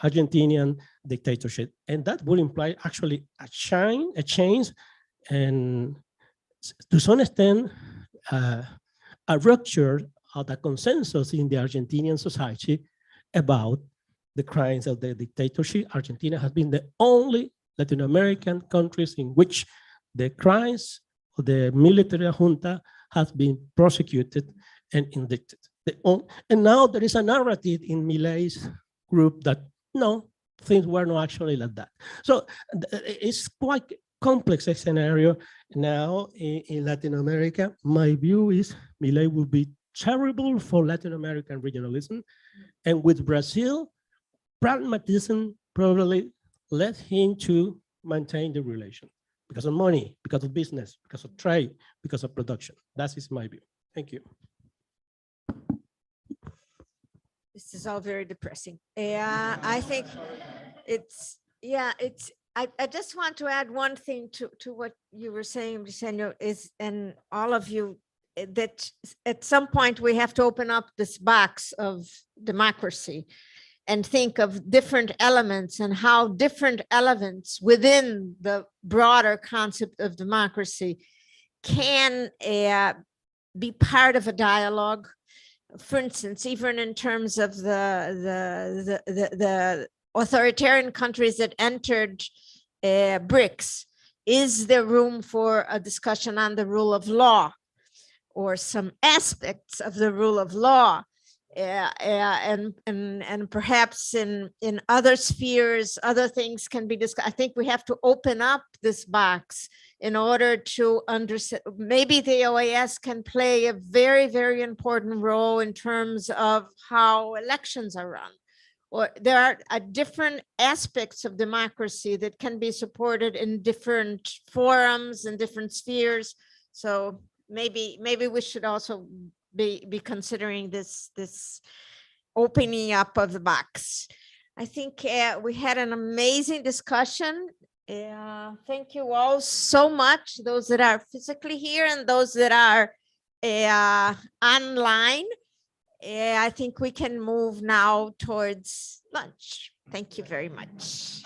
Argentinian dictatorship. And that would imply actually a change, and to some extent, a rupture of the consensus in the Argentinian society about the crimes of the dictatorship. Argentina has been the only Latin American countries in which the crimes of the military junta has been prosecuted and indicted. And now there is a narrative in Milei's group that no, things were not actually like that. So it's quite complex scenario now in Latin America. My view is Milei will be terrible for Latin American regionalism, and with Brazil, pragmatism probably led him to maintain the relation because of money, because of business, because of trade, because of production. That is my view. Thank you. This is all very depressing. Yeah, I think I just want to add one thing to what you were saying, Briceño, and all of you, that at some point we have to open up this box of democracy and think of different elements and how different elements within the broader concept of democracy can be part of a dialogue. For instance, even in terms of the authoritarian countries that entered BRICS, is there room for a discussion on the rule of law or some aspects of the rule of law? And perhaps in other spheres, other things can be discussed. I think we have to open up this box in order to understand. Maybe the OAS can play a very, very important role in terms of how elections are run. Or there are different aspects of democracy that can be supported in different forums and different spheres. So maybe we should also be considering this opening up of the box. I think we had an amazing discussion. Thank you all so much, those that are physically here and those that are online. I think we can move now towards lunch. Thank you very much.